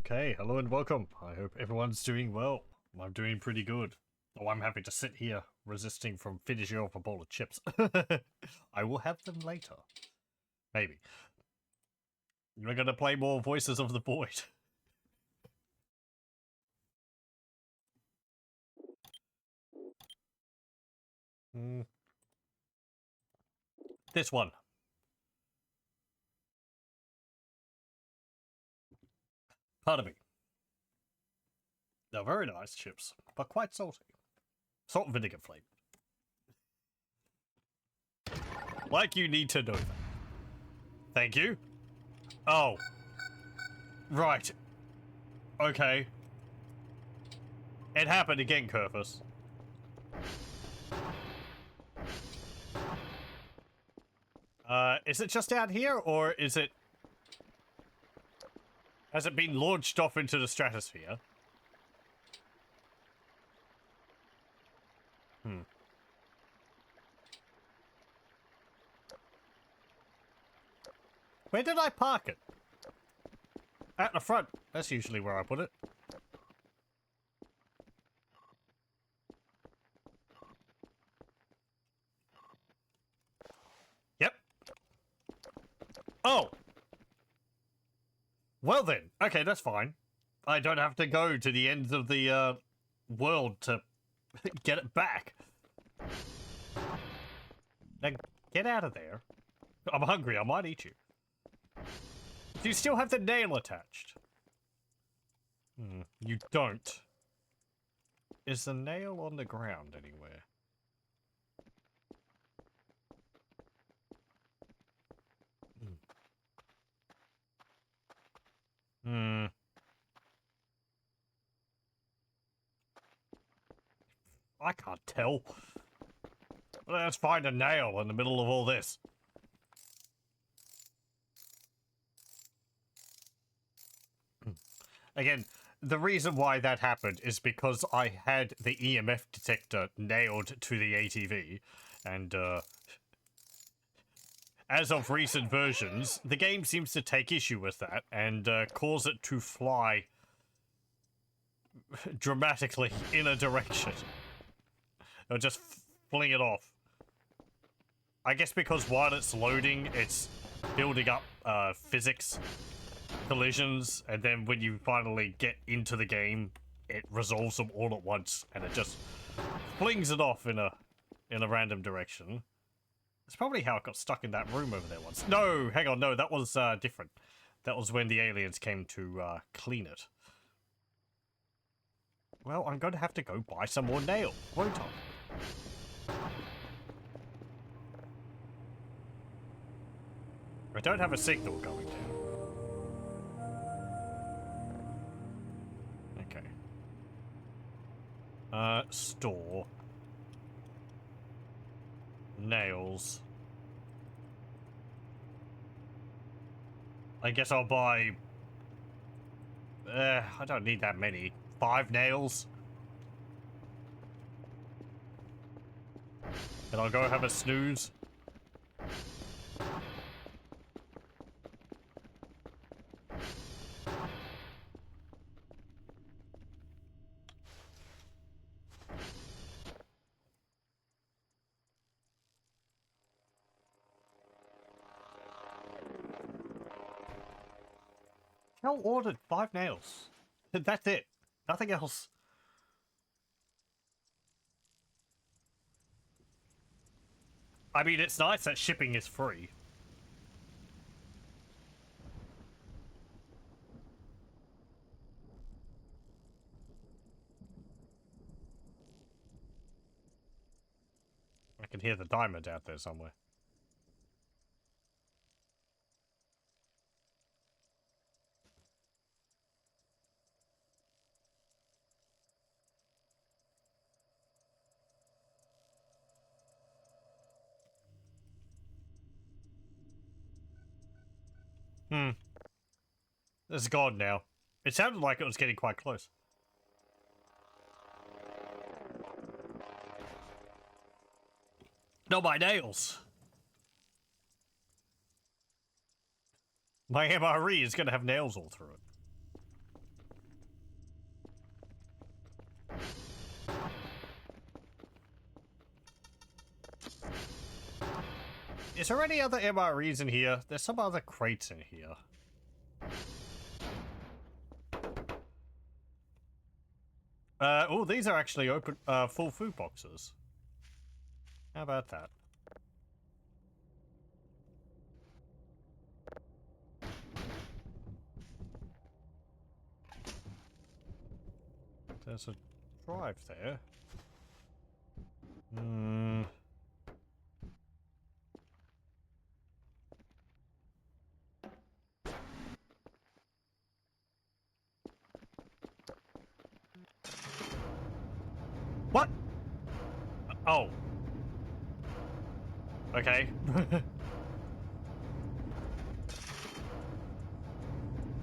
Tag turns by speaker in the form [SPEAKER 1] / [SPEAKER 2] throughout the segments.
[SPEAKER 1] Okay, hello and welcome. I hope everyone's doing well. I'm doing pretty good. Oh, I'm happy to sit here, resisting from finishing off a bowl of chips. I will have them later. Maybe. We're gonna play more Voices of the Void. This one. Pardon me. They're very nice chips, but quite salty. Salt and vinegar flavored. Like you need to know that. Thank you. Oh. Right. Okay. It happened again, Curvis. Is it just out here, or is it... Has it been launched off into the stratosphere? Where did I park it? At the front. That's usually where I put it. Yep. Oh! Well then. Okay, that's fine. I don't have to go to the ends of the, world to get it back. Now, get out of there. I'm hungry. I might eat you. Do you still have the nail attached? You don't. Is the nail on the ground anywhere? I can't tell. Let's find a nail in the middle of all this. Again, the reason why that happened is because I had the EMF detector nailed to the ATV, and as of recent versions, the game seems to take issue with that and cause it to fly dramatically in a direction. Or just fling it off. I guess because while it's loading, it's building up physics collisions, and then when you finally get into the game, it resolves them all at once, and it just flings it off in a random direction. It's probably how it got stuck in that room over there once. No, hang on, no, that was different. That was when the aliens came to clean it. Well, I'm going to have to go buy some more nail, won't I? I don't have a signal going down. Okay. Store. Nails. I guess I'll buy... I don't need that many. 5 nails. And I'll go have a snooze. Hell ordered 5 nails. That's it. Nothing else. I mean, it's nice that shipping is free. I can hear the diamond out there somewhere. It's gone now. It sounded like it was getting quite close. No, my nails! My MRE is gonna have nails all through it. Is there any other MREs in here? There's some other crates in here. Oh, these are actually open, full food boxes. How about that? There's a drive there. Hmm. What? Oh. Okay.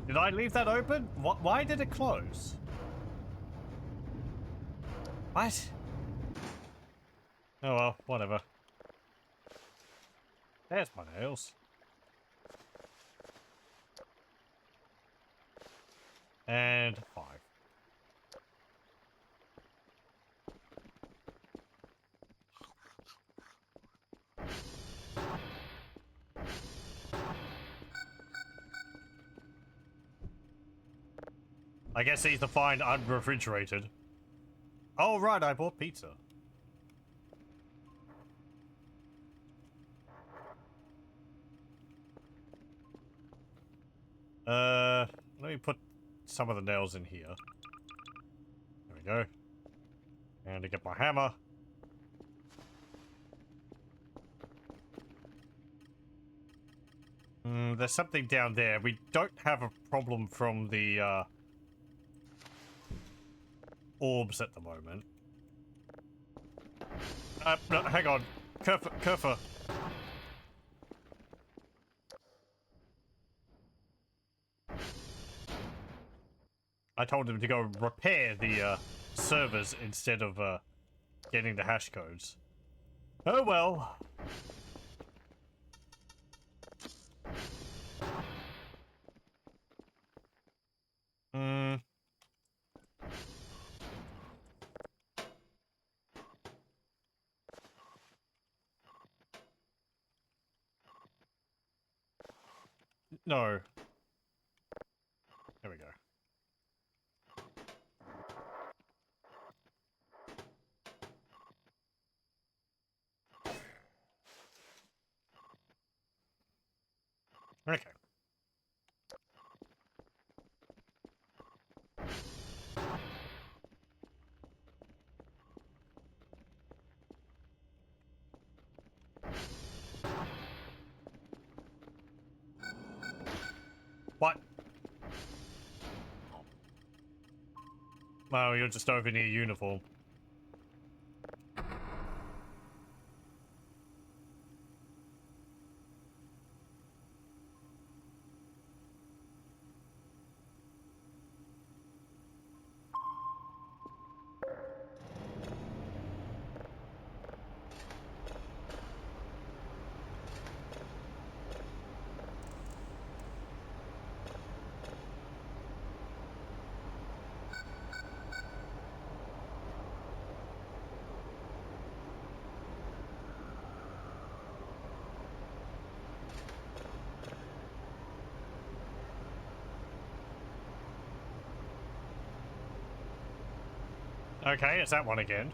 [SPEAKER 1] Did I leave that open? Why did it close? What? Oh well, whatever. There's my nails. And 5. I guess these are fine unrefrigerated. Oh right, I bought pizza. Let me put some of the nails in here. There we go. And to get my hammer. There's something down there. We don't have a problem from the, orbs at the moment. No, hang on. Kerfer. I told him to go repair the, servers instead of, getting the hash codes. Oh well. No. There we go. Okay. What? Oh, you're just over near uniform. Okay, it's that one again.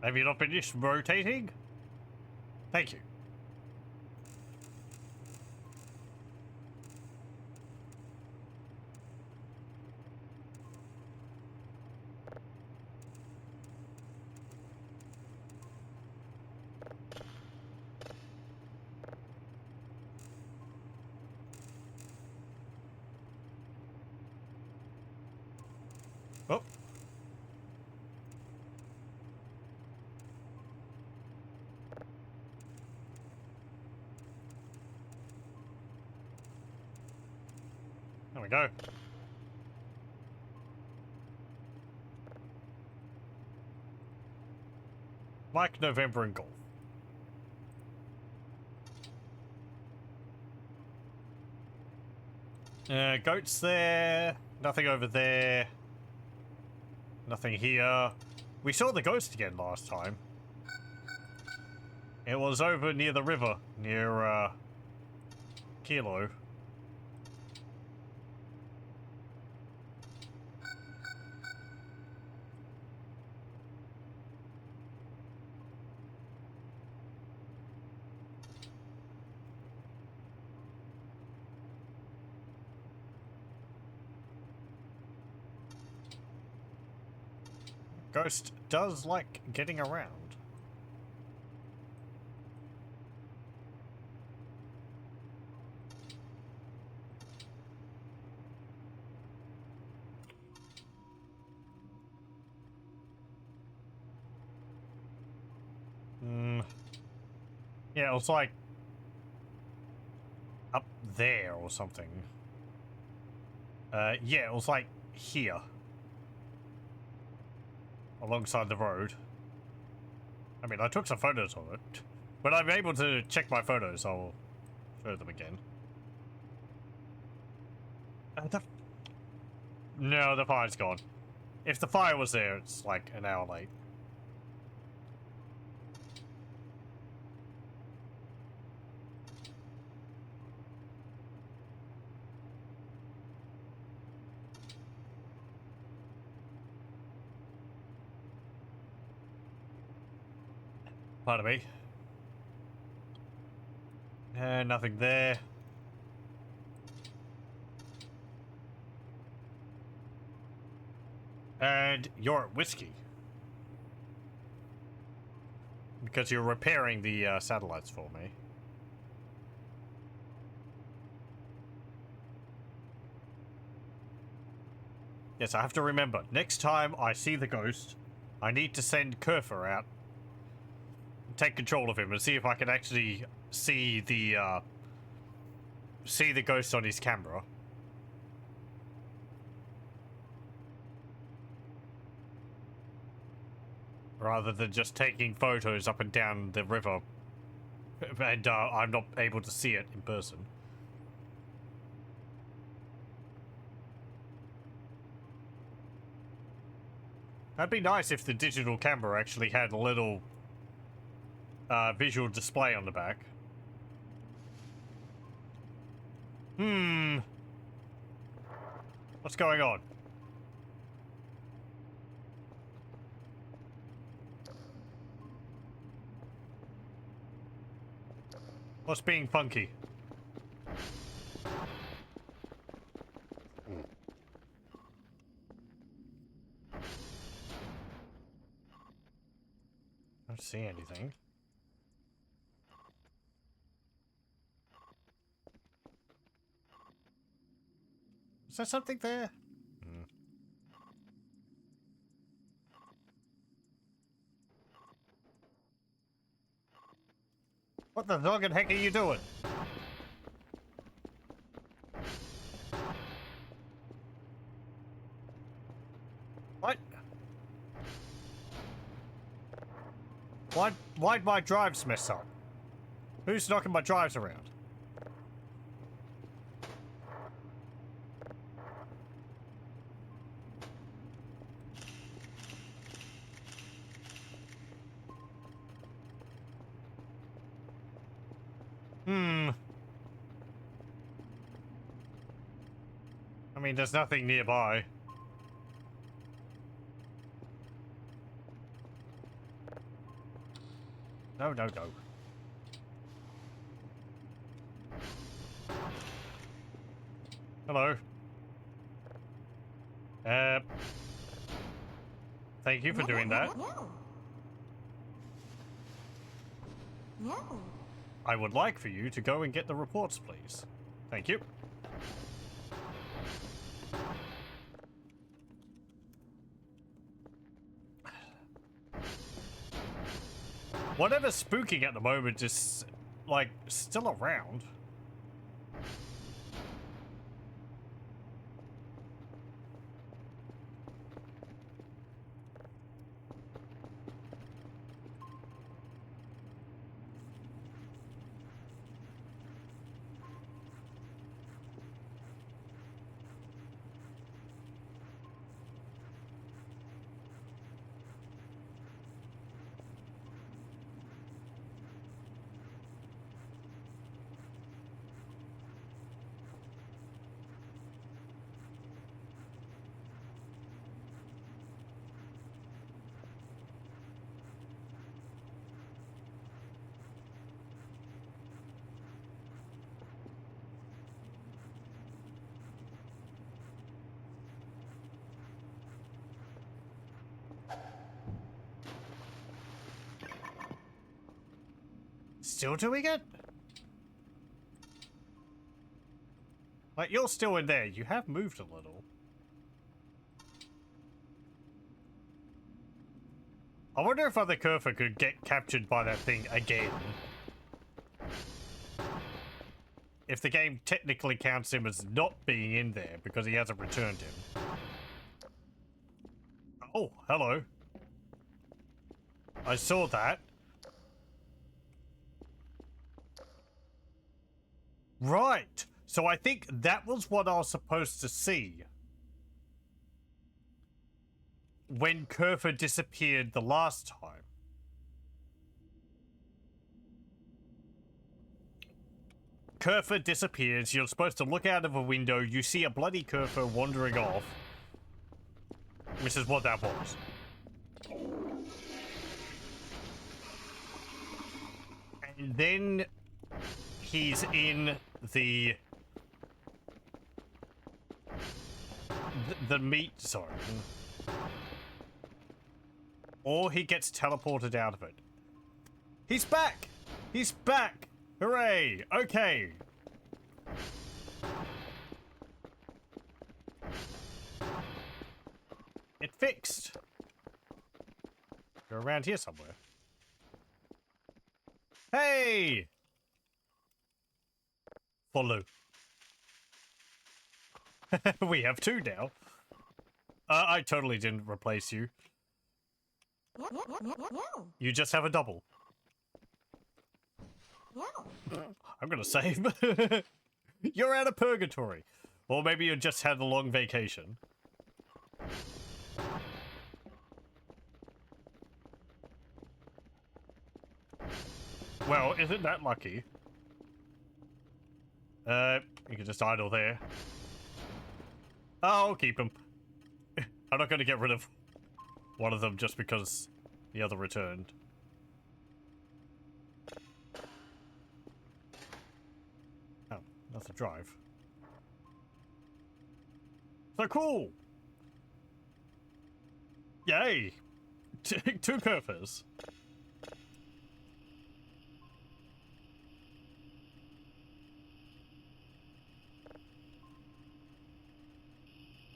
[SPEAKER 1] Have you not finished rotating? Thank you. Oh. we go. Mike, November, and Golf. Goats there. Nothing over there. Nothing here. We saw the ghost again last time. It was over near the river, near, Kilo. Ghost does like getting around. Yeah, it was like up there or something. Yeah, it was like here. Alongside the road. I mean, I took some photos of it. When I'm able to check my photos, I'll show them again. No, the fire's gone. If the fire was there, it's like an hour late. Pardon me. Nothing there. And you're at whiskey. Because you're repairing the satellites for me. Yes, I have to remember. Next time I see the ghost, I need to send Kerfer out. Take control of him and see if I can actually see the ghost on his camera. Rather than just taking photos up and down the river and I'm not able to see it in person. That'd be nice if the digital camera actually had a little visual display on the back. What's going on? What's being funky? I don't see anything. Is there something there? What the dog and heck are you doing? What? Why'd my drives mess up? Who's knocking my drives around? I mean, there's nothing nearby. No, no, no. Hello. Thank you for doing that.
[SPEAKER 2] No.
[SPEAKER 1] I would like for you to go and get the reports, please. Thank you. Whatever's spooking at the moment is, like, still around. Still doing it? Like, you're still in there. You have moved a little. I wonder if other Kerfer could get captured by that thing again. If the game technically counts him as not being in there because he hasn't returned him. Oh, hello. I saw that. Right. So I think that was what I was supposed to see when Kerfer disappeared the last time. Kerfer disappears, you're supposed to look out of a window, you see a bloody Kerfer wandering off. Which is what that was. And then he's in the meat zone. Or he gets teleported out of it. He's back! He's back! Hooray! Okay. It fixed. You're around here somewhere. Hey! Follow. We have two now. I totally didn't replace you. You just have a double. I'm gonna save. You're out of purgatory. Or maybe you just had a long vacation. Well, isn't that lucky? You can just idle there. I'll keep him. I'm not gonna get rid of one of them just because the other returned. Oh, that's a drive. So cool! Yay! Two Kerfers.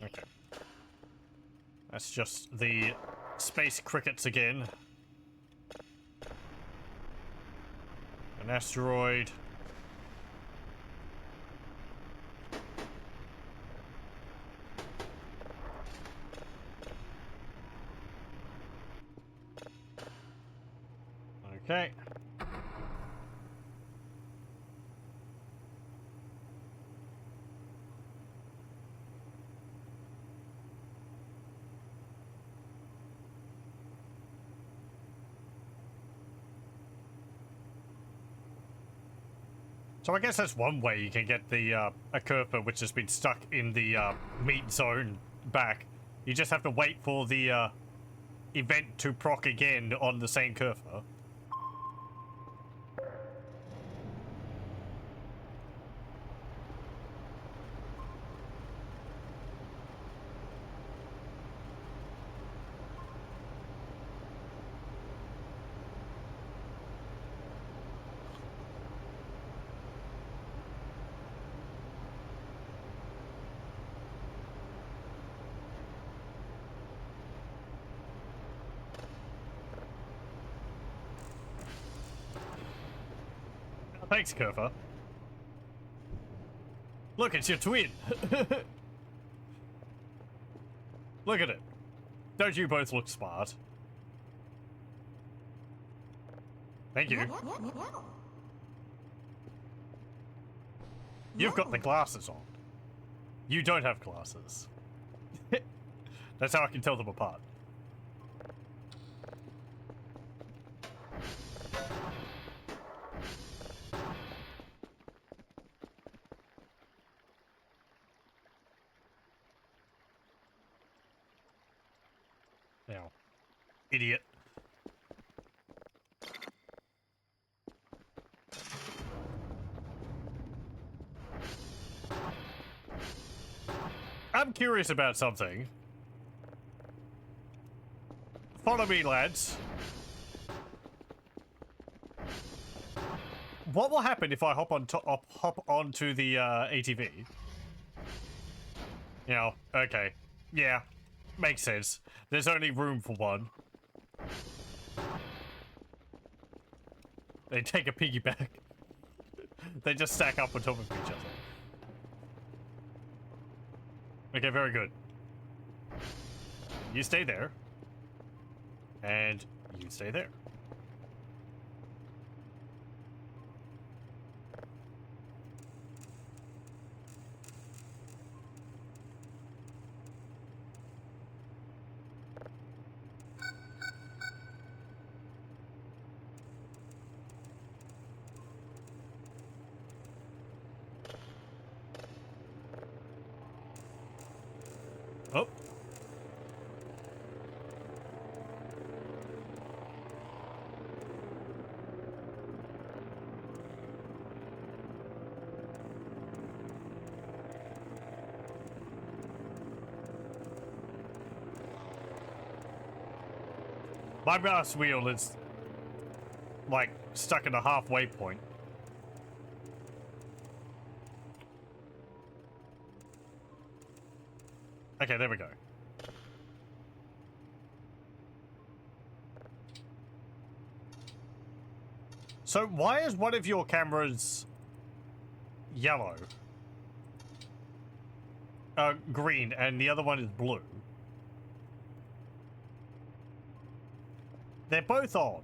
[SPEAKER 1] Okay. That's just the space crickets again. An asteroid. Okay. So I guess that's one way you can get the a Kerfer which has been stuck in the meat zone back. You just have to wait for the event to proc again on the same Kerfer. Thanks, Kerfer. Look, it's your twin. Look at it. Don't you both look smart? Thank you. You've got the glasses on. You don't have glasses. That's how I can tell them apart. Now, idiot. I'm curious about something. Follow me, lads. what will happen if I hop onto the ATV? You know, okay. Yeah, makes sense. There's only room for one. They take a piggyback. They just stack up on top of each other. Okay, very good. You stay there. And you stay there. Oh. My mouse wheel is, like, stuck at a halfway point. Okay, there we go. So why is one of your cameras yellow? Green, and the other one is blue. They're both on.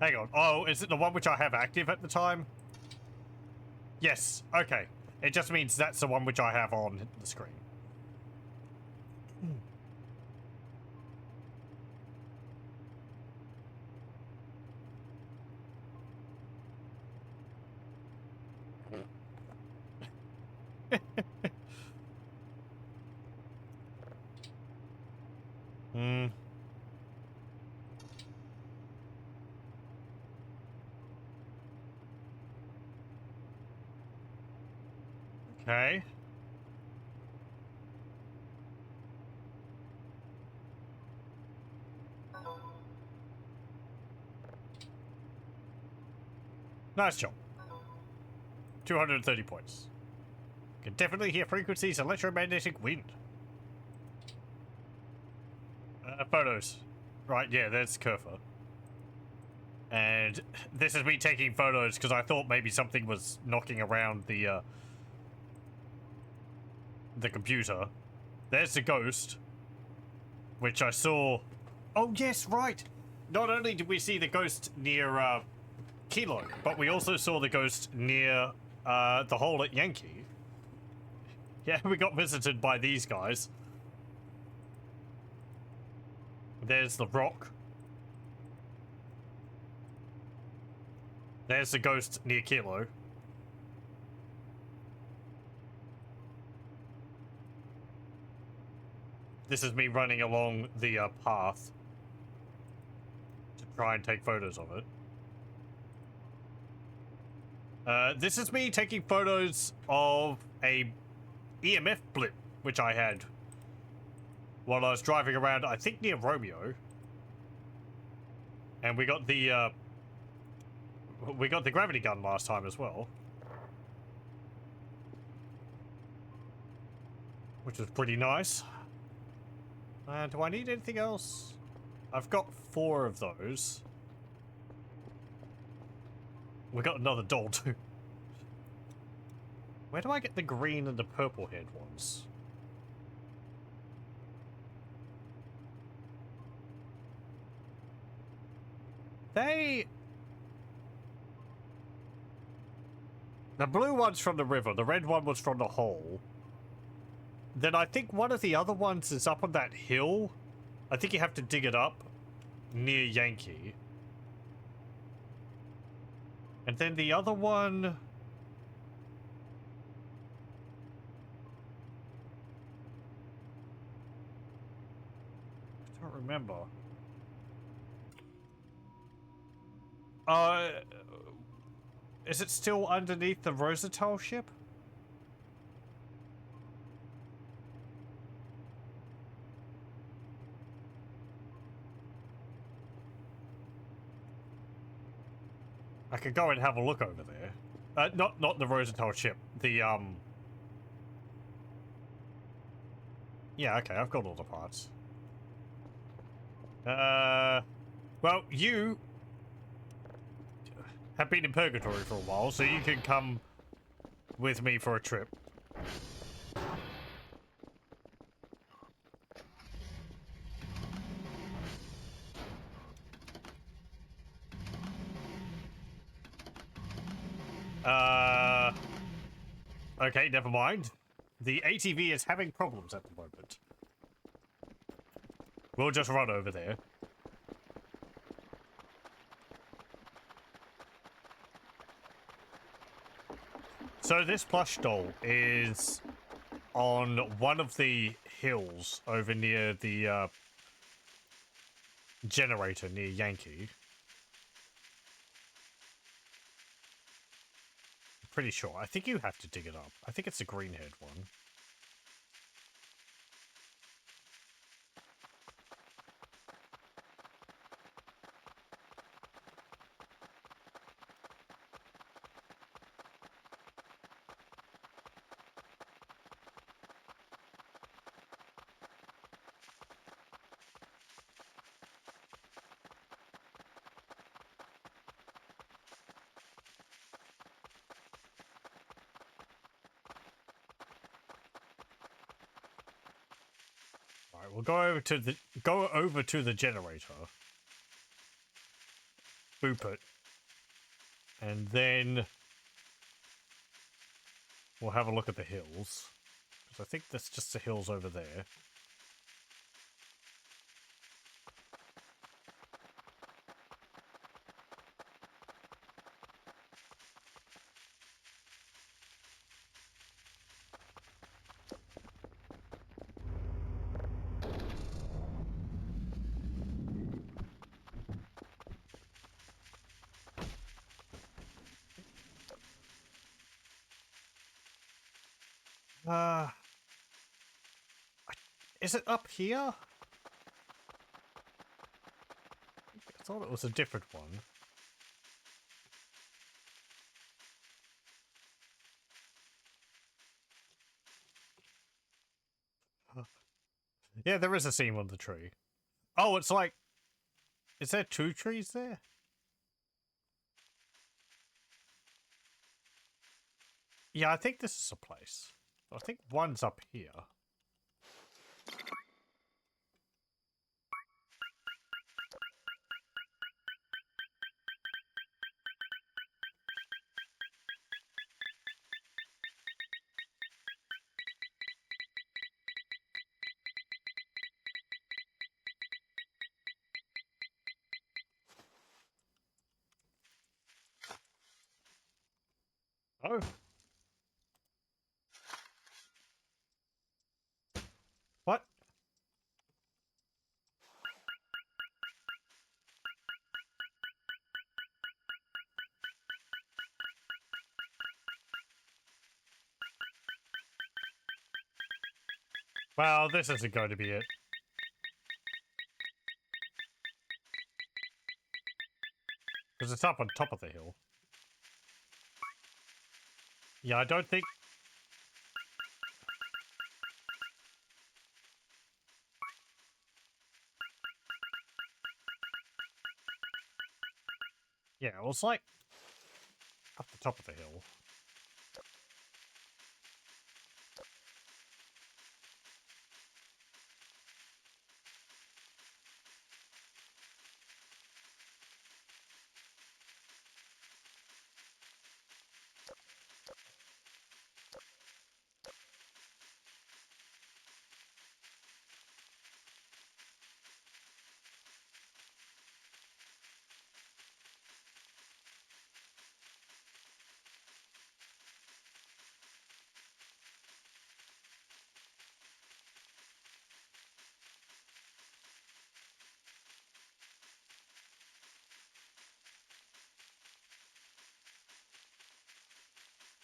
[SPEAKER 1] Hang on. Oh, is it the one which I have active at the time? Yes. Okay. It just means that's the one which I have on the screen. Hmm. Okay. Nice job. 230 points. Can definitely hear frequencies electromagnetic wind. Photos. Right, yeah, there's Kerfer. And this is me taking photos because I thought maybe something was knocking around the computer. There's the ghost, which I saw. Oh yes, right. Not only did we see the ghost near Kilo, but we also saw the ghost near the hole at Yankee. Yeah, we got visited by these guys. There's the rock. There's the ghost near Kilo. This is me running along the path to try and take photos of it. This is me taking photos of a EMF blip, which I had while I was driving around, I think near Romeo. And we got the gravity gun last time as well. Which was pretty nice. Do I need anything else? I've got 4 of those. We got another doll too. Where do I get the green and the purple haired ones? The blue one's from the river, the red one was from the hole. Then I think one of the other ones is up on that hill. I think you have to dig it up near Yankee. And then the other one... I don't remember. Is it still underneath the Rosatel ship? I could go and have a look over there. Not the Rosenthal ship. The, Yeah, okay, I've got all the parts. Well, you have been in purgatory for a while, so you can come with me for a trip. Okay, never mind. The ATV is having problems at the moment. We'll just run over there. So this plush doll is on one of the hills over near the generator near Yankee. Pretty sure. I think you have to dig it up. I think it's the green-haired one. Alright, we'll go over to the generator. Boop it. And then we'll have a look at the hills. Because I think that's just the hills over there. Uh, is it up here? I thought it was a different one. Yeah, there is a seam on the tree. Oh, it's like... Is there two trees there? Yeah, I think this is a place. I think one's up here. Oh. What? Well, this isn't going to be it. Because it's up on top of the hill. Yeah, I don't think... Yeah, it was like... up the top of the hill.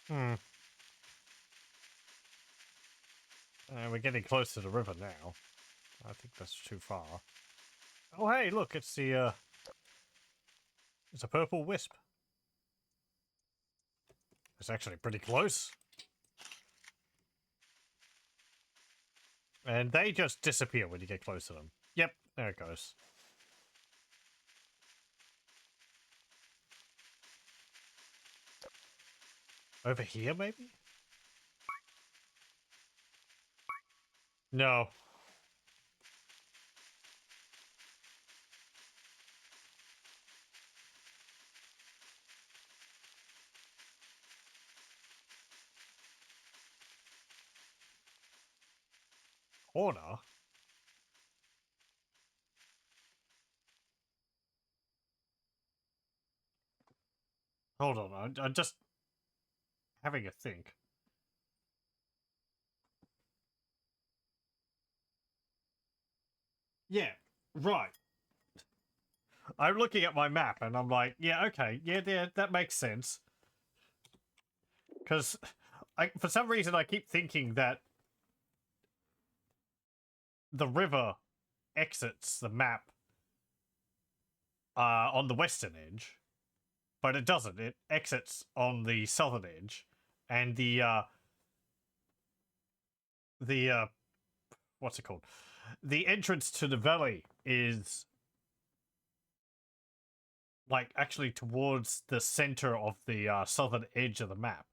[SPEAKER 1] Hmm. We're getting close to the river now. I think that's too far. Oh, hey, look, it's the, it's a purple wisp. It's actually pretty close. And they just disappear when you get close to them. Yep, there it goes. Over here, maybe? No. Corner? Hold on, I'm just having a think. Yeah, right. I'm looking at my map and I'm like, yeah, okay, yeah, that makes sense. Because for some reason I keep thinking that the river exits the map on the western edge, but it doesn't. It exits on the southern edge, and the what's it called? The entrance to the valley is like actually towards the center of the southern edge of the map.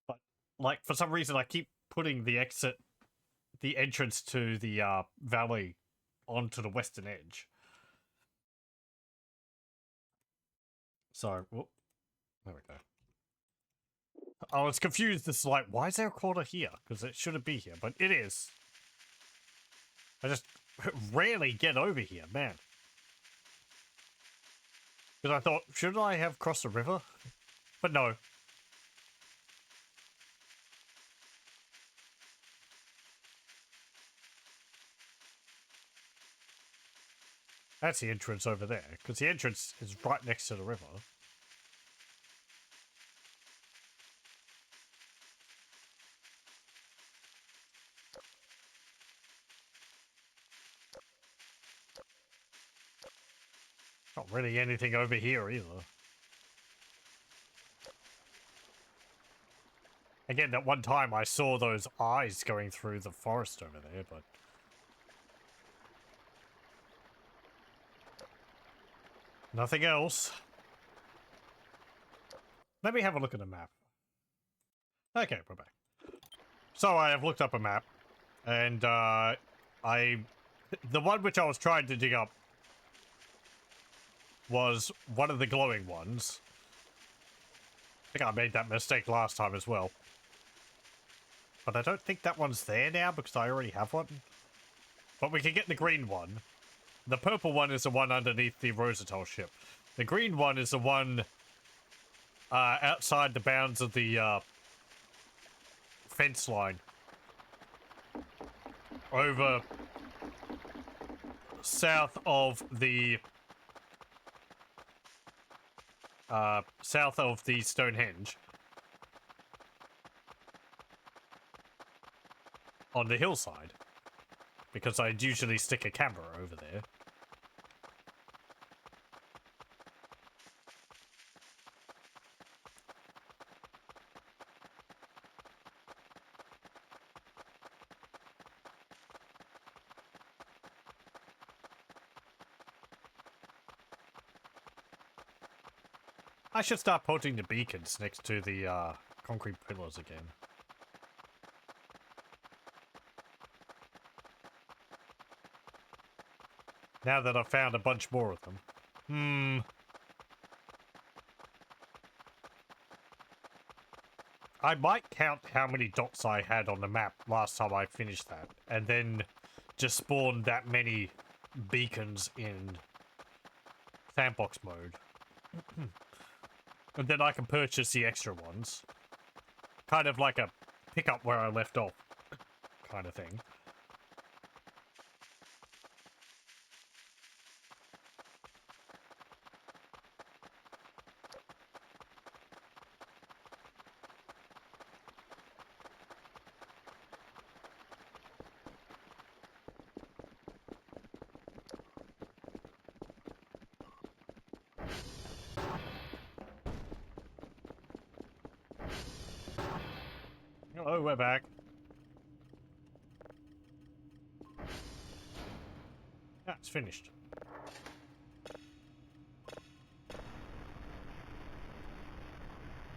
[SPEAKER 1] But like for some reason I keep putting the entrance to the valley onto the western edge. So, whoop, there we go. I was confused. It's like, why is there a corner here? Because it shouldn't be here, but it is. I just rarely get over here, man. Because I thought, shouldn't I have crossed the river? But no. That's the entrance over there. Because the entrance is right next to the river. Not really anything over here either. Again, that one time I saw those eyes going through the forest over there, but... nothing else. Let me have a look at the map. Okay, we're back. So I have looked up a map, and the one which I was trying to dig up was one of the glowing ones. I think I made that mistake last time as well. But I don't think that one's there now because I already have one. But we can get the green one. The purple one is the one underneath the Rosatel ship. The green one is the one outside the bounds of the fence line. Over south of the Stonehenge. On the hillside. Because I'd usually stick a camera over there. I should start putting the beacons next to the concrete pillars again. Now that I've found a bunch more of them. I might count how many dots I had on the map last time I finished that, and then just spawn that many beacons in sandbox mode. And then I can purchase the extra ones. Kind of like a pick up where I left off kind of thing. Oh, we're back. Yeah, it's finished.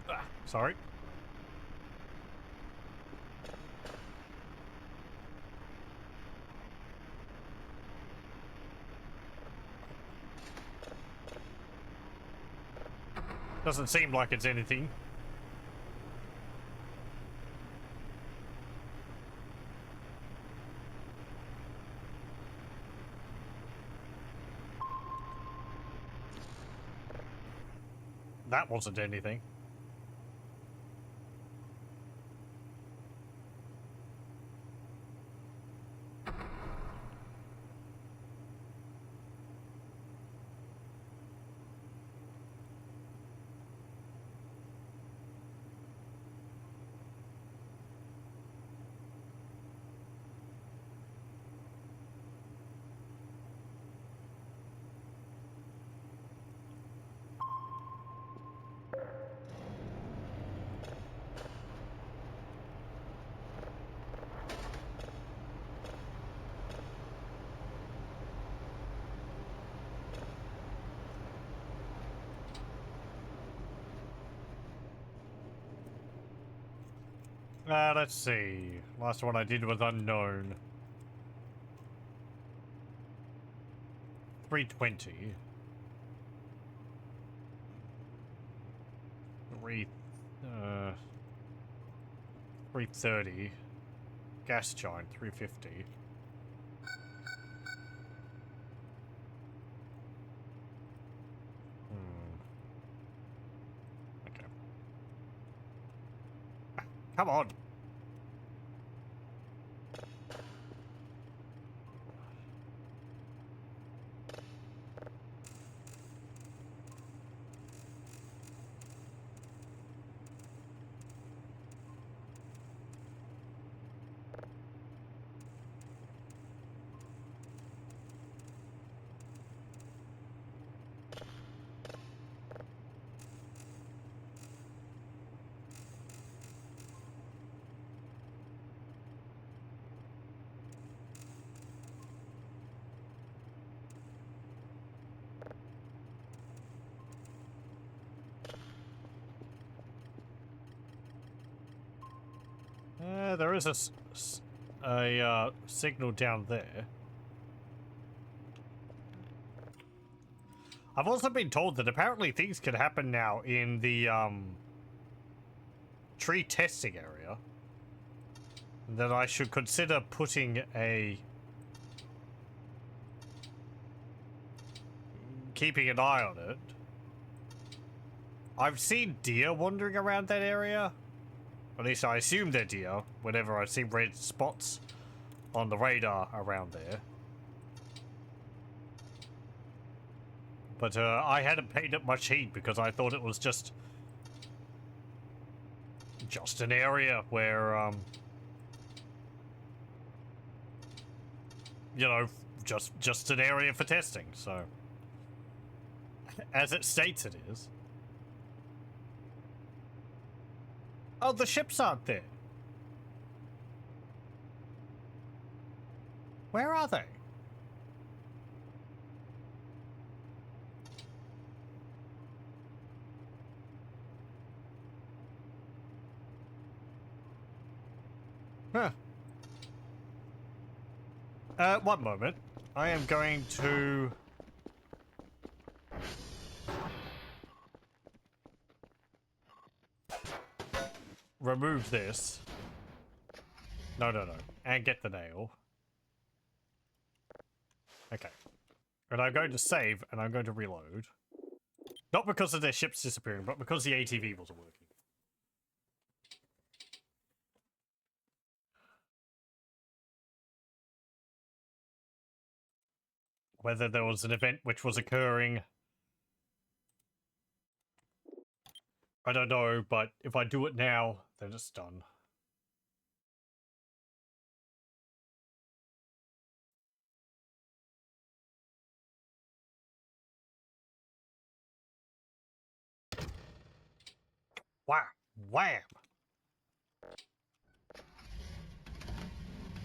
[SPEAKER 1] Ah, sorry. Doesn't seem like it's anything. That wasn't anything. Let's see. Last one I did was unknown. 320. 3, 330. Gas giant, 350. Okay. Come on. There is a signal down there. I've also been told that apparently things can happen now in the tree testing area. That I should consider putting keeping an eye on it. I've seen deer wandering around that area. At least I assume they're deer whenever I see red spots on the radar around there. But I hadn't paid it much heed because I thought it was just an area where, you know, just an area for testing. So, as it states, it is. Oh, the ships aren't there. Where are they? Huh. One moment. I am going to remove this. No. And get the nail. Okay. And I'm going to save, and I'm going to reload. Not because of their ships disappearing, but because the ATV wasn't working. Whether there was an event which was occurring, I don't know, but if I do it now, then it's done. Wham! Wham!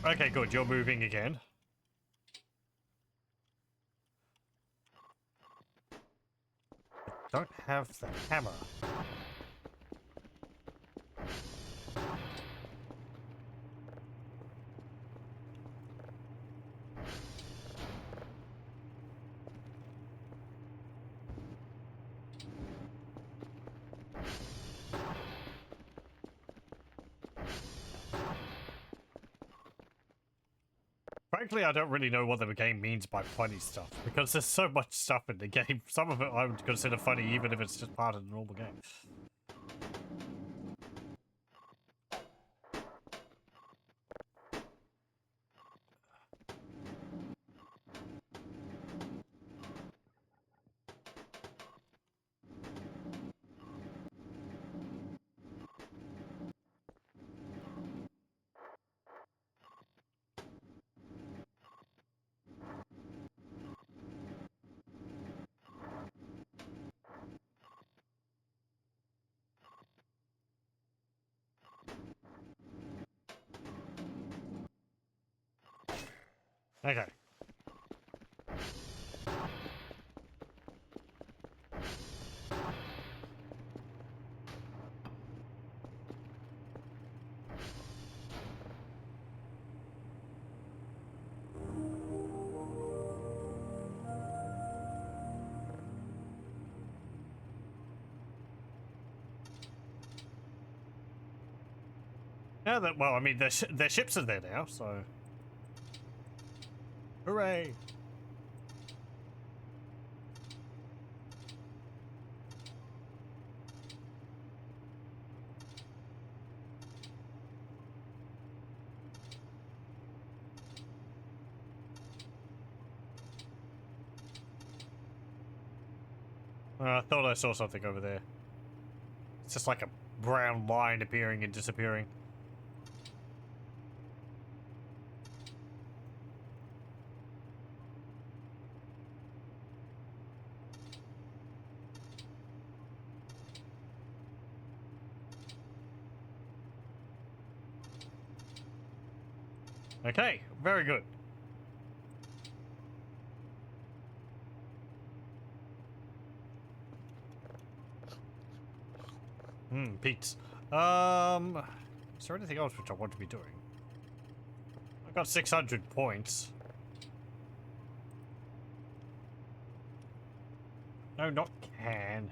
[SPEAKER 1] Okay, good. You're moving again. Don't have the hammer. Frankly, I don't really know what the game means by funny stuff, because there's so much stuff in the game. Some of it I would consider funny, even if it's just part of the normal game. Okay. Yeah, well, I mean, their ships are there now, so... Hooray! I thought I saw something over there. It's just like a brown line appearing and disappearing. Okay, very good. Pete's. Is there anything else which I want to be doing? I got 600 points. No, not can.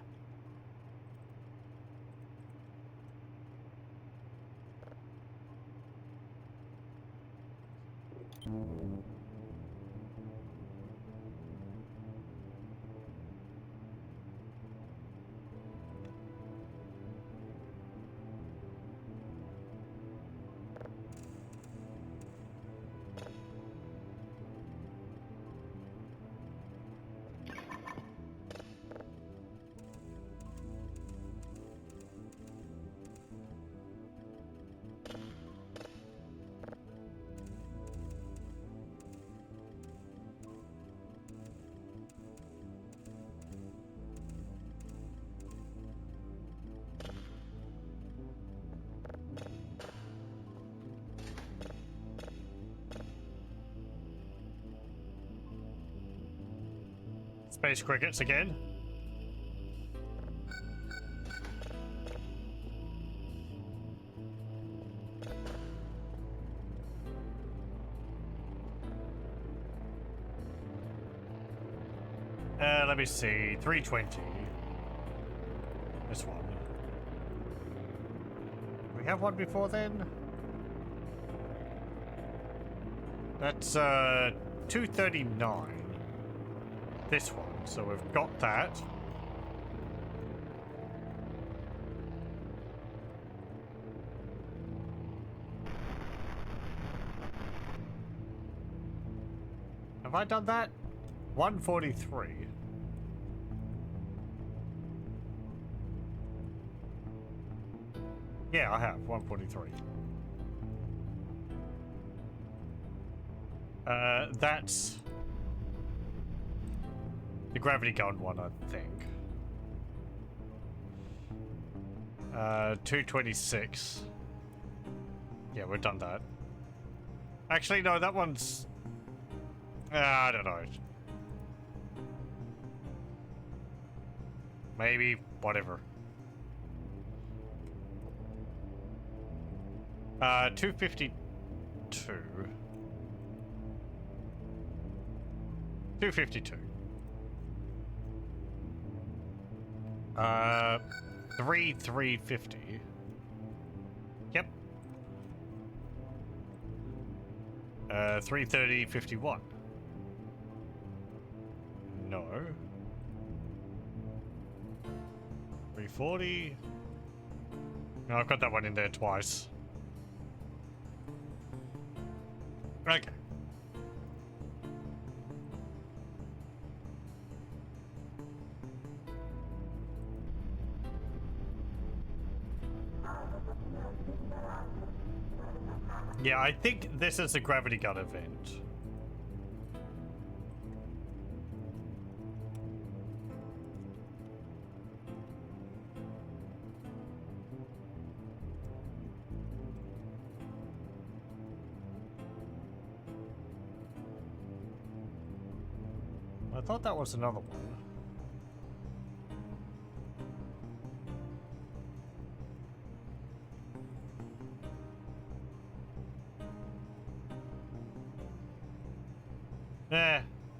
[SPEAKER 1] Space crickets again. Let me see. 320. This one. We have one before then? That's 239. This one. So we've got that. Have I done that? 143. Yeah, I have. 143. That's the gravity gun one, I think. 226. Yeah, we've done that. Actually, no, that one's... I don't know. Maybe, whatever. 252. 252. 350. Yep. 330.51. No. 340. No, I've got that one in there twice. Okay. Yeah, I think this is a gravity gun event. I thought that was another one.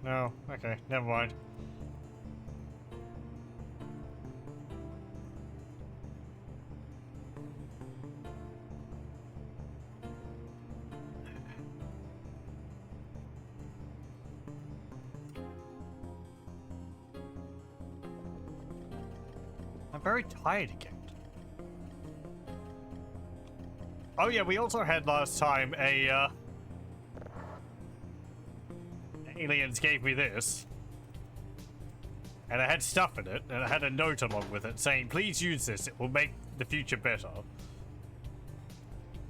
[SPEAKER 1] No, okay, never mind. I'm very tired again. Oh yeah, we also had last time a, aliens gave me this. And it had stuff in it, and it had a note along with it saying, please use this, it will make the future better.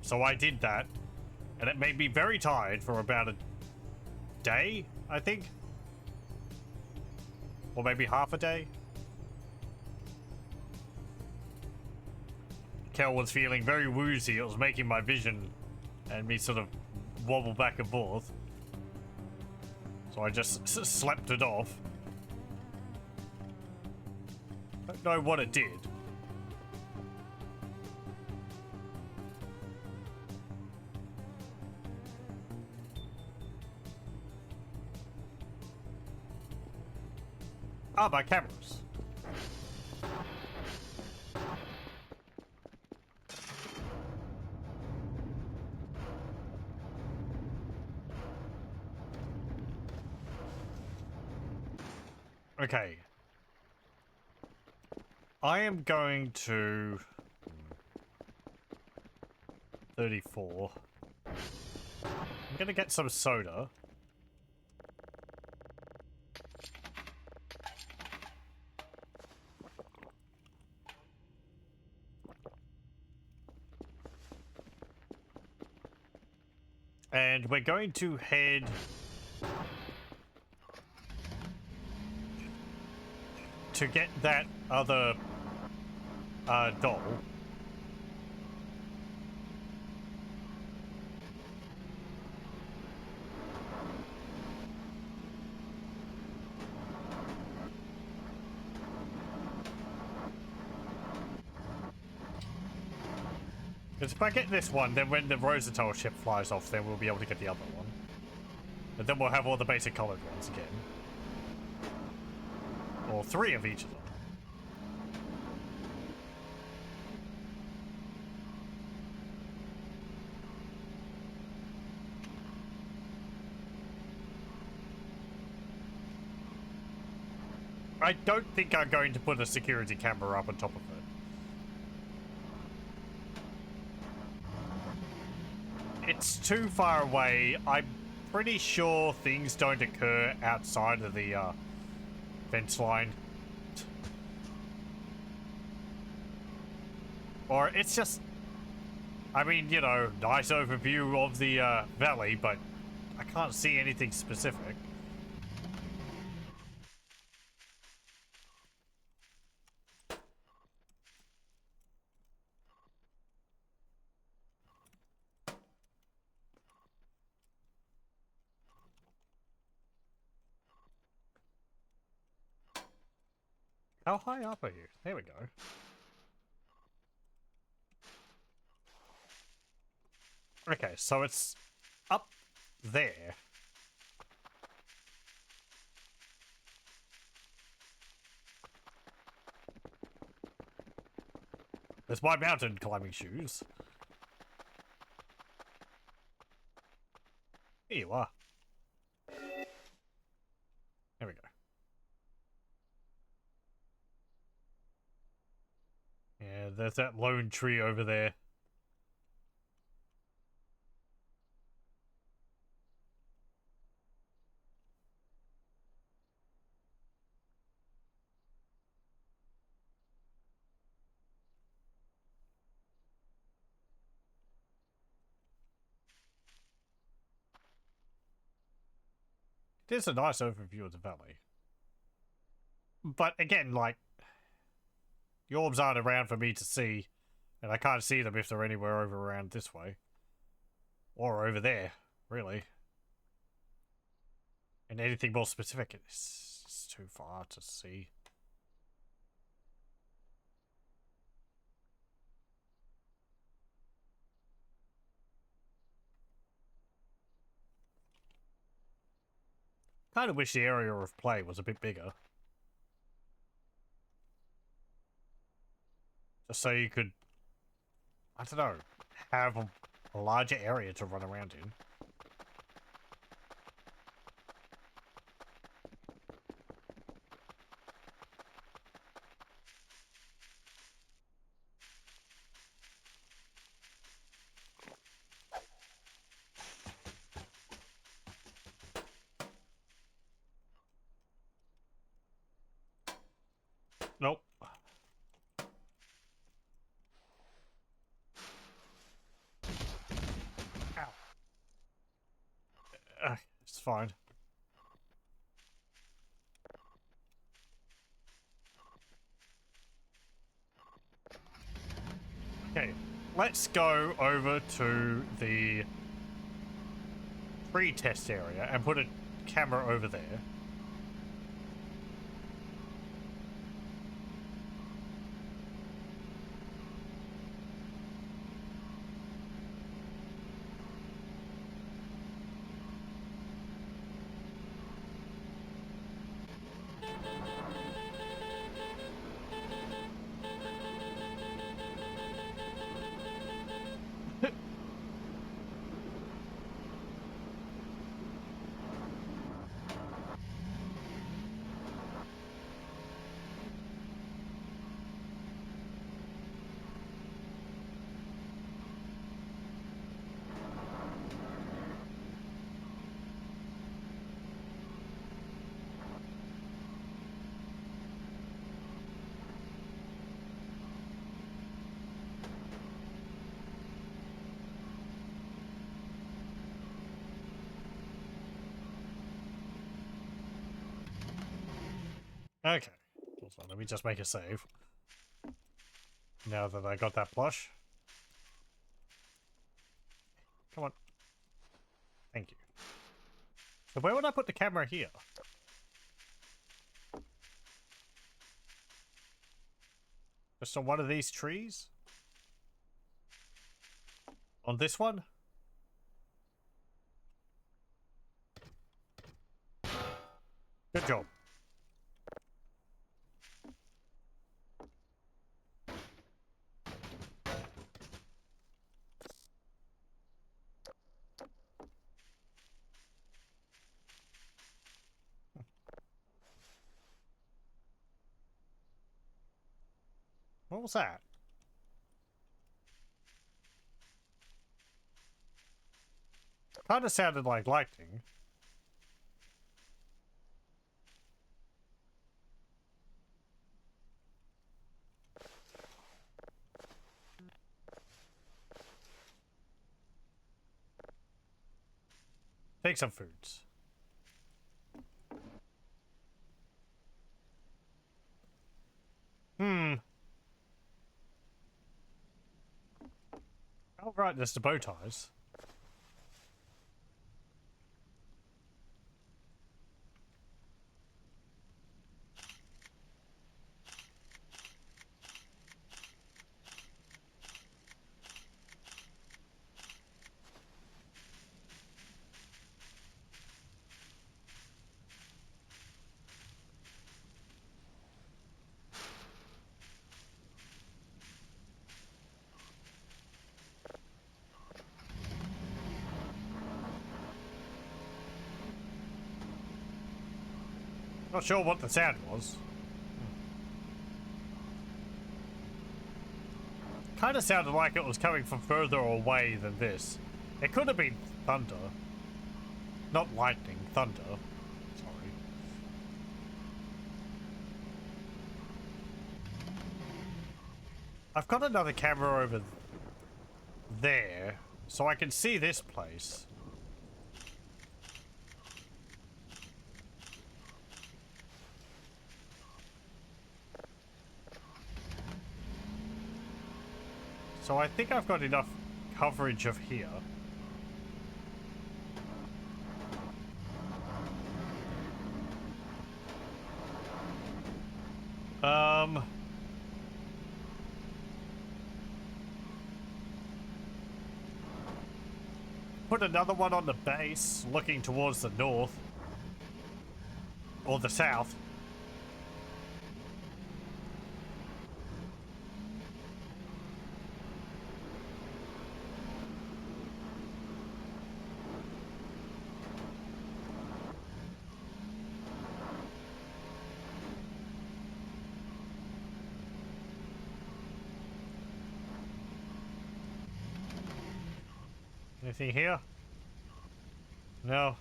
[SPEAKER 1] So I did that, and it made me very tired for about a day, I think? Or maybe half a day? Kel was feeling very woozy, it was making my vision and me sort of wobble back and forth. So I just slept it off. Don't know what it did. Ah, my cameras. Okay. I am going to 34. I'm gonna get some soda. And we're going to head to get that other doll. Because if I get this one, then when the Rosatel ship flies off, then we'll be able to get the other one. But then we'll have all the basic colored ones again. Or 3 of each of them. I don't think I'm going to put a security camera up on top of it. It's too far away. I'm pretty sure things don't occur outside of the fence line. Or it's just... I mean, you know, nice overview of the valley, but I can't see anything specific. How high up are you? There we go. Okay, so it's up there. There's my mountain climbing shoes. Here you are. There we go. Yeah, there's that lone tree over there. It is a nice overview of the valley. But again, like, the orbs aren't around for me to see, and I can't see them if they're anywhere over around this way. Or over there, really. And anything more specific is too far to see. Kind of wish the area of play was a bit bigger. Just so you could, I don't know, have a larger area to run around in. Nope. Ow. It's fine. Okay, let's go over to the pre-test area and put a camera over there. Okay, hold on, let me just make a save. Now that I got that plush. Come on. Thank you. So where would I put the camera here? Just on one of these trees? On this one? Good job. What was that? Kind of sounded like lightning. Take some foods. Oh, right, there's the bow ties. Not sure what the sound was. Kind of sounded like it was coming from further away than this. It could have been thunder. Not lightning, thunder. Sorry. I've got another camera over there, so I can see this place. So I think I've got enough coverage of here. Put another one on the base, looking towards the north. Or the south. Anything here? No.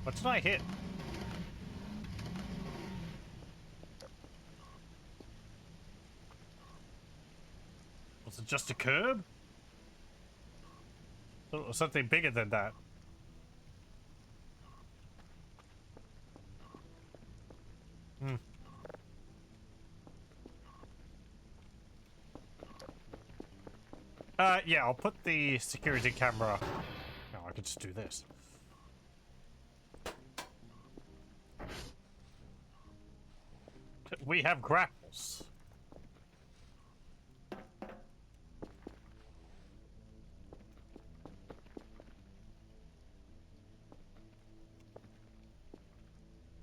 [SPEAKER 1] What did I hit? Was it just a curb? Or something bigger than that? Hmm. Yeah, I'll put the security camera... No, I could just do this. We have grapples.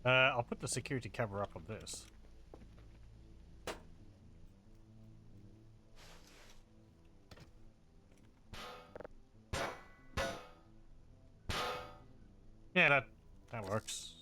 [SPEAKER 1] I'll put the security camera up on this. Yeah, that works.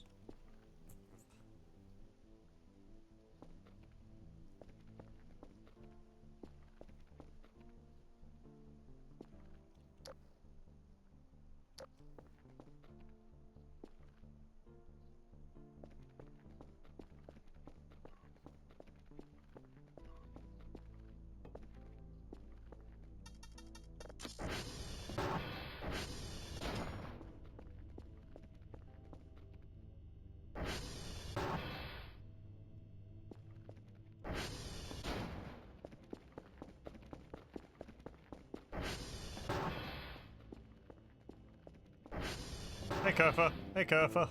[SPEAKER 1] Hey, Kerfer. Hey, Kerfer.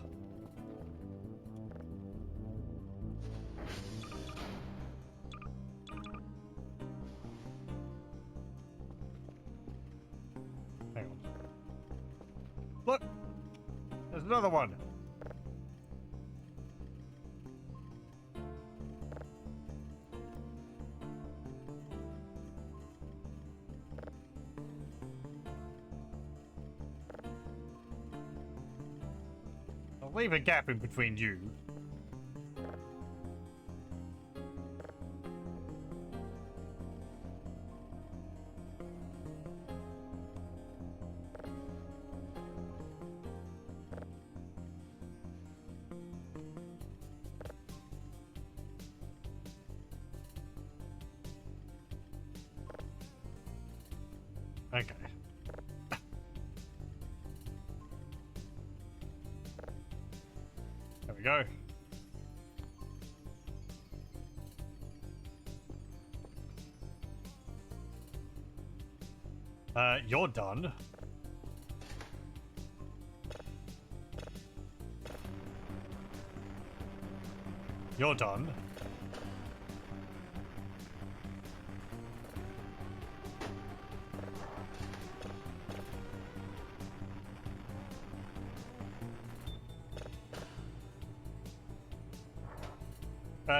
[SPEAKER 1] Hang on. Look! There's another one. I'll leave a gap in between you. Okay. There we go. You're done. You're done.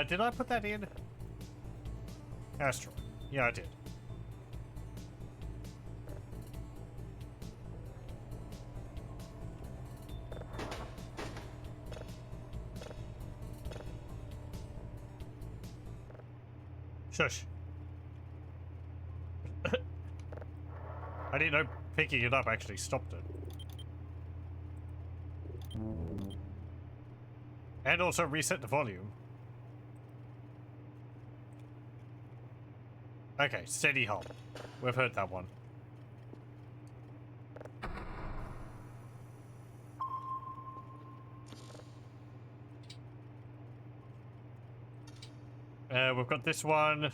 [SPEAKER 1] Did I put that in? Asteroid. Yeah, I did. Shush. I didn't know picking it up actually stopped it. And also reset the volume. Okay, steady hum. We've heard that one. We've got this one.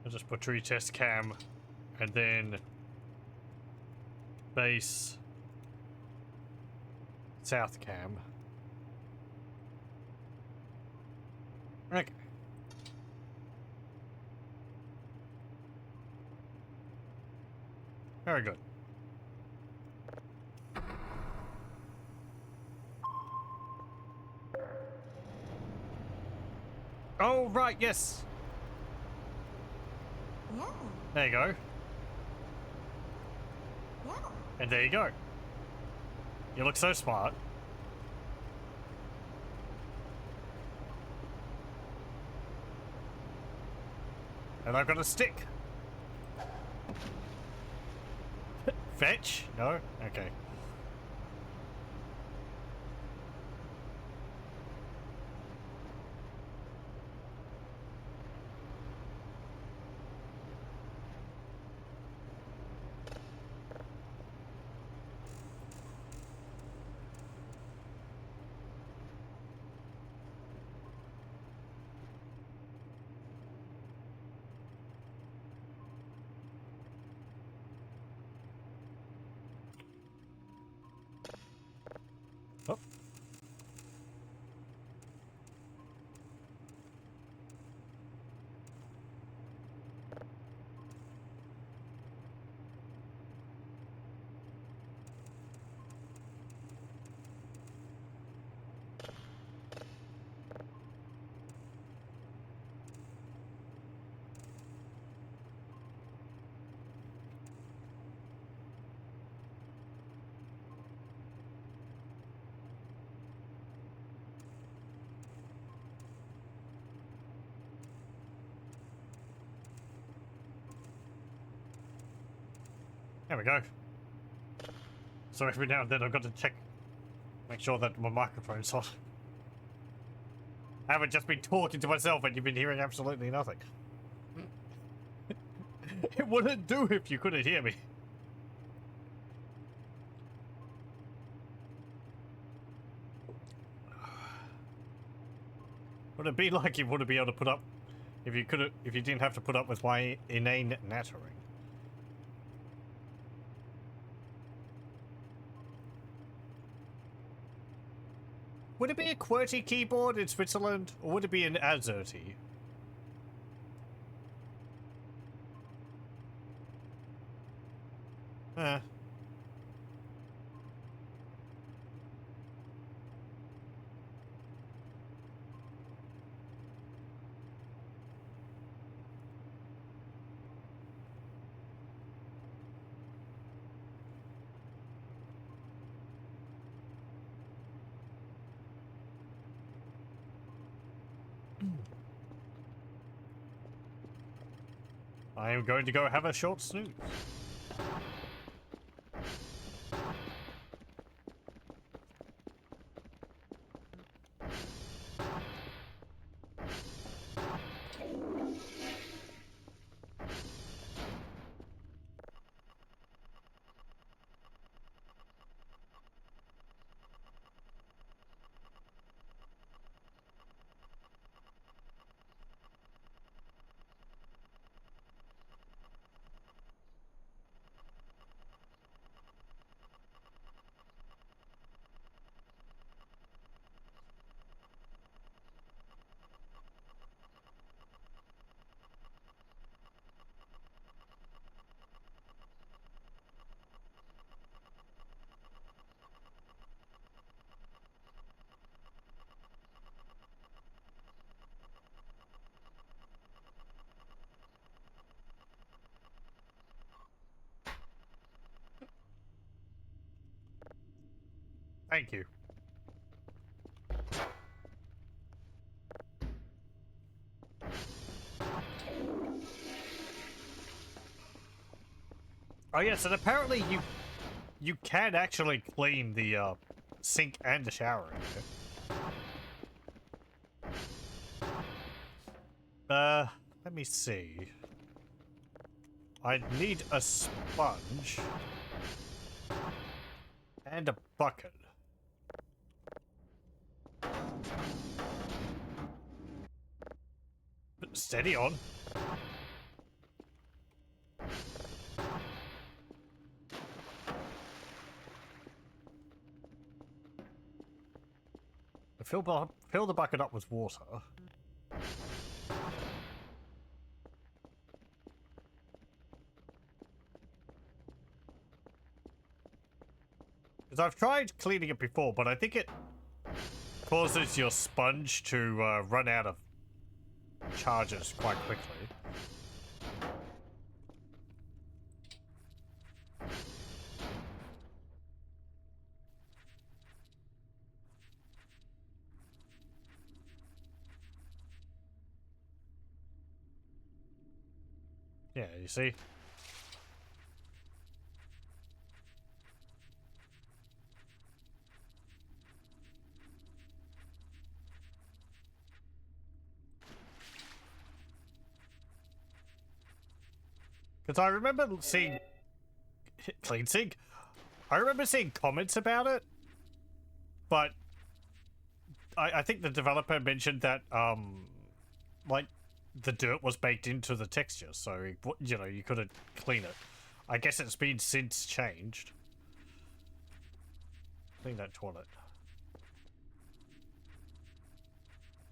[SPEAKER 1] I'll just put tree test cam and then base south cam. Okay. Very good. Oh, right, yes.
[SPEAKER 2] Yeah.
[SPEAKER 1] There you go.
[SPEAKER 2] Yeah.
[SPEAKER 1] And there you go. You look so smart. And I've got a stick. Fetch? No? Okay. Oh. There we go. So every now and then I've got to check, make sure that my microphone's on. I haven't just been talking to myself and you've been hearing absolutely nothing. It wouldn't do if you couldn't hear me. Would it be like you wouldn't be able to put up if you didn't have to put up with my inane nattering? Would it be a QWERTY keyboard in Switzerland, or would it be an AZERTY? Eh. I am going to go have a short snooze. Thank you. Oh yes, and apparently you can actually clean the sink and the shower in here. Let me see. I need a sponge and a bucket. Steady on. Fill the bucket up with water. Because I've tried cleaning it before, but I think it causes your sponge to run out of charges quite quickly. Yeah, you see? Because I remember seeing... Clean sink? I remember seeing comments about it, but I think the developer mentioned that, like, the dirt was baked into the texture, so, you know, you couldn't clean it. I guess it's been since changed. Clean that toilet.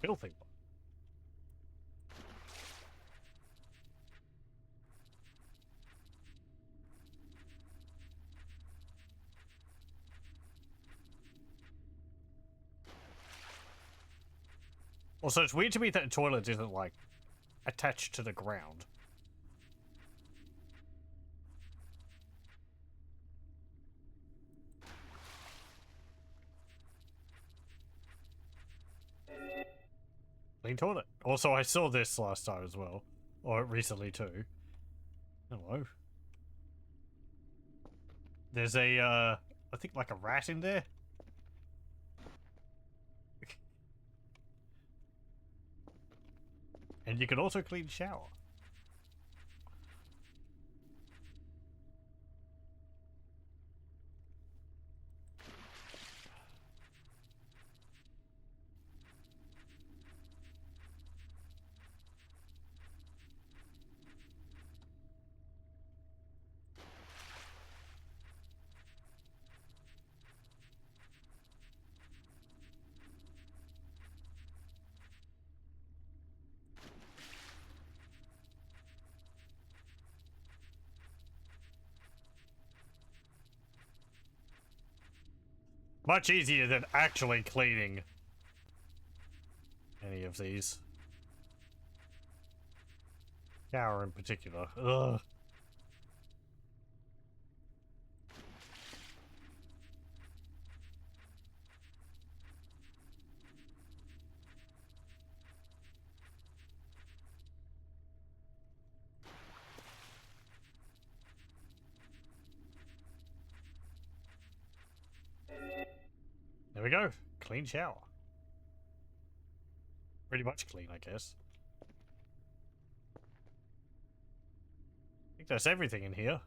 [SPEAKER 1] Filthy. Also, it's weird to me that the toilet isn't, like, attached to the ground. Clean toilet. Also, I saw this last time as well. Or recently, too. Hello. There's a, I think like a rat in there. And you can also clean shower. Much easier than actually cleaning any of these. Shower in particular. Ugh. There we go. Clean shower. Pretty much clean, I guess. I think that's everything in here.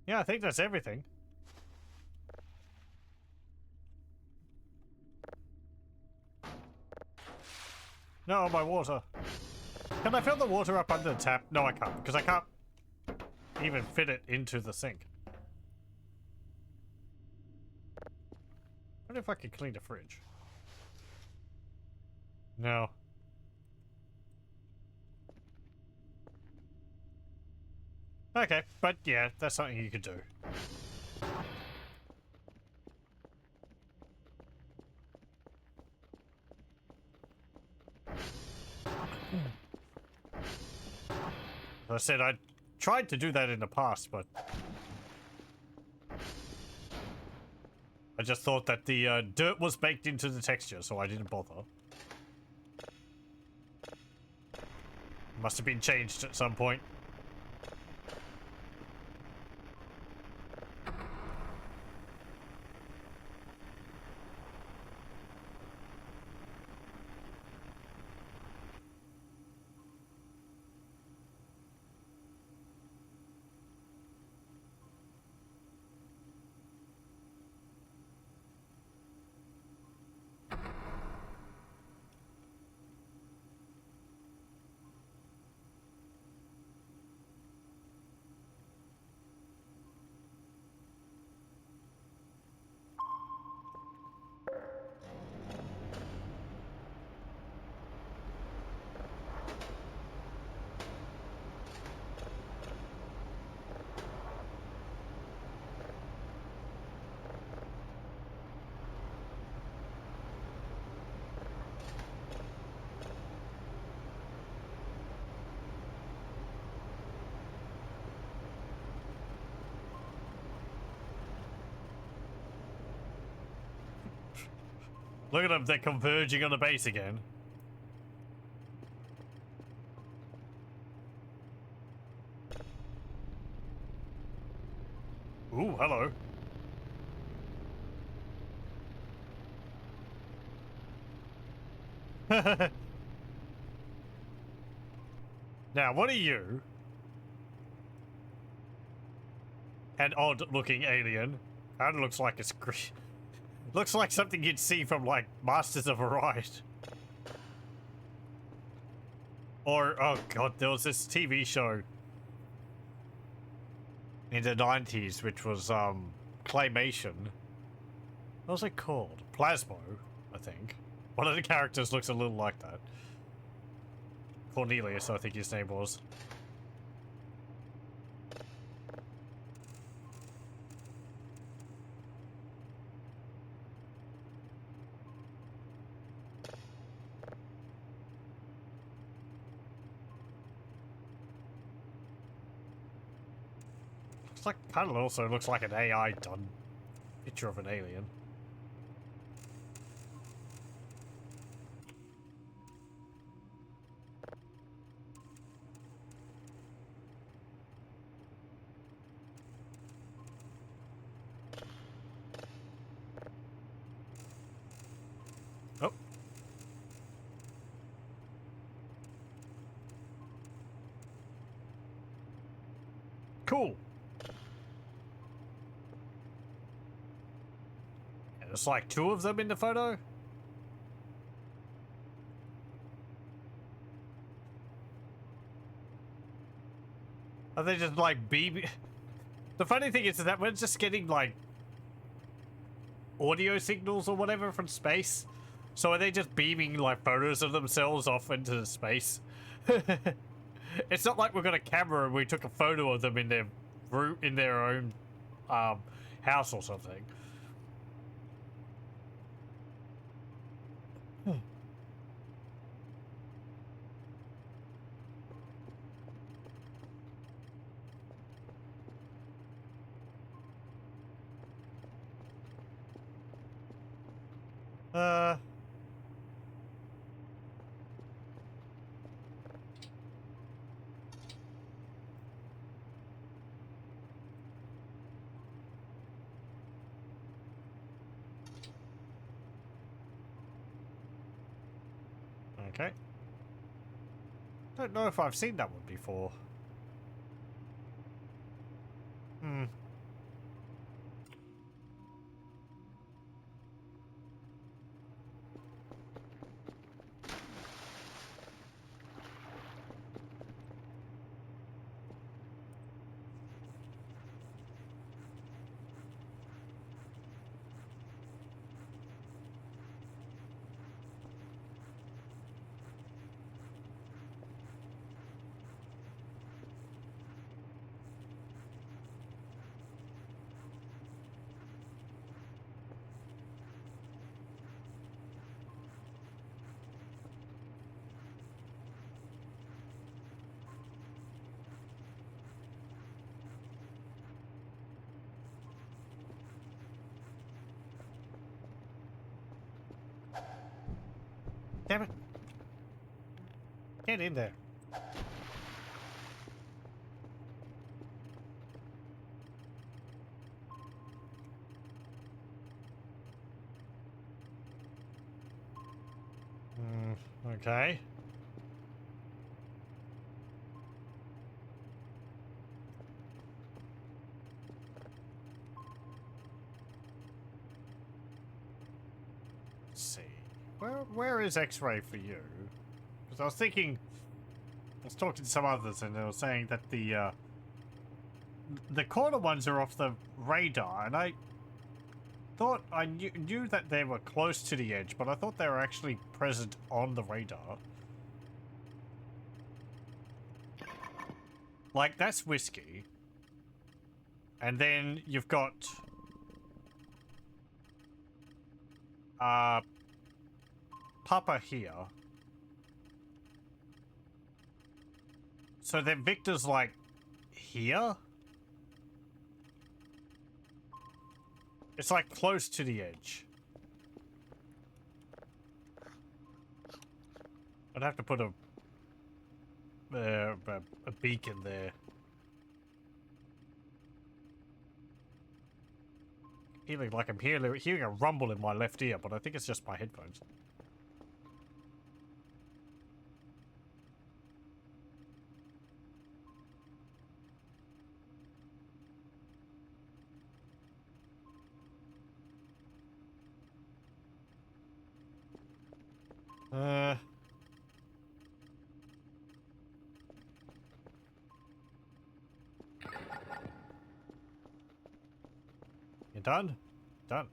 [SPEAKER 1] Yeah, I think that's everything. No, my water. Can I fill the water up under the tap? No, I can't, because I can't even fit it into the sink. I wonder if I could clean the fridge. No. Okay, but yeah, that's something you could do. I said I tried to do that in the past, but I just thought that the dirt was baked into the texture, so I didn't bother. Must have been changed at some point. Look at them, they're converging on the base again. Ooh, hello. Now, what are you? An odd-looking alien. That looks like it's looks like something you'd see from, like, Masters of Orion. Or, oh god, there was this TV show in the 90s, which was, claymation. What was it called? Plasmo, I think. One of the characters looks a little like that. Cornelius, I think his name was. Looks like, kind of also looks like an AI done picture of an alien. Oh. Cool. Yeah, there's like two of them in the photo. Are they just like beaming? The funny thing is that we're just getting like audio signals or whatever from space. So are they just beaming like photos of themselves off into the space? It's not like we got a camera and we took a photo of them in their room, in their own house or something. Uh. Okay. Don't know if I've seen that one before. Hmm. Damn it. Get in there. Okay. Let's see. Where is X-ray for you? Because I was thinking, I was talking to some others, and they were saying that the corner ones are off the radar, and I thought I knew that they were close to the edge, but I thought they were actually present on the radar. Like, that's whiskey. And then you've got Papa here. So then Victor's like here? It's like close to the edge. I'd have to put a beacon there. Feeling like I'm hearing a rumble in my left ear, but I think it's just my headphones. You done? Done.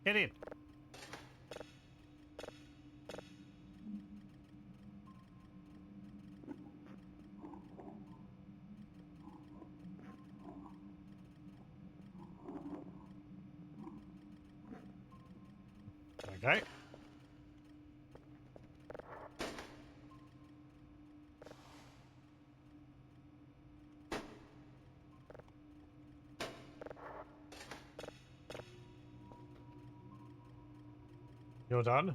[SPEAKER 1] Get in. Okay. You're done?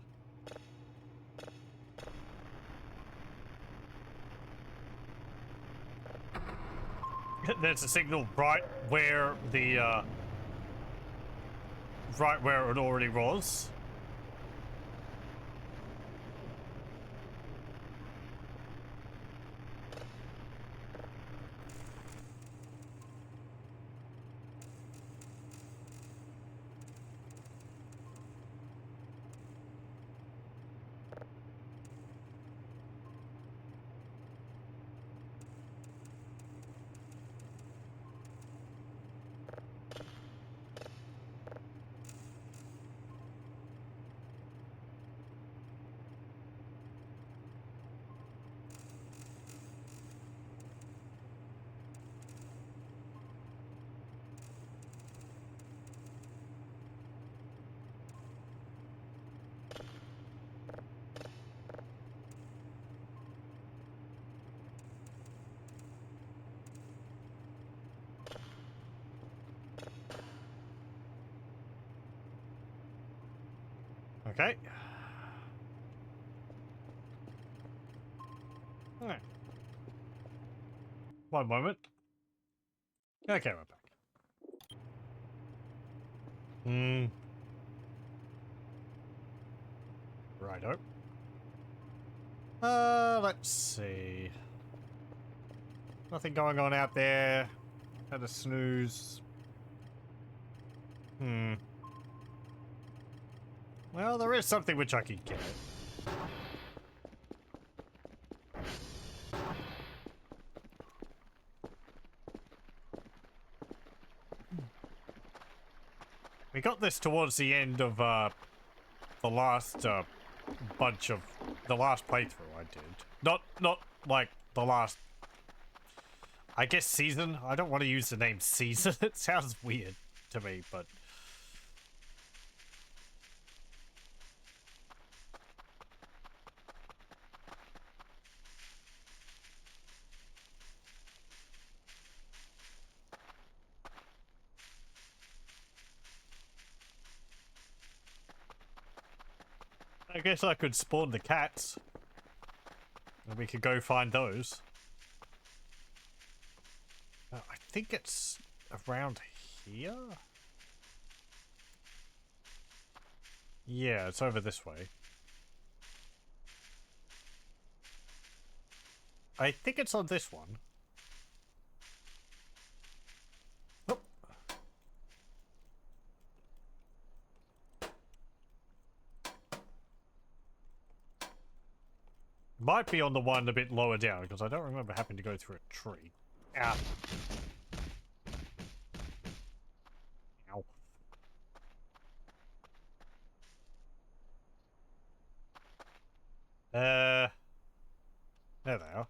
[SPEAKER 1] There's a signal right where the, right where it already was. Okay. Alright. One moment. Okay, we're back. Righto. Let's see. Nothing going on out there. Had a snooze. Well, there is something which I could get. We got this towards the end of, the last, bunch of... the last playthrough I did. Not, like, the last... I guess season? I don't want to use the name season. It sounds weird to me, but... I guess I could spawn the cats. And we could go find those. I think it's around here? Yeah, it's over this way. I think it's on this one. Oh. Might be on the one a bit lower down, because I don't remember having to go through a tree. Ah. Ow. There they are.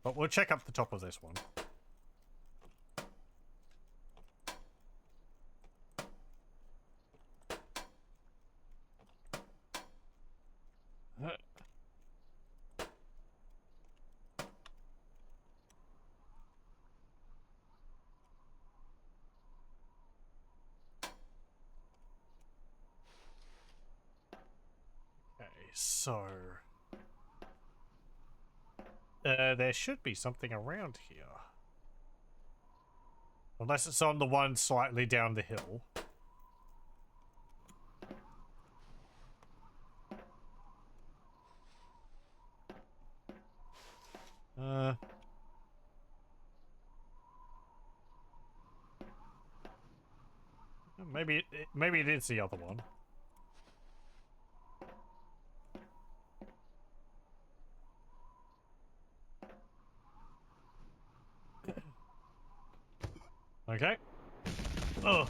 [SPEAKER 1] But we'll check up the top of this one. Okay, so... there should be something around here. Unless it's on the one slightly down the hill. Maybe it is the other one. Okay. Oh.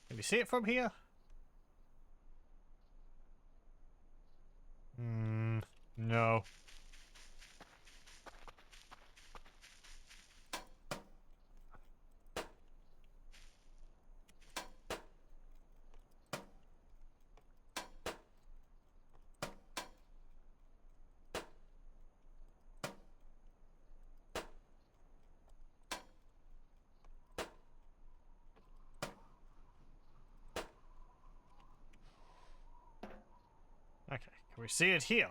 [SPEAKER 1] Can you see it from here? No. Okay, can we see it here?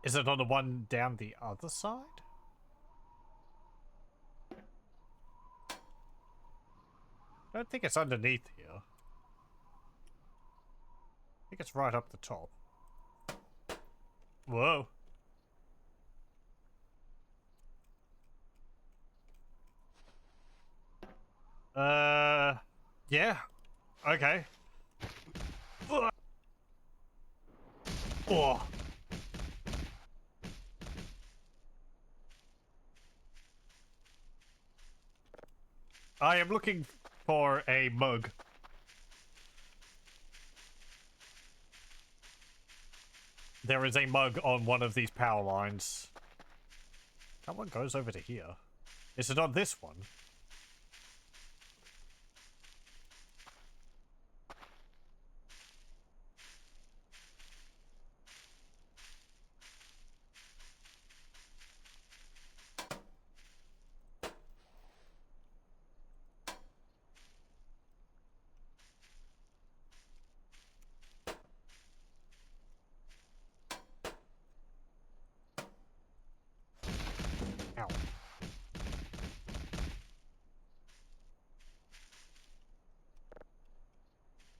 [SPEAKER 1] Is it on the one down the other side? I don't think it's underneath here. I think it's right up the top. Whoa. Yeah. Okay. Oh. I am looking for a mug. There is a mug on one of these power lines. That one goes over to here. Is it on this one? Ow.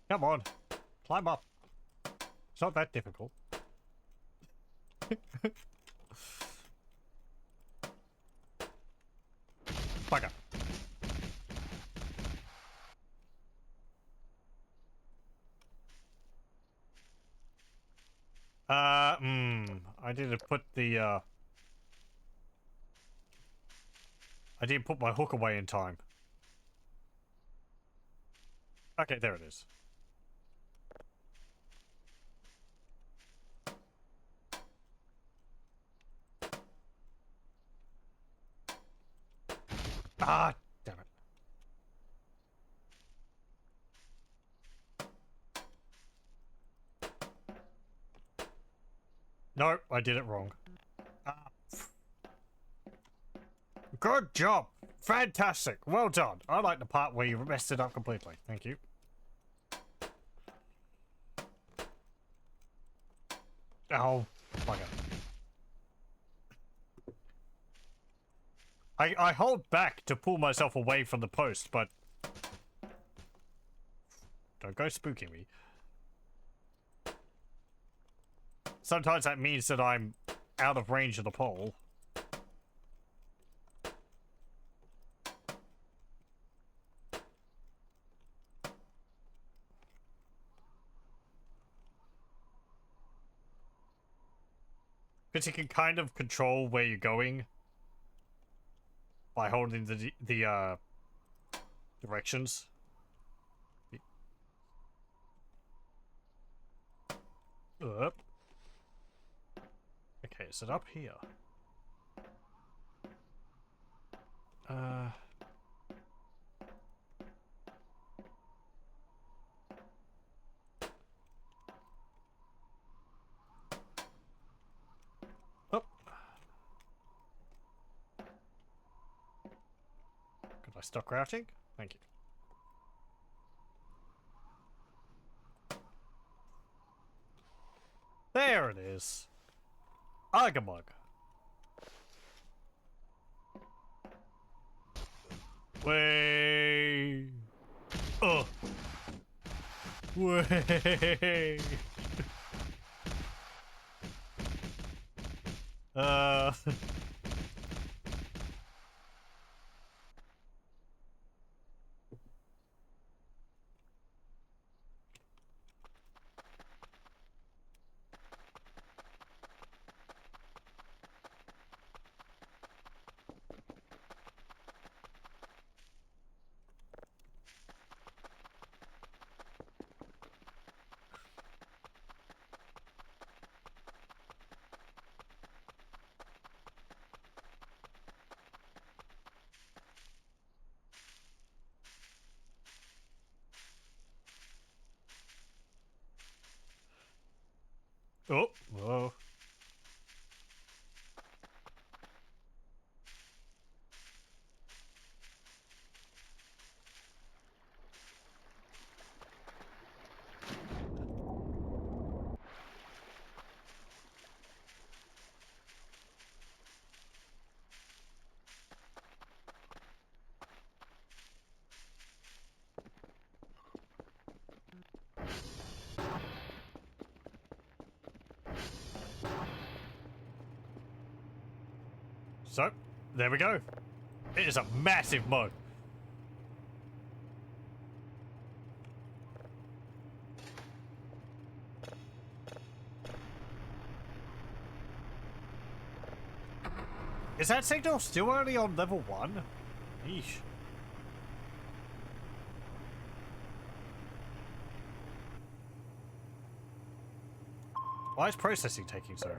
[SPEAKER 1] Come on. Climb up. It's not that difficult. Bugger. I didn't put the, I didn't put my hook away in time. Okay, there it is. Ah, damn it. Nope, I did it wrong. Ah. Good job. Fantastic. Well done. I like the part where you messed it up completely. Thank you. Oh, bugger. I hold back to pull myself away from the post, but... Don't go spooking me. Sometimes that means that I'm out of range of the pole. Because you can kind of control where you're going by holding the directions. Up. Okay, is it up here? Up. Could I stop crouching? Thank you. There it is. Ugamug. Way. Oh. Way. uh. Oh. Whoa. So, there we go. It is a massive mug. Is that signal still only on level 1? Yeesh. Why is processing taking so long?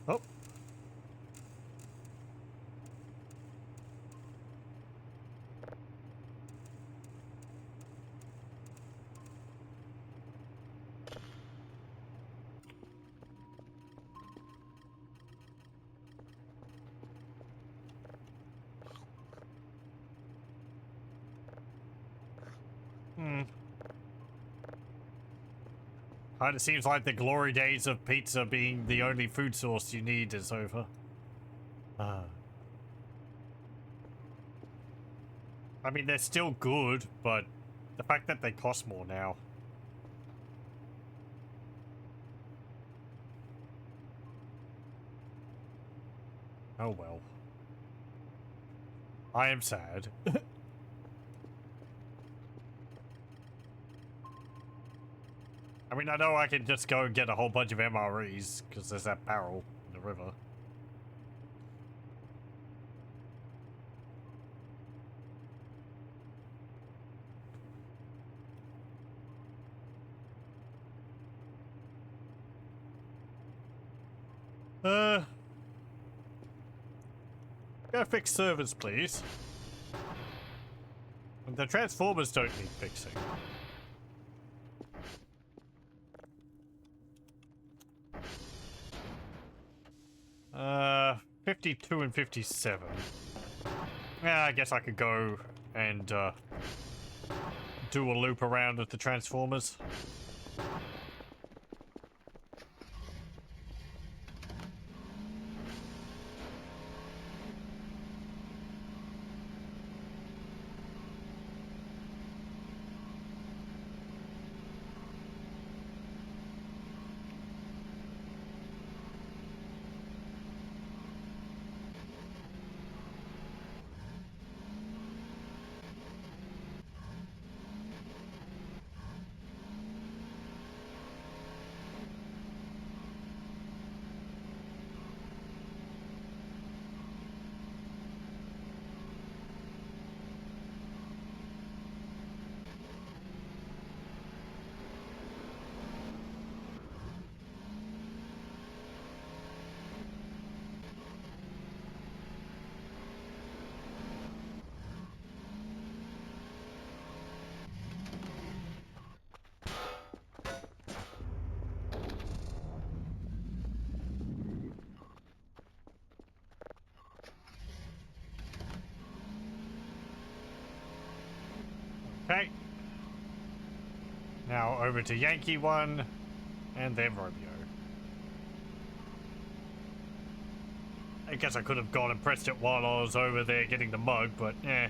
[SPEAKER 1] Oh. Kinda seems like the glory days of pizza being the only food source you need is over. I mean, they're still good, but the fact that they cost more now. Oh well. I am sad. I mean, I know I can just go and get a whole bunch of MREs, because there's that barrel in the river. Go fix servers, please. The transformers don't need fixing. 52 and 57. Yeah, I guess I could go and, do a loop around with the transformers. Okay. Now over to Yankee 1, and then Romeo. I guess I could have gone and pressed it while I was over there getting the mug, but eh.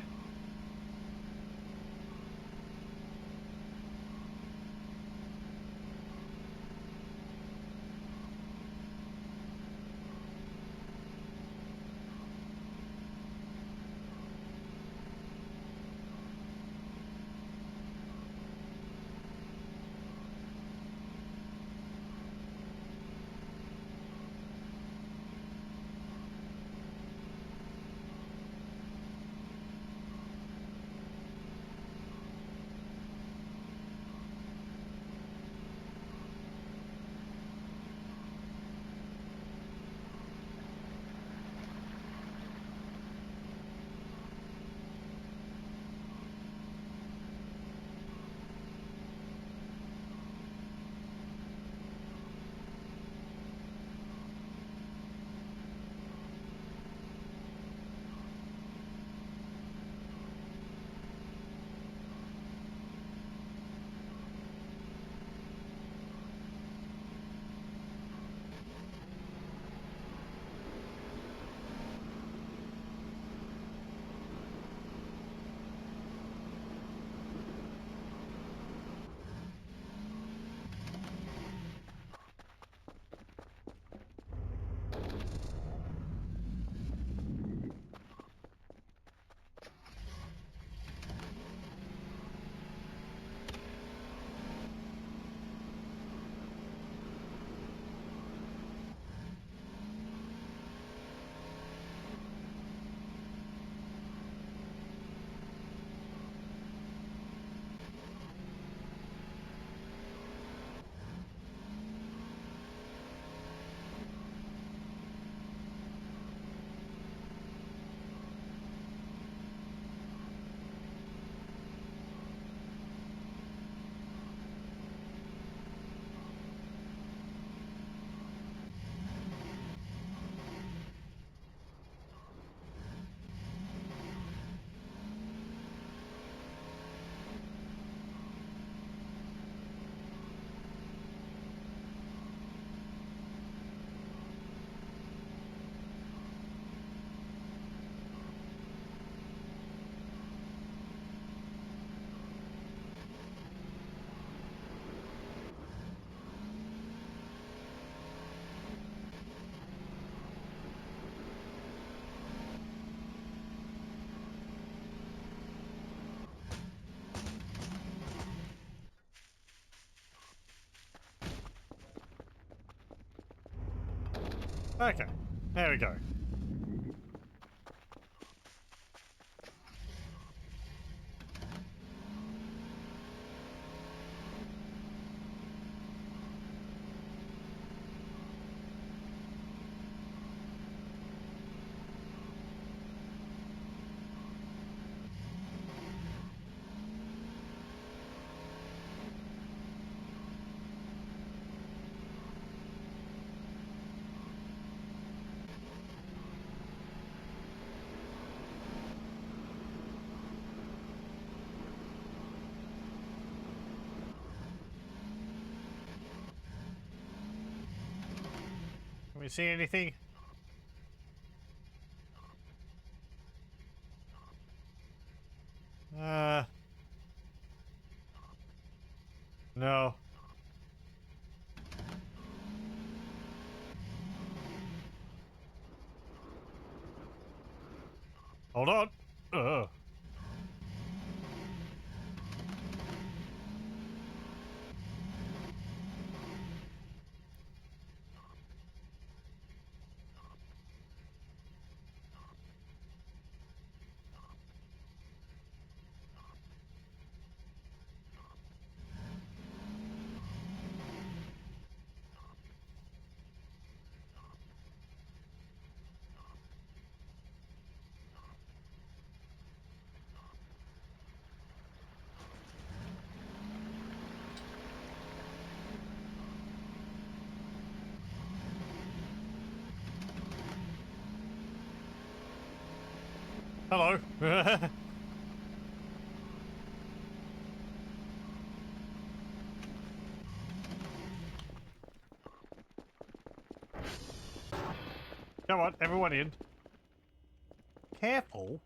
[SPEAKER 1] Okay, there we go. Can we see anything? No. Hold on. Ugh. Hello. Come on, everyone in. Careful.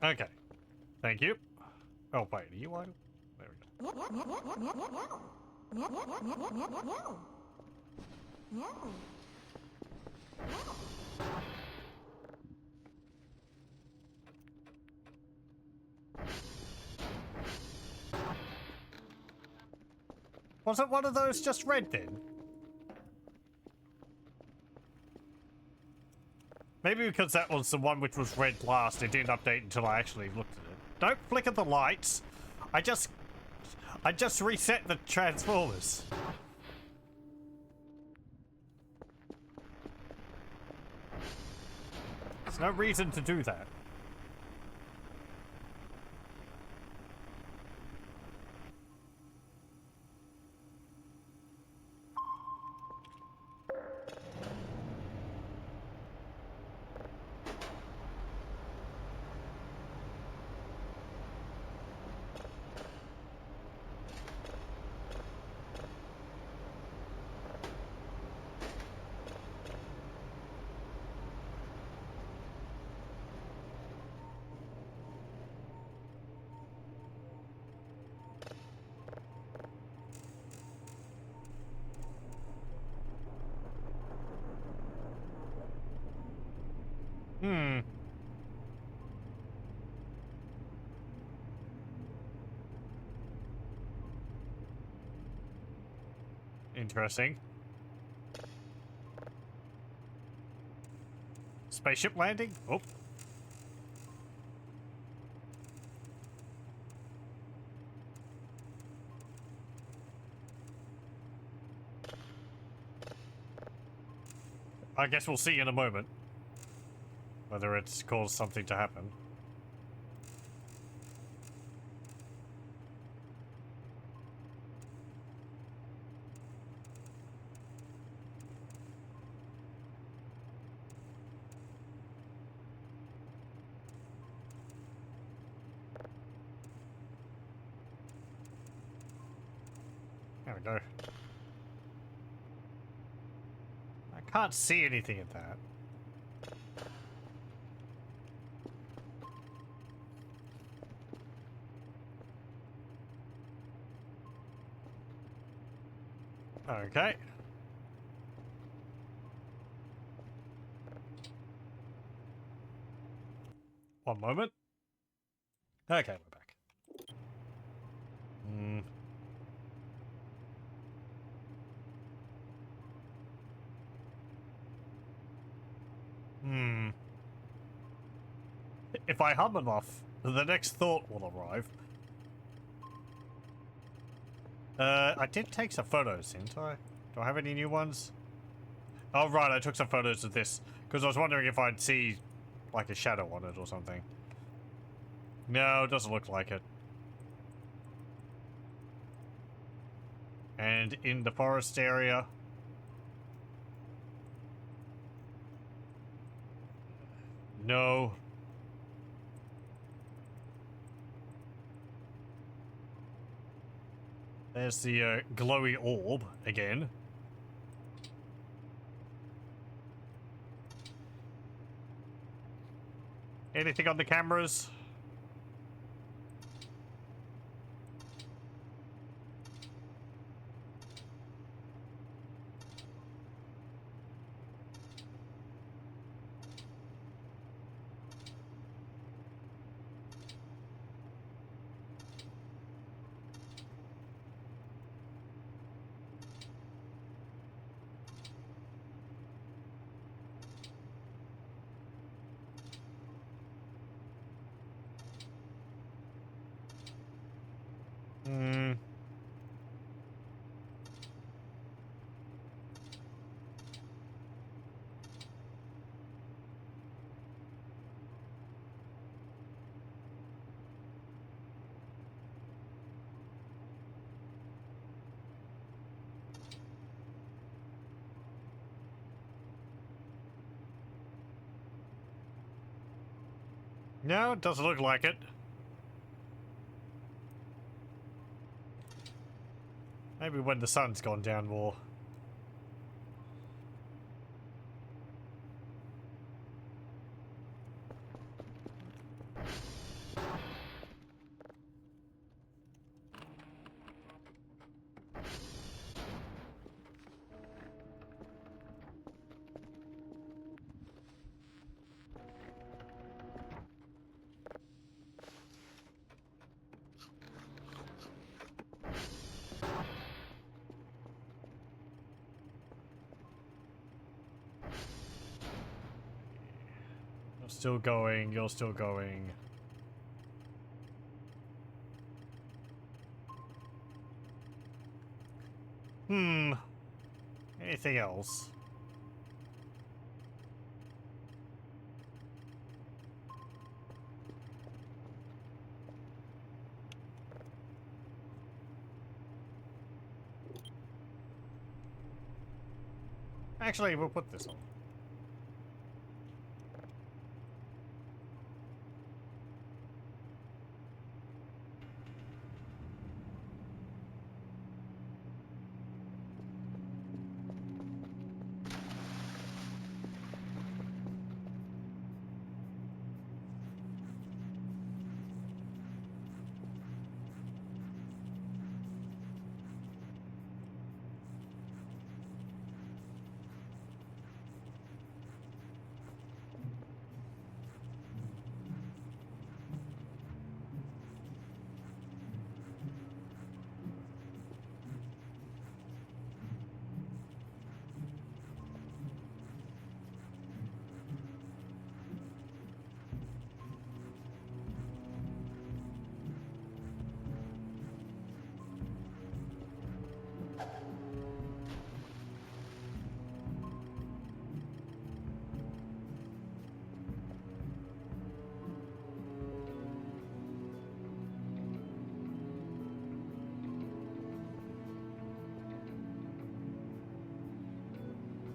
[SPEAKER 1] Okay. Thank you. Oh, wait, are you idle? There we go. Wasn't one of those just red then? Maybe because that was the one which was red last, it didn't update until I actually looked at it. Don't flicker the lights. I just reset the transformers. There's no reason to do that. Hmm. Interesting. Spaceship landing? Oh. I guess we'll see in a moment whether it's caused something to happen. There we go. I can't see anything in that. Okay. One moment. Okay, we're back. Hmm. If I hum enough, the next thought will arrive. I did take some photos, didn't I? Do I have any new ones? Oh, right, I took some photos of this, because I was wondering if I'd see, like, a shadow on it or something. No, it doesn't look like it. And in the forest area... No. There's the glowy orb again. Anything on the cameras? Hmm. No, it doesn't look like it. Maybe when the sun's gone down more. You're still going, you're still going. Hmm. Anything else? Actually, we'll put this on.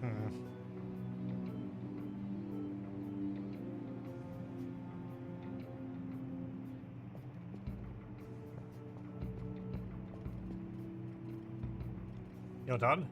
[SPEAKER 1] Hmm. You're done?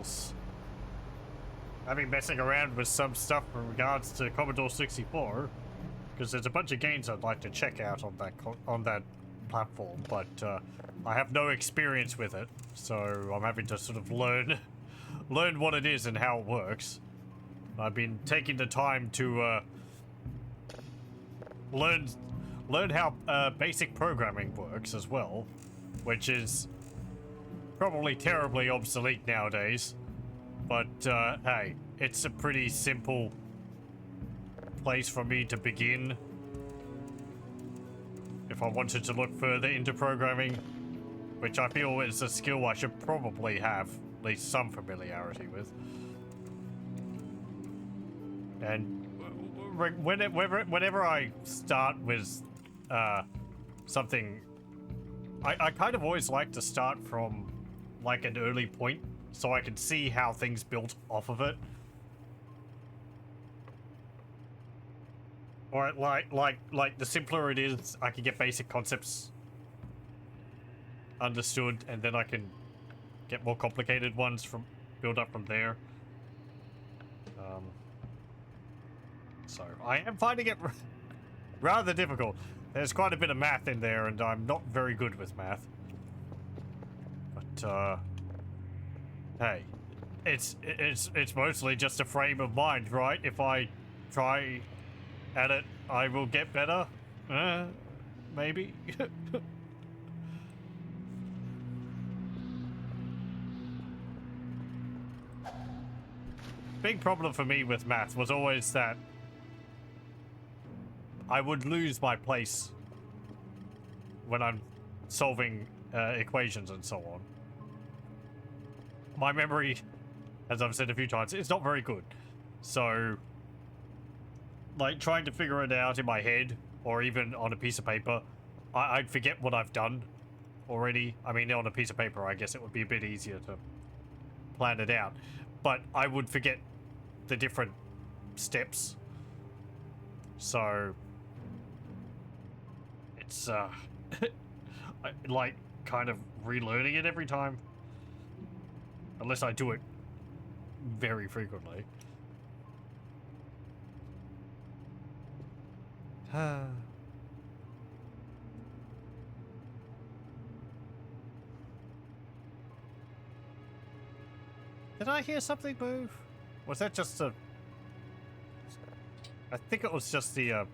[SPEAKER 1] else. I've been messing around with some stuff in regards to Commodore 64, because there's a bunch of games I'd like to check out on that platform, but I have no experience with it, so I'm having to sort of learn what it is and how it works. I've been taking the time to learn how basic programming works as well, which is probably terribly obsolete nowadays. But hey, it's a pretty simple place for me to begin if I wanted to look further into programming, which I feel is a skill I should probably have at least some familiarity with. And whenever I start with something, I kind of always like to start from like an early point so I can see how things built off of it. Or like the simpler it is, I can get basic concepts understood, and then I can get more complicated ones from build up from there. So I am finding it rather difficult. There's quite a bit of math in there, and I'm not very good with math. But hey, it's mostly just a frame of mind, right? If I try at it, I will get better. Maybe. Big problem for me with math was always that I would lose my place when I'm solving equations and so on. My memory, as I've said a few times, is not very good. So, like, trying to figure it out in my head, or even on a piece of paper, I'd forget what I've done already. I mean, on a piece of paper, I guess it would be a bit easier to plan it out. But I would forget the different steps. So, it's, like, kind of relearning it every time. Unless I do it very frequently. Did I hear something move? Was that just a... I think it was just the,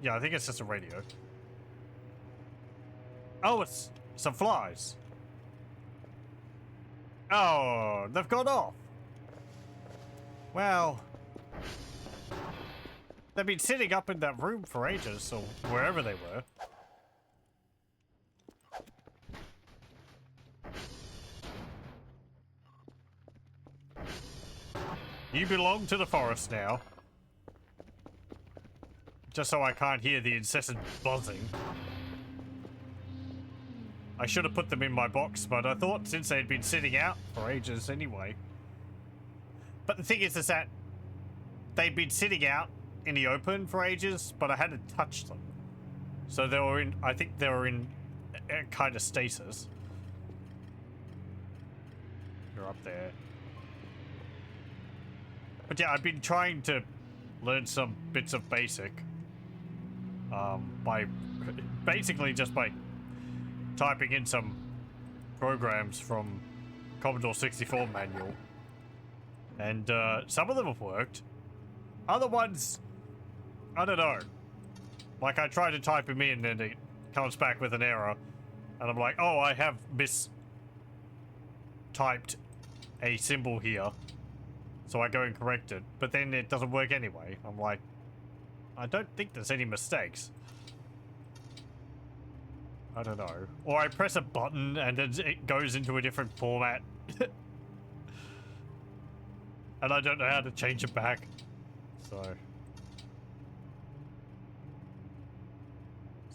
[SPEAKER 1] yeah, I think it's just a radio. Oh, it's some flies. Oh, they've gone off. Well, they've been sitting up in that room for ages, or wherever they were. You belong to the forest now. Just so I can't hear the incessant buzzing. I should have put them in my box, but I thought since they'd been sitting out for ages anyway. But the thing is that they'd been sitting out in the open for ages, but I hadn't touched them. So they were in, I think they were in a kind of stasis. You're up there. But yeah, I've been trying to learn some bits of basic. Basically just by typing in some programs from Commodore 64 manual. And some of them have worked. Other ones, I don't know. Like I try to type them in and it comes back with an error. And I'm like, oh, I have mistyped a symbol here. So I go and correct it. But then it doesn't work anyway. I'm like, I don't think there's any mistakes. I don't know. Or I press a button and then it goes into a different format. And I don't know how to change it back. So.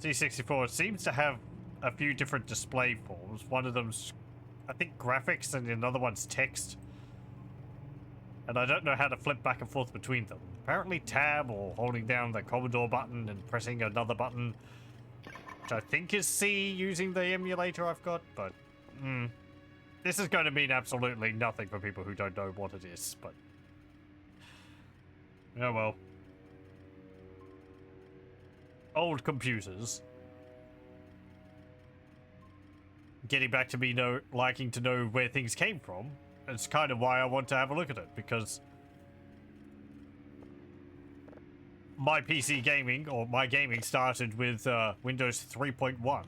[SPEAKER 1] C64 seems to have a few different display forms. One of them's, I think, graphics, and another one's text. And I don't know how to flip back and forth between them. Apparently tab or holding down the Commodore button and pressing another button, which I think is C using the emulator I've got, but This is going to mean absolutely nothing for people who don't know what it is, but... Oh well. Old computers. Getting back to me liking to know where things came from. It's kind of why I want to have a look at it, because... my PC gaming, or my gaming, started with Windows 3.1.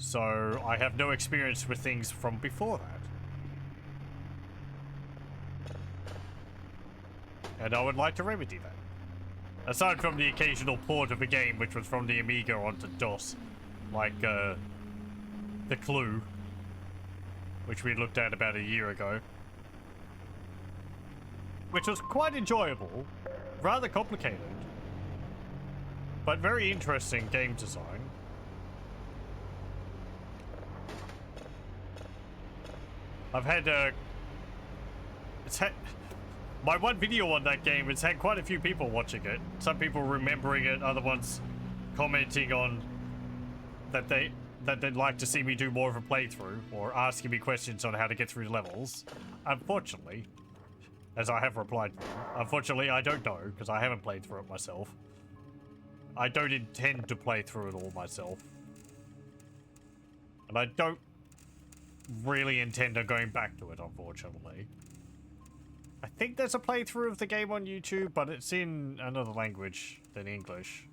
[SPEAKER 1] So I have no experience with things from before that. And I would like to remedy that. Aside from the occasional port of a game which was from the Amiga onto DOS. Like, The Clue. Which we looked at about a year ago. Which was quite enjoyable. Rather complicated. But very interesting game design. I've had, my one video on that game, it's had quite a few people watching it. Some people remembering it, other ones commenting on that they'd like to see me do more of a playthrough, or asking me questions on how to get through levels. Unfortunately, as I have replied to them, unfortunately I don't know, because I haven't played through it myself. I don't intend to play through it all myself. And I don't really intend on going back to it, unfortunately. I think there's a playthrough of the game on YouTube, but it's in another language than English.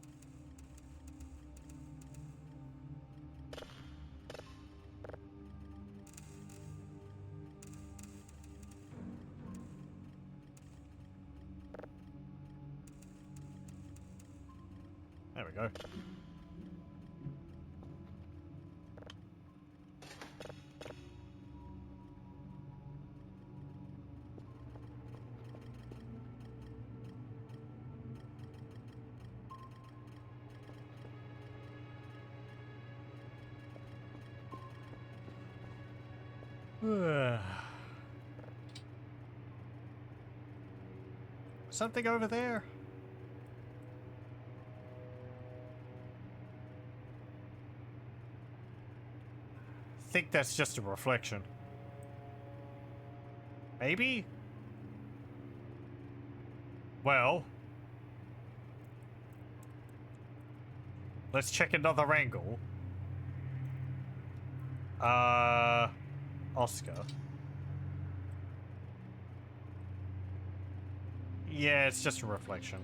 [SPEAKER 1] There we go. Something over there? I think that's just a reflection. Maybe? Well, let's check another angle. Oscar. Yeah, it's just a reflection.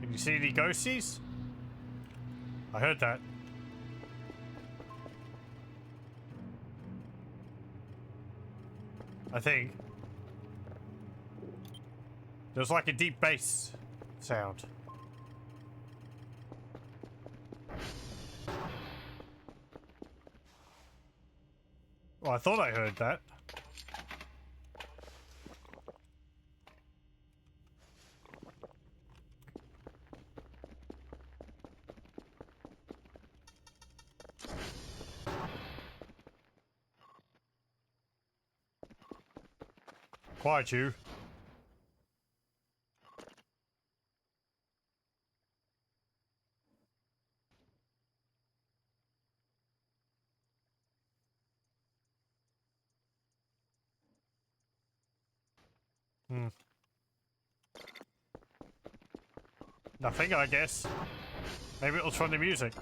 [SPEAKER 1] Can you see any ghosties? I heard that. I think. There's like a deep bass sound. Well, I thought I heard that. Quiet you. Nothing, I guess. Maybe it was from the music.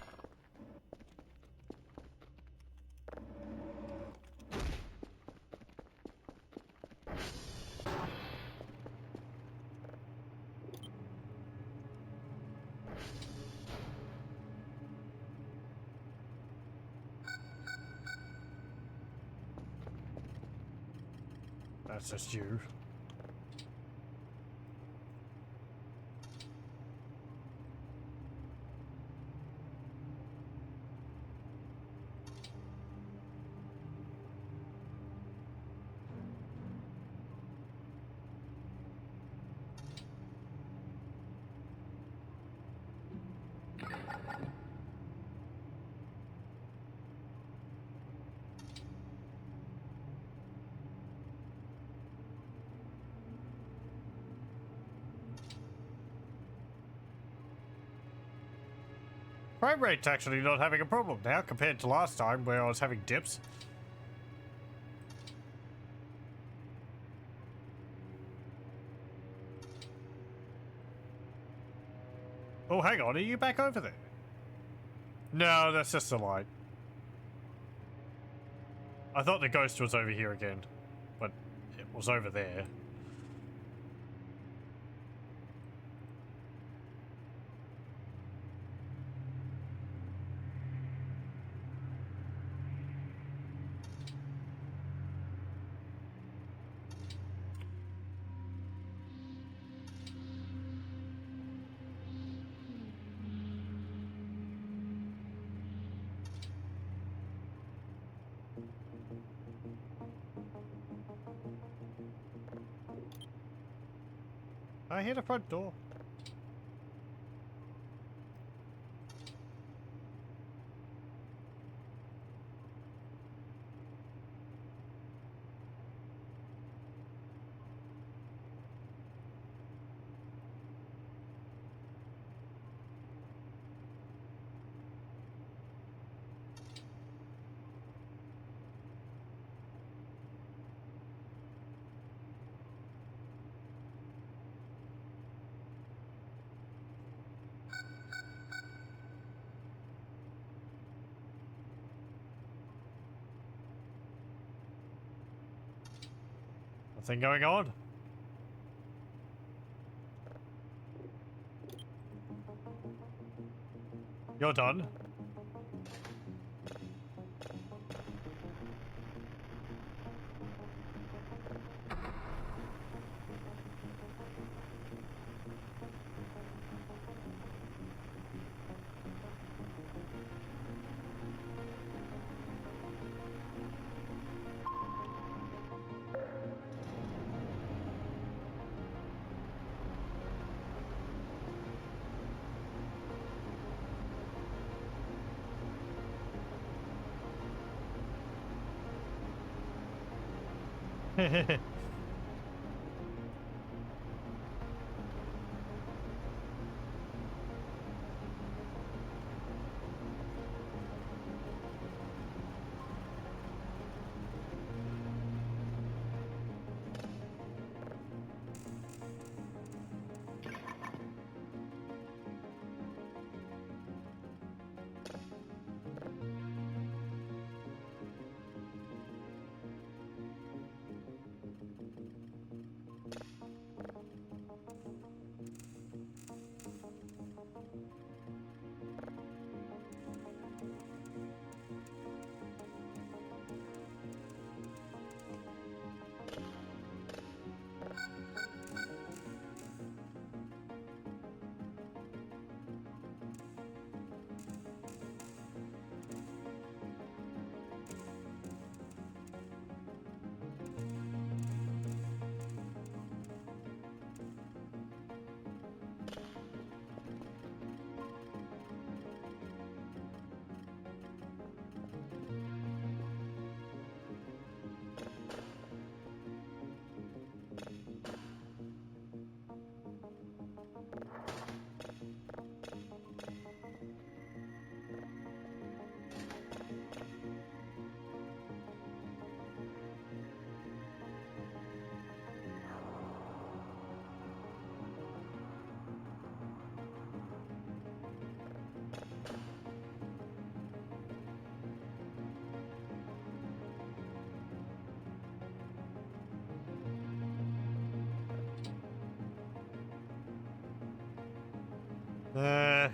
[SPEAKER 1] That's just you. Frame rate's actually not having a problem now compared to last time where I was having dips. Oh, hang on, are you back over there? No, that's just a light. I thought the ghost was over here again, but it was over there. I hear the front door. Nothing going on. You're done. Uh,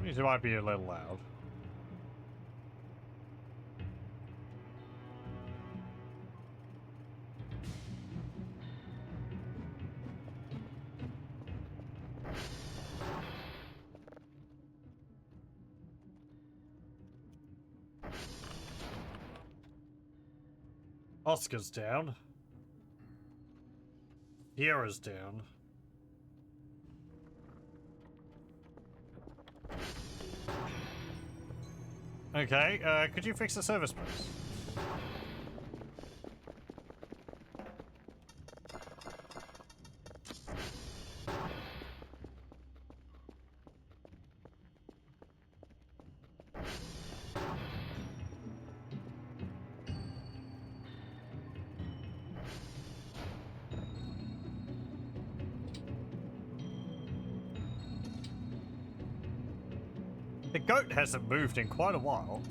[SPEAKER 1] Music might be a little loud. Oscar's down. Sierra's down. Okay, could you fix the service bus? The goat hasn't moved in quite a while.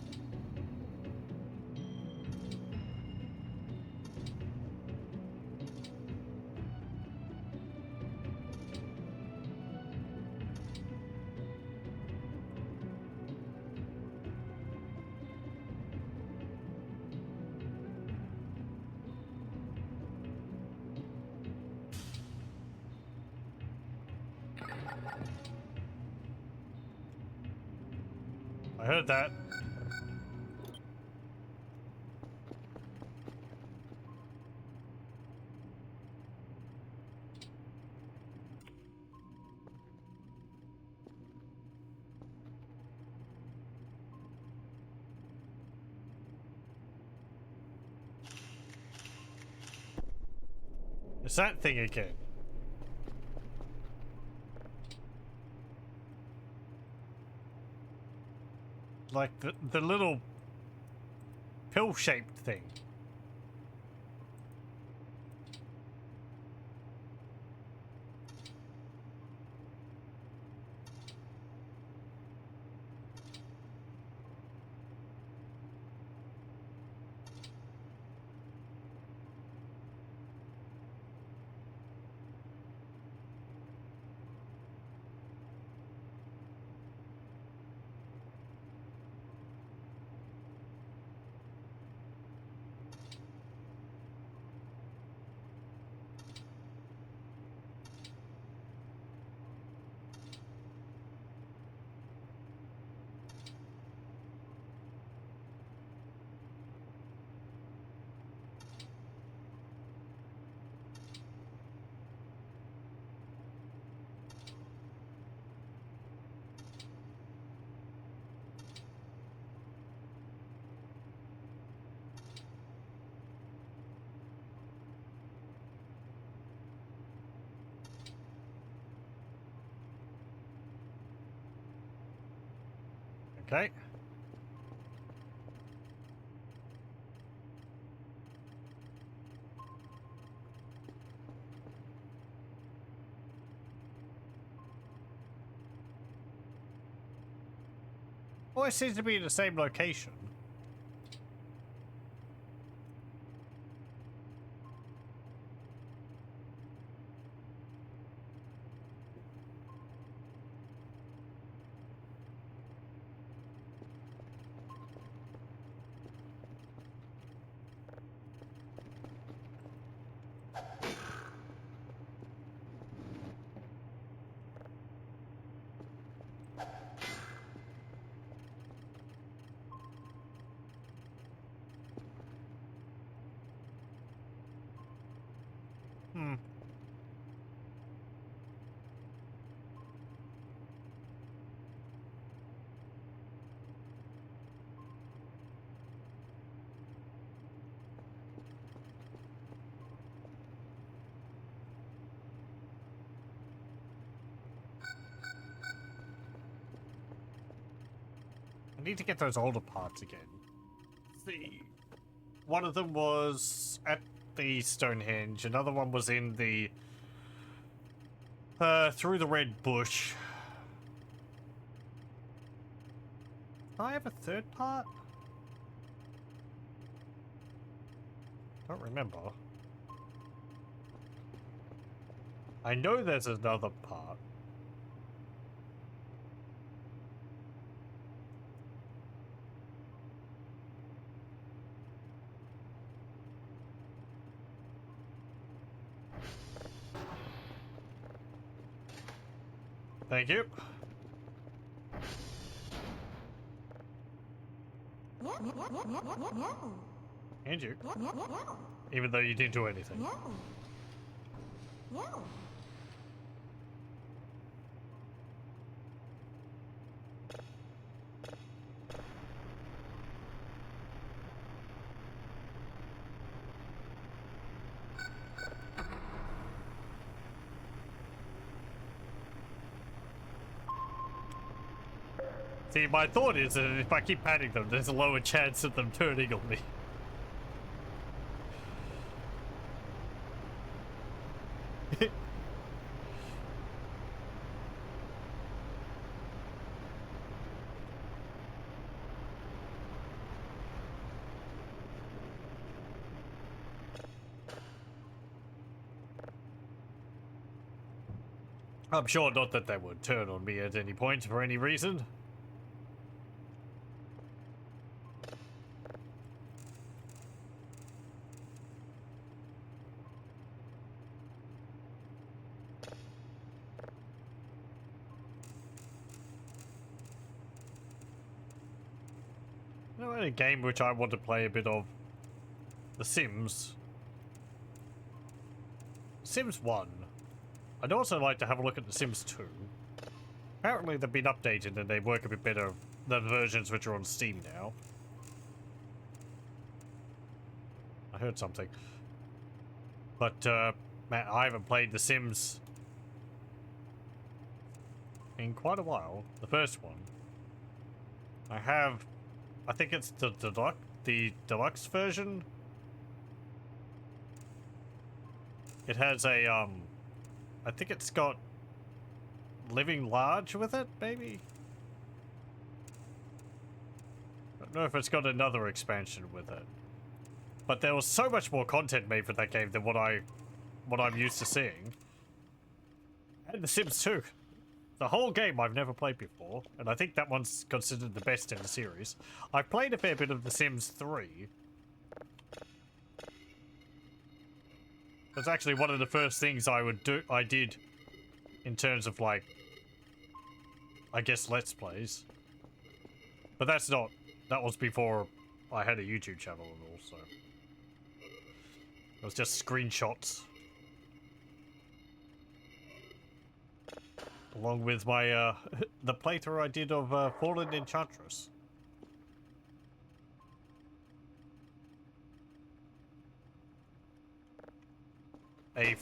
[SPEAKER 1] I heard that. It's that thing again. Like the little pill-shaped thing. Okay. Oh, it seems to be in the same location. Hmm. I need to get those older parts again. One of them was at the Stonehenge, another one was in the through the red bush. Do I have a third part? Don't remember. I know there's another part. Thank you.
[SPEAKER 2] Yeah.
[SPEAKER 1] And you.
[SPEAKER 2] Yeah. Yeah. Yeah.
[SPEAKER 1] Even though you didn't do anything.
[SPEAKER 2] Yeah. Yeah.
[SPEAKER 1] See, my thought is that if I keep patting them, there's a lower chance of them turning on me. I'm sure not that they would turn on me at any point for any reason. You know, a game which I want to play a bit of, The Sims. Sims 1. I'd also like to have a look at The Sims 2. Apparently they've been updated and they work a bit better than the versions which are on Steam now. I heard something. But, man, I haven't played The Sims in quite a while. The first one. I think it's the deluxe version. It has a, I think it's got Living Large with it, maybe? I don't know if it's got another expansion with it. But there was so much more content made for that game than what I'm used to seeing. And The Sims 2. The whole game I've never played before, and I think that one's considered the best in the series. I've played a fair bit of The Sims 3. It's actually one of the first things I did in terms of, like, I guess Let's Plays. But that was before I had a YouTube channel and all, so. It was just screenshots. Along with my, the playthrough I did of, Fallen Enchantress. A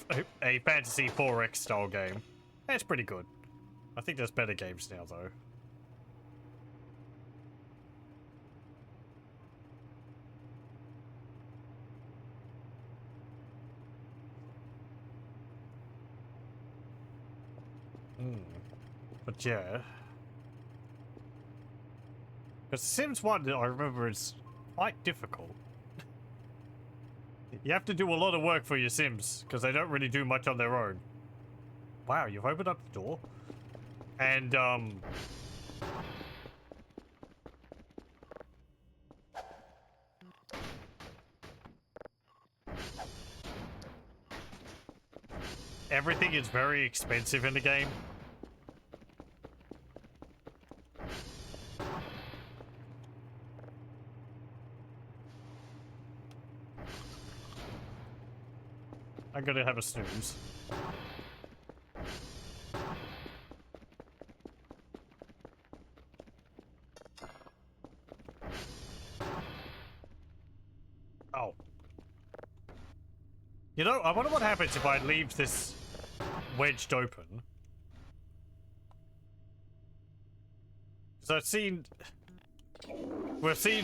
[SPEAKER 1] Fantasy 4X style game. It's pretty good. I think there's better games now, though. But yeah. Because Sims 1, I remember, is quite difficult. You have to do a lot of work for your Sims, because they don't really do much on their own. Wow, you've opened up the door. And, everything is very expensive in the game. I'm gonna have a snooze. Oh. You know, I wonder what happens if I leave this wedged open. So we've seen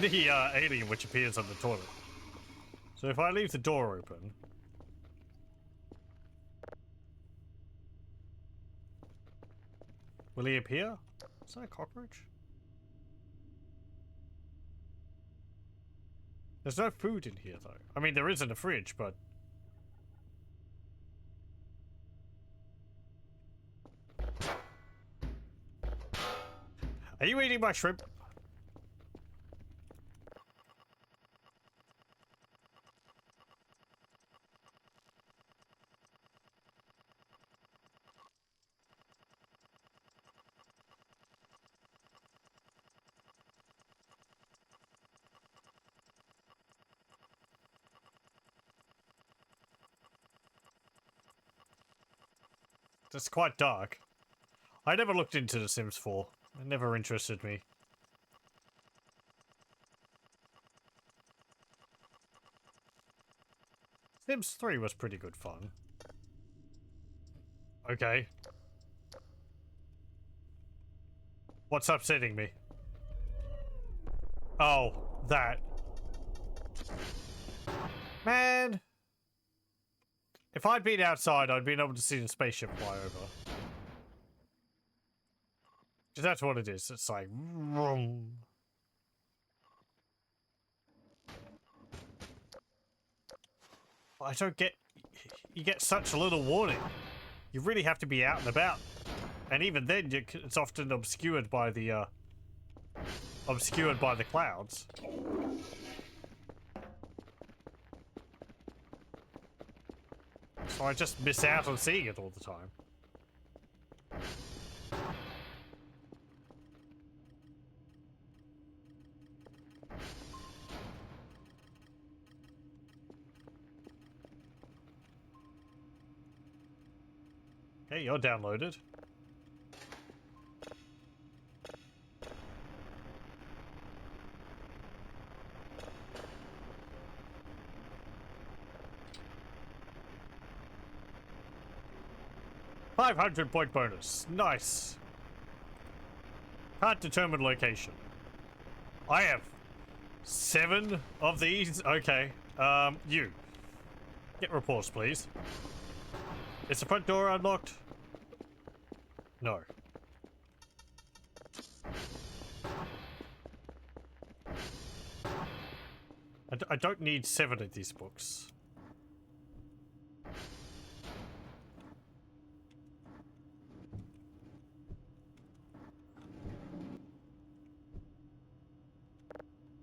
[SPEAKER 1] the alien which appears on the toilet. So if I leave the door open, will he appear? Is that a cockroach? There's no food in here, though. I mean, there is in the fridge, but... Are you eating my shrimp? It's quite dark. I never looked into The Sims 4. It never interested me. Sims 3 was pretty good fun. Okay. What's upsetting me? Oh, that. Man! If I'd been outside, I'd been able to see the spaceship fly over. 'Cause that's what it is. It's like... vroom. I don't get... You get such little warning. You really have to be out and about. And even then, it's often obscured by the clouds. So I just miss out on seeing it all the time. Okay, you're downloaded. $500 bonus. Nice. Can't determine location. I have 7 of these. Okay. You. Get reports, please. Is the front door unlocked? No. I don't need 7 of these books.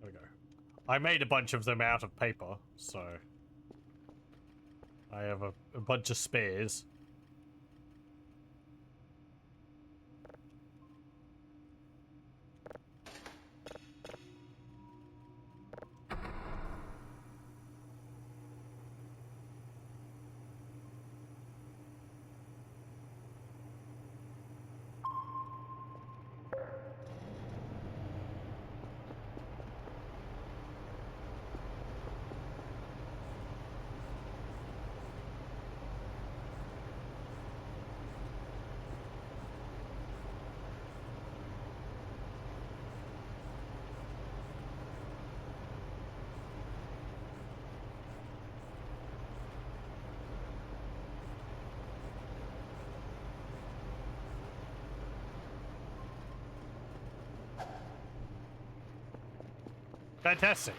[SPEAKER 1] There we go. I made a bunch of them out of paper, so I have a bunch of spares. Fantastic.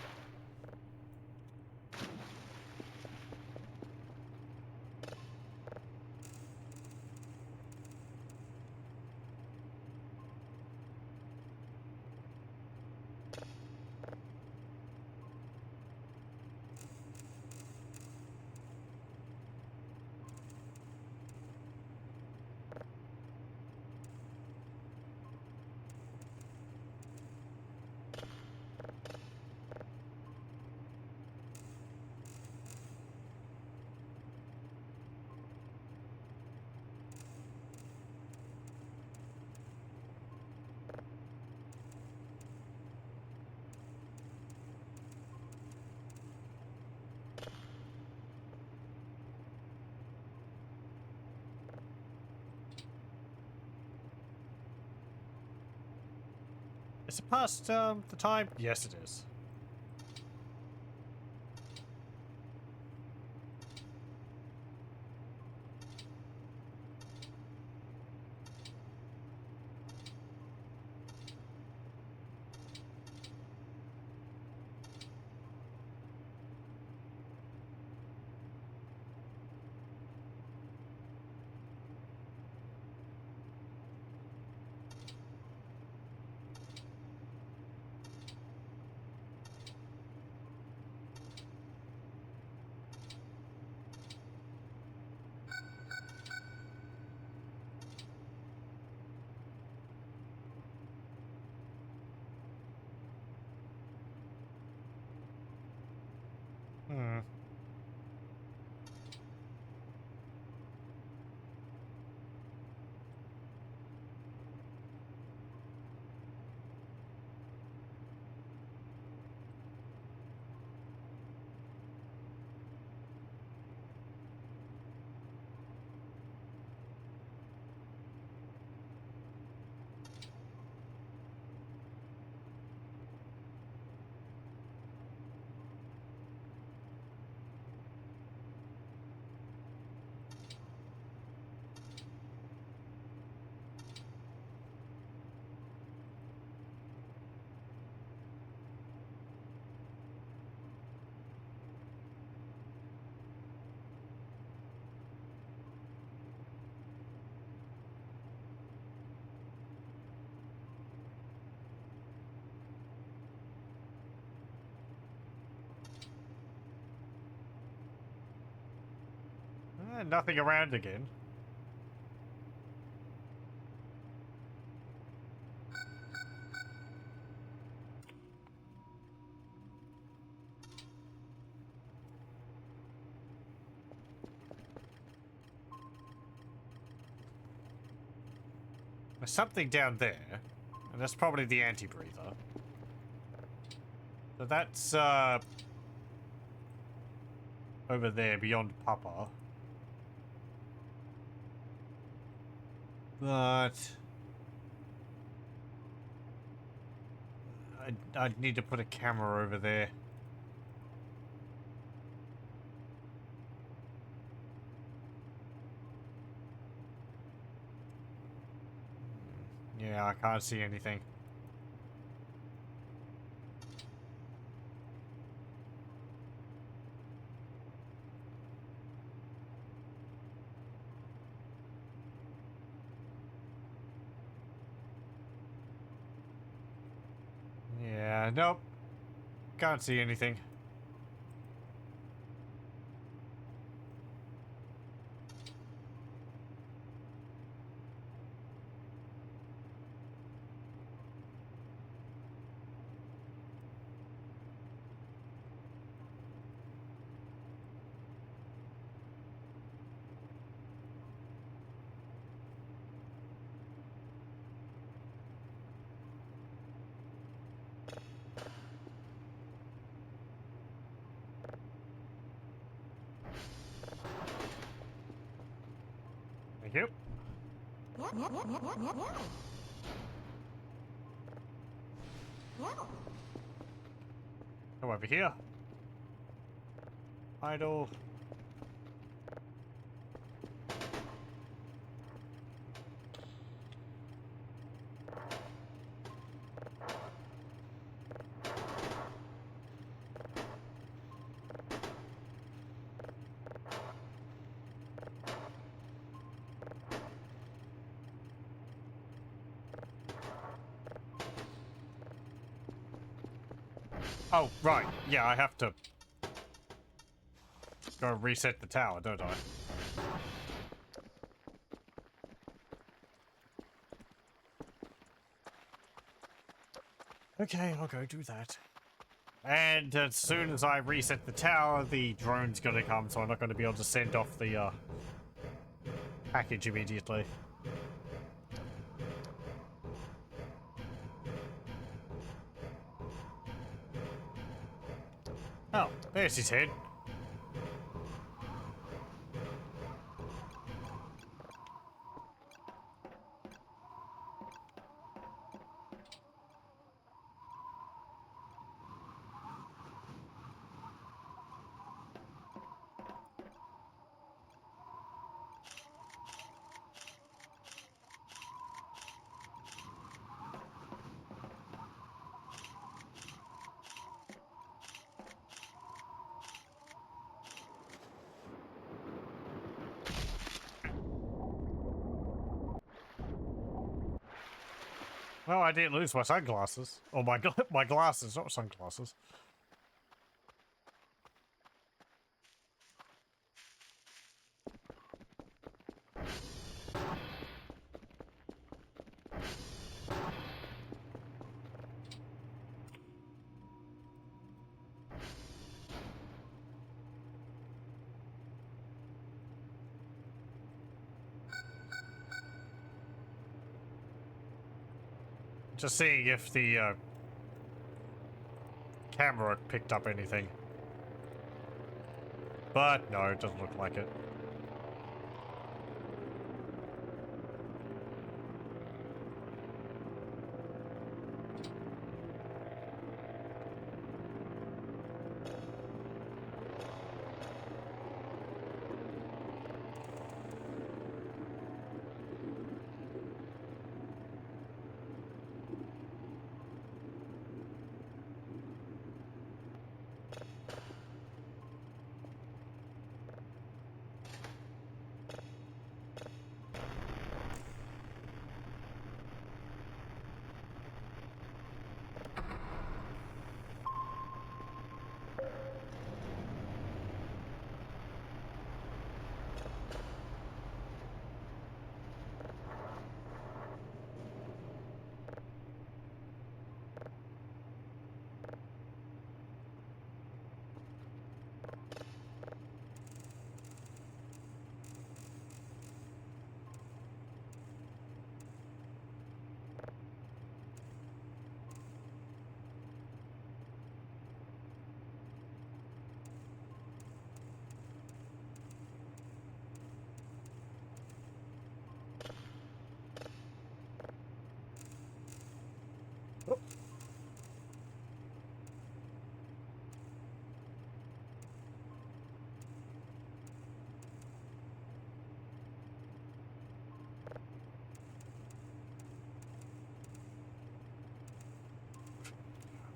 [SPEAKER 1] Is it past the time? Yes, it is. Nothing around again. There's something down there, and that's probably the anti-breather. So that's, over there, beyond Papa. But... I'd need to put a camera over there. Yeah, I can't see anything. Yeah, nope. Can't see anything. Thank you. Go over here. Idle. Oh, right. Yeah, I have to go reset the tower, don't I? Okay, I'll go do that. And as soon as I reset the tower, the drone's gonna come, so I'm not gonna be able to send off the, package immediately. Oh, there's his head. Well, I didn't lose my sunglasses. Or my glasses, not sunglasses. Just seeing if the, camera picked up anything. But no, it doesn't look like it.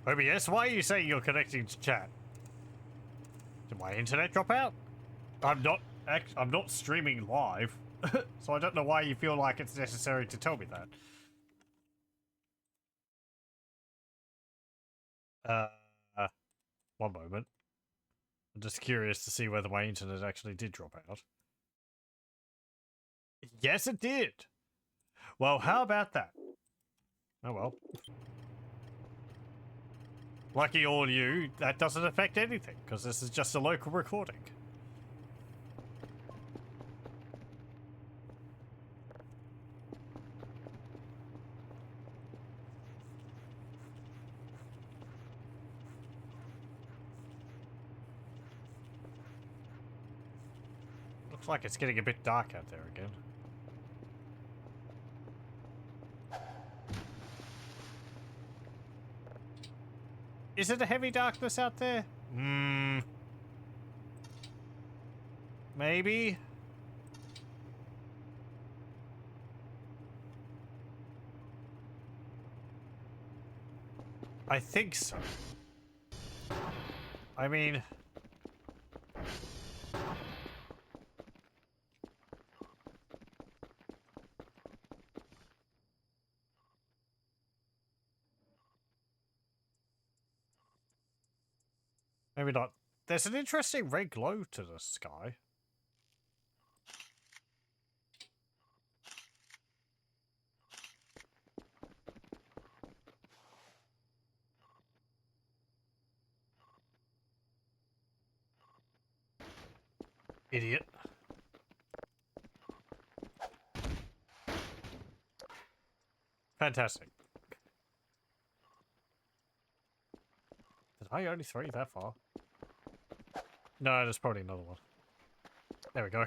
[SPEAKER 1] OBS, why are you saying you're connecting to chat? Did my internet drop out? I'm not streaming live, so I don't know why you feel like it's necessary to tell me that. One moment. I'm just curious to see whether my internet actually did drop out. Yes, it did. Well, how about that? Oh well. Lucky all you, that doesn't affect anything, because this is just a local recording. Looks like it's getting a bit dark out there again. Is it a heavy darkness out there? Maybe? I think so. I mean... maybe not. There's an interesting red glow to the sky. Idiot. Fantastic. Did I only throw you that far? No, there's probably another one. There we go.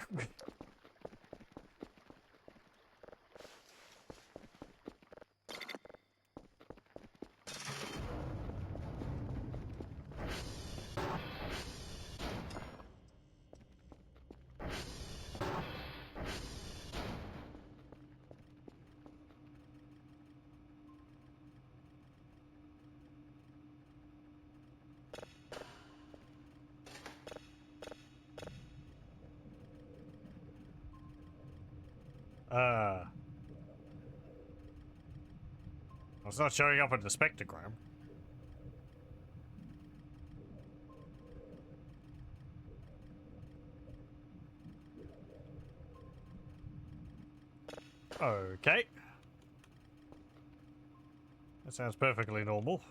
[SPEAKER 1] It's not showing up in the spectrogram. Okay. That sounds perfectly normal.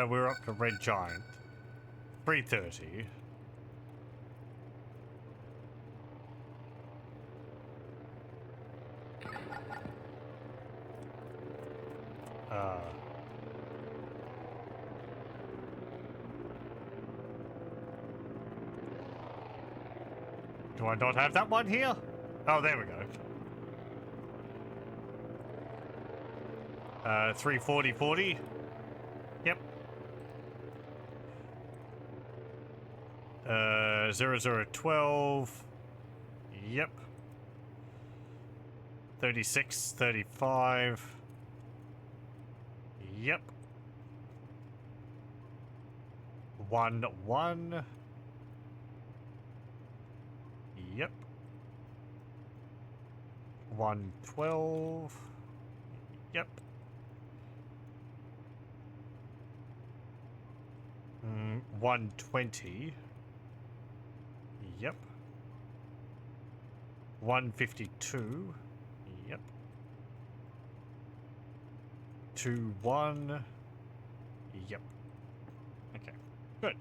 [SPEAKER 1] We're up to Red Giant. 3:30. Do I not have that one here? Oh, there we go. 3:40. Yep. 0012. Yep. 36:35. Yep. 1:1. Yep. 1:12. Yep. 1:20. Yep. 1:52. Yep. 2:1. Yep. Okay. Good.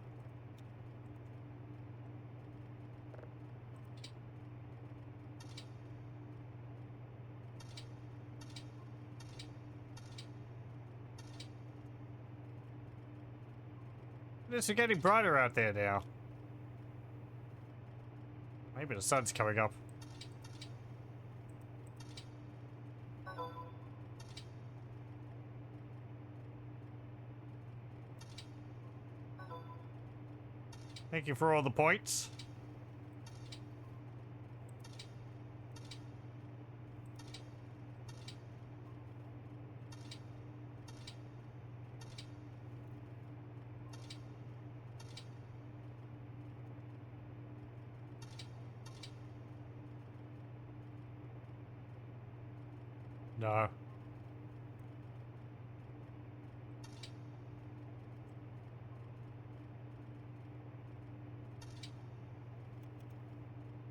[SPEAKER 1] It's getting brighter out there now. Maybe the sun's coming up. Thank you for all the points. No.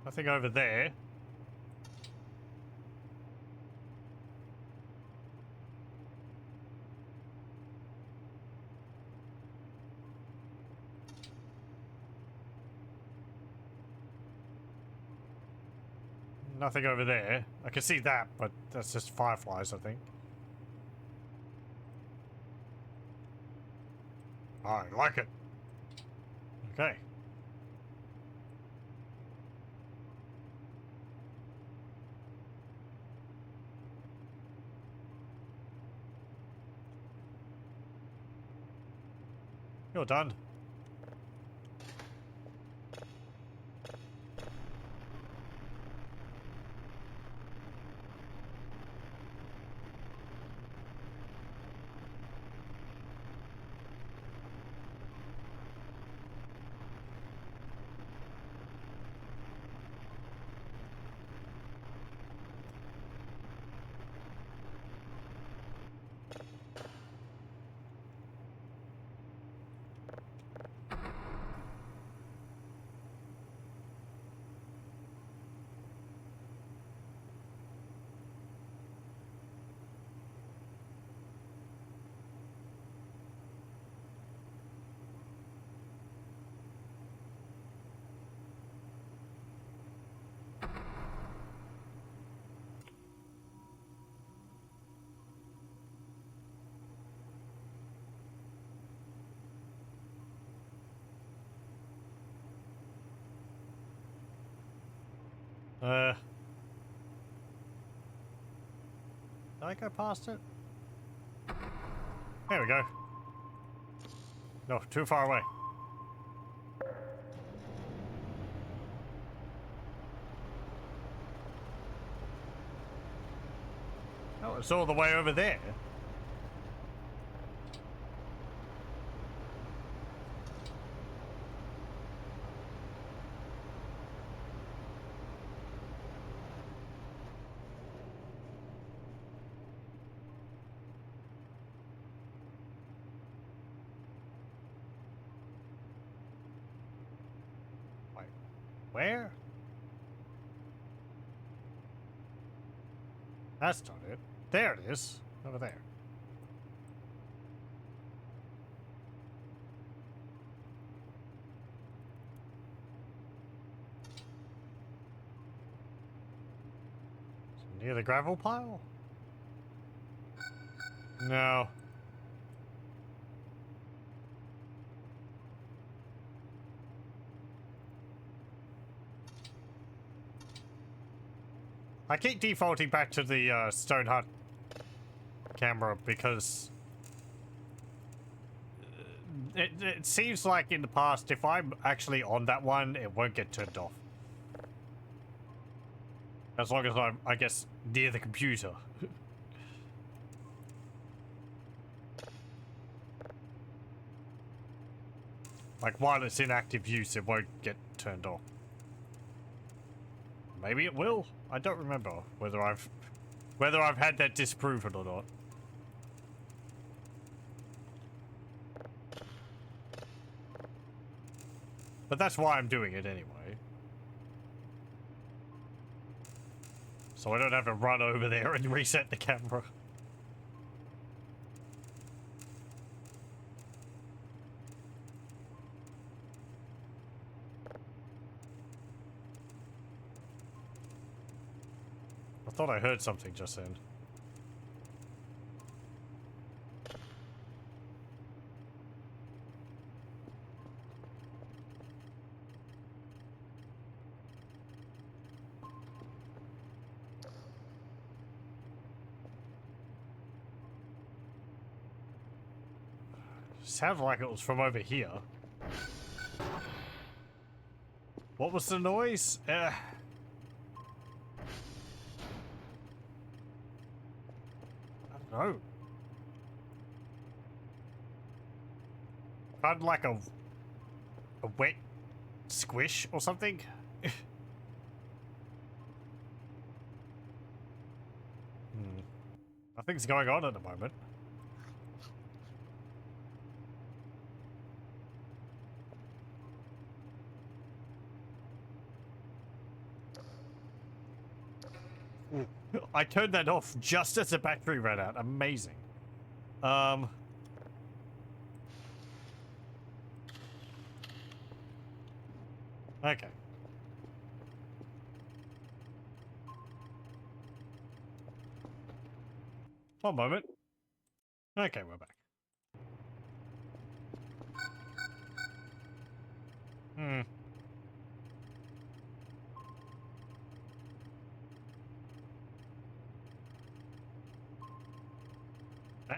[SPEAKER 1] Nothing over there. Nothing over there. I can see that, but that's just fireflies, I think. I like it. Okay. You're done. Did I go past it? There we go. No, too far away. Oh, it's all the way over there. Wait, where? That's not it. There it is. Over there. Near the gravel pile? No. I keep defaulting back to the stone hut camera because it seems like in the past, if I'm actually on that one, it won't get turned off. As long as I'm, I guess, near the computer. Like, while it's in active use, it won't get turned off. Maybe it will. I don't remember whether I've had that disproven or not. But that's why I'm doing it anyway. So I don't have to run over there and reset the camera. I thought I heard something just then. Sounded like it was from over here. What was the noise? I don't know. Kind of like a wet squish or something. Nothing's going on at the moment. Ooh. I turned that off just as the battery ran out. Amazing. Okay. One moment. Okay, we're back.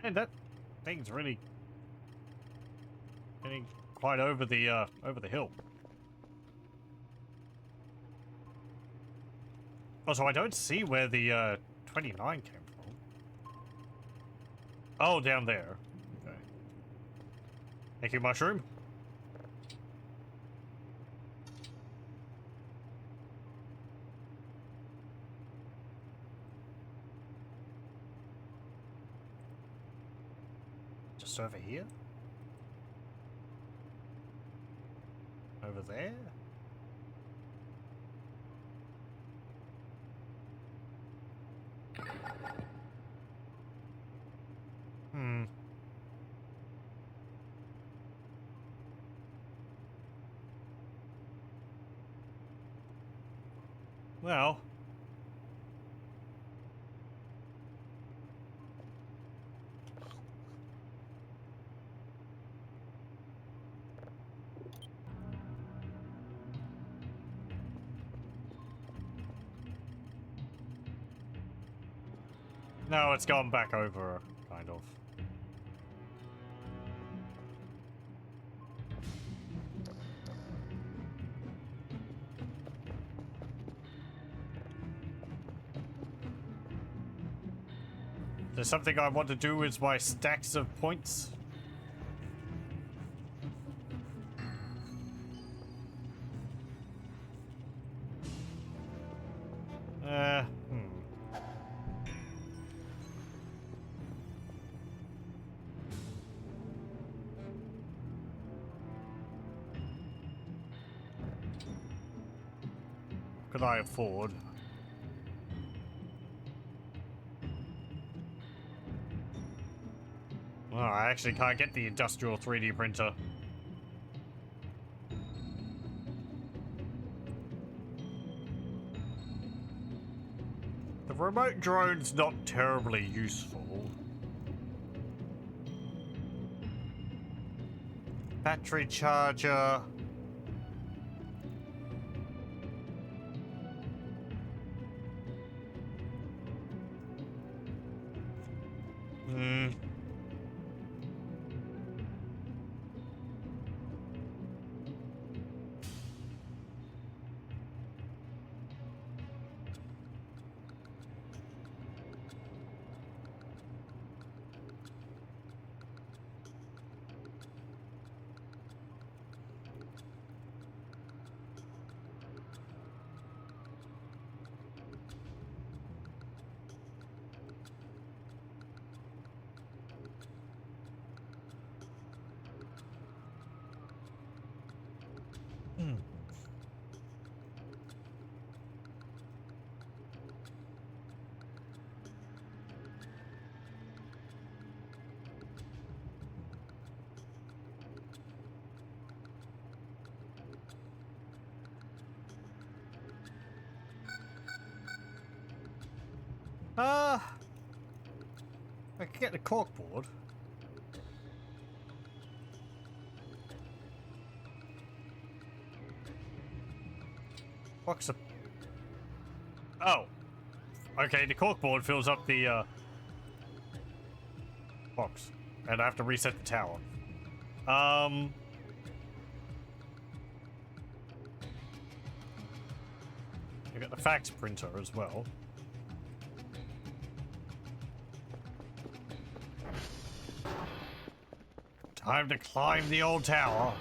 [SPEAKER 1] And that thing's really getting quite over the hill. Also, I don't see where the 29 came from. Oh, down there. Okay. Thank you, mushroom. Just over here? Over there? Well. No, it's gone back over, kind of. There's something I want to do with my stacks of points. Could I afford? Well, I actually can't get the industrial 3D printer. The remote drone's not terribly useful. Battery charger. I could get the corkboard. Box of... Oh. Okay, the corkboard fills up the, box. And I have to reset the tower. You got the fax printer as well. Time to climb the old tower.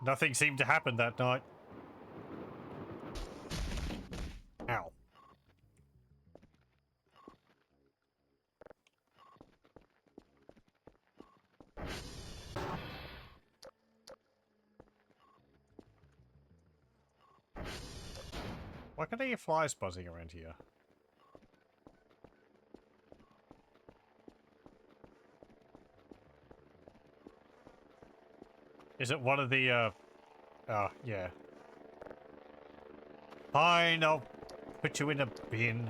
[SPEAKER 1] Nothing seemed to happen that night. Ow. Why can't I hear flies buzzing around here? Is it one of the, oh, yeah. Fine, I'll put you in a bin.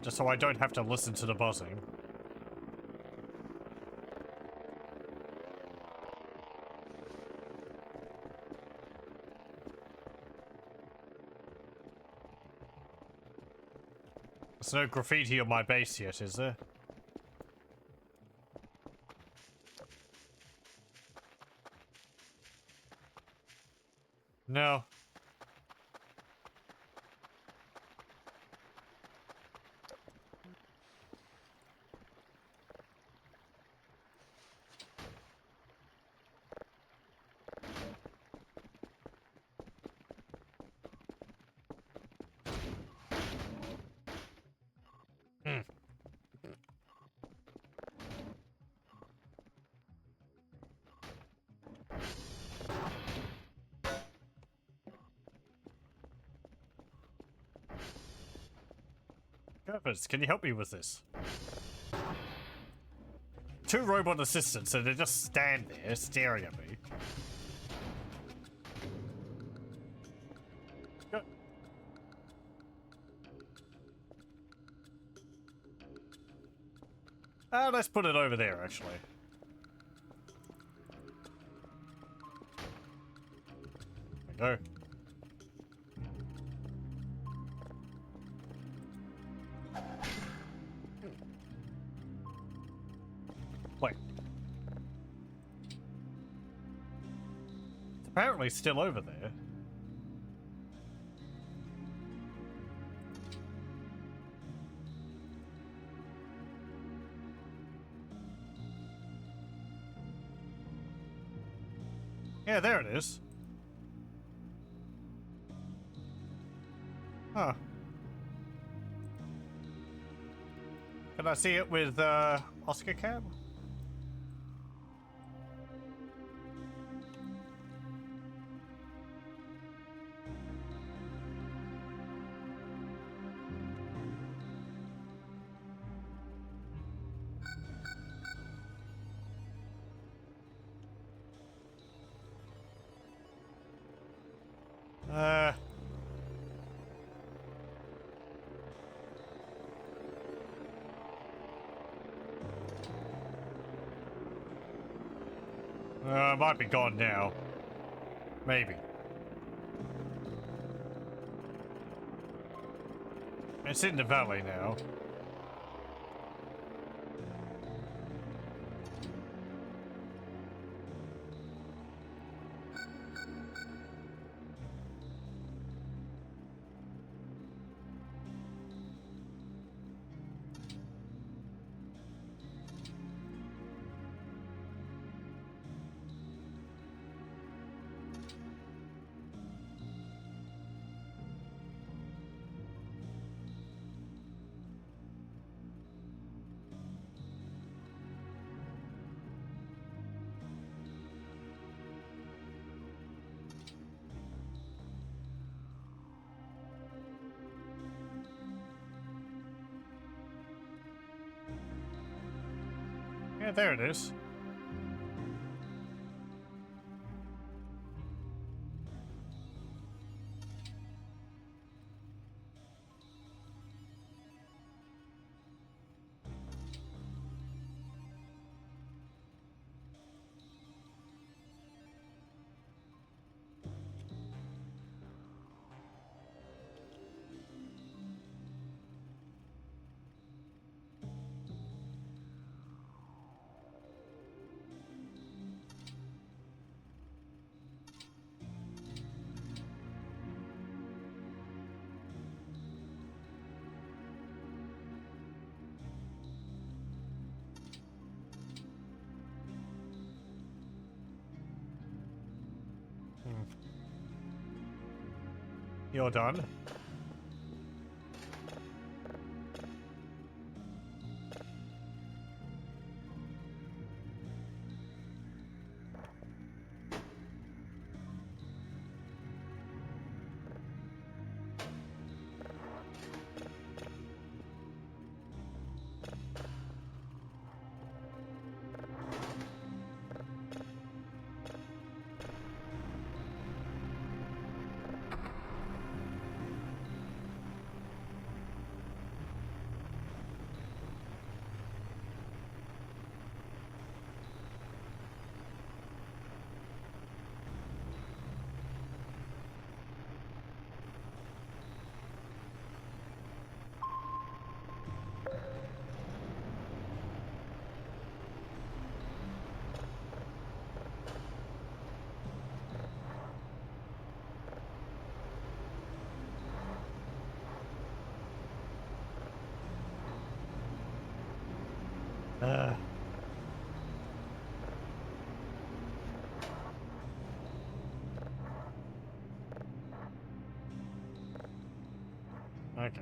[SPEAKER 1] Just so I don't have to listen to the buzzing. There's no graffiti on my base yet, is there? No. Goodness, can you help me with this? Two robot assistants, and they just stand there staring at me. Go. Let's put it over there, actually. There we go. Wait. It's apparently still over there. Yeah, there it is. Huh. Can I see it with, Oscar Cab? Might be gone now. Maybe. It's in the valley now. Yeah, there it is. You're done. Uh. Okay.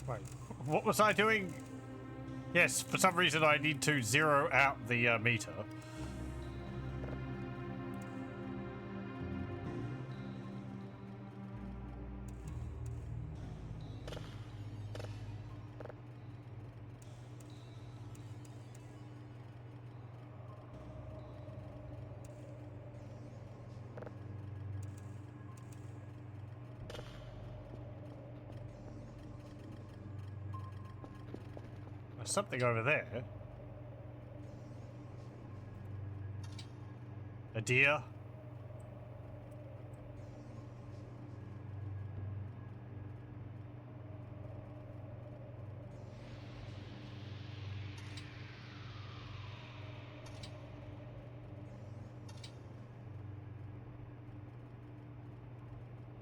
[SPEAKER 1] Wait, what was I doing? Yes, for some reason I need to zero out the meter. There's something over there. A deer.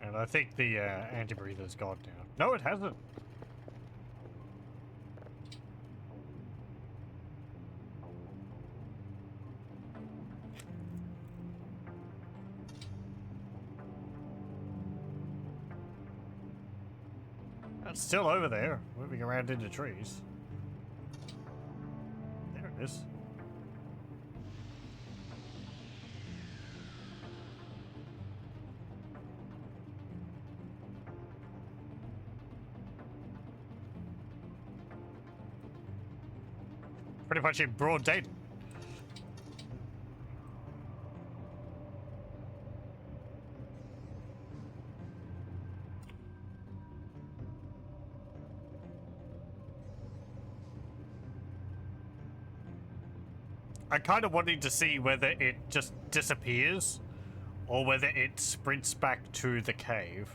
[SPEAKER 1] And I think the anti-breather's gone now. No, it hasn't. It's still over there, moving around into trees. There it is. Pretty much in broad daylight. I kind of wanted to see whether it just disappears or whether it sprints back to the cave.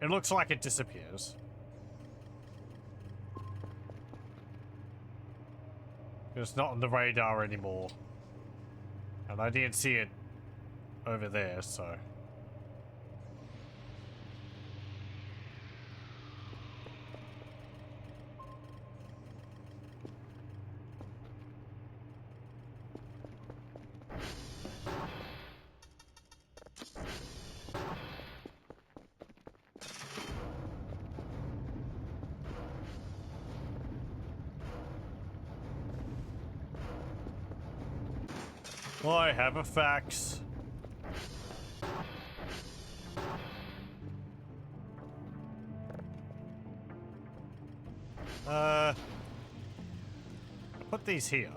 [SPEAKER 1] It looks like it disappears. It's not on the radar anymore. And I didn't see it over there, so... I have a fax. Put these here.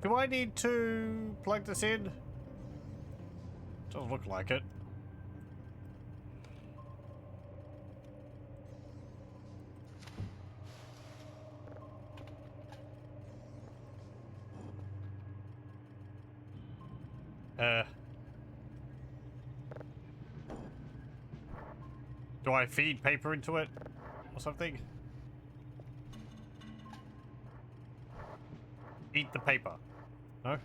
[SPEAKER 1] Do I need to plug this in? Doesn't look like it. Do I feed paper into it or something? Eat the paper. No?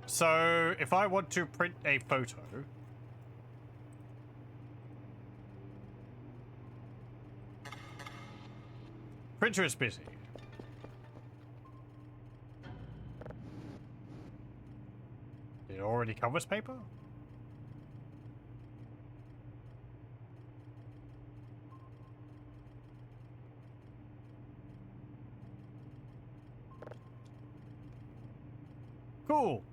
[SPEAKER 1] So, if I want to print a photo... Printer is busy. It already covers paper? Cool.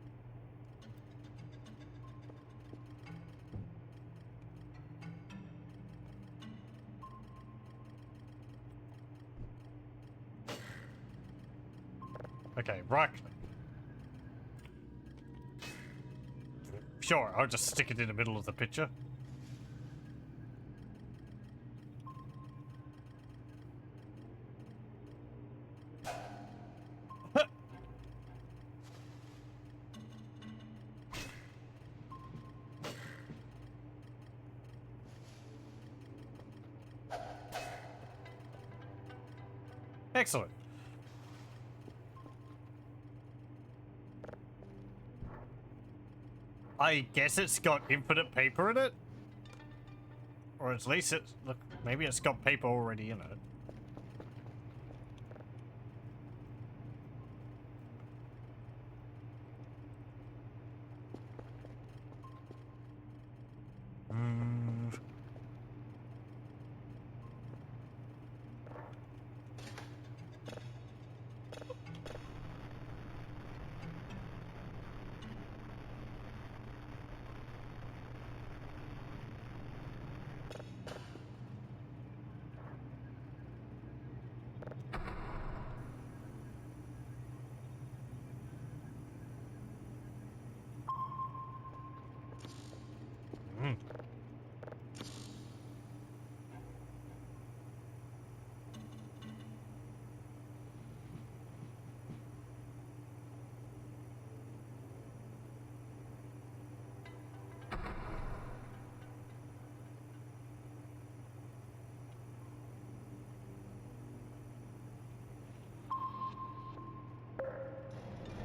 [SPEAKER 1] Okay, right click. Sure, I'll just stick it in the middle of the picture. Excellent. I guess it's got infinite paper in it? Or at least it's... Look, maybe it's got paper already in it.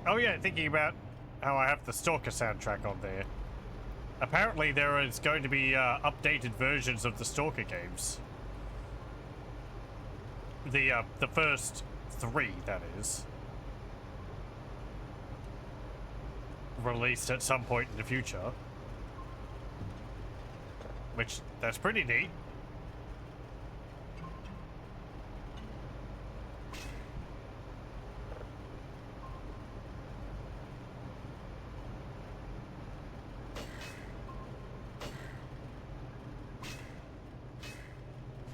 [SPEAKER 1] Oh yeah, thinking about how I have the Stalker soundtrack on there. Apparently there is going to be updated versions of the Stalker games. The first 3, that is. Released at some point in the future. Which, that's pretty neat.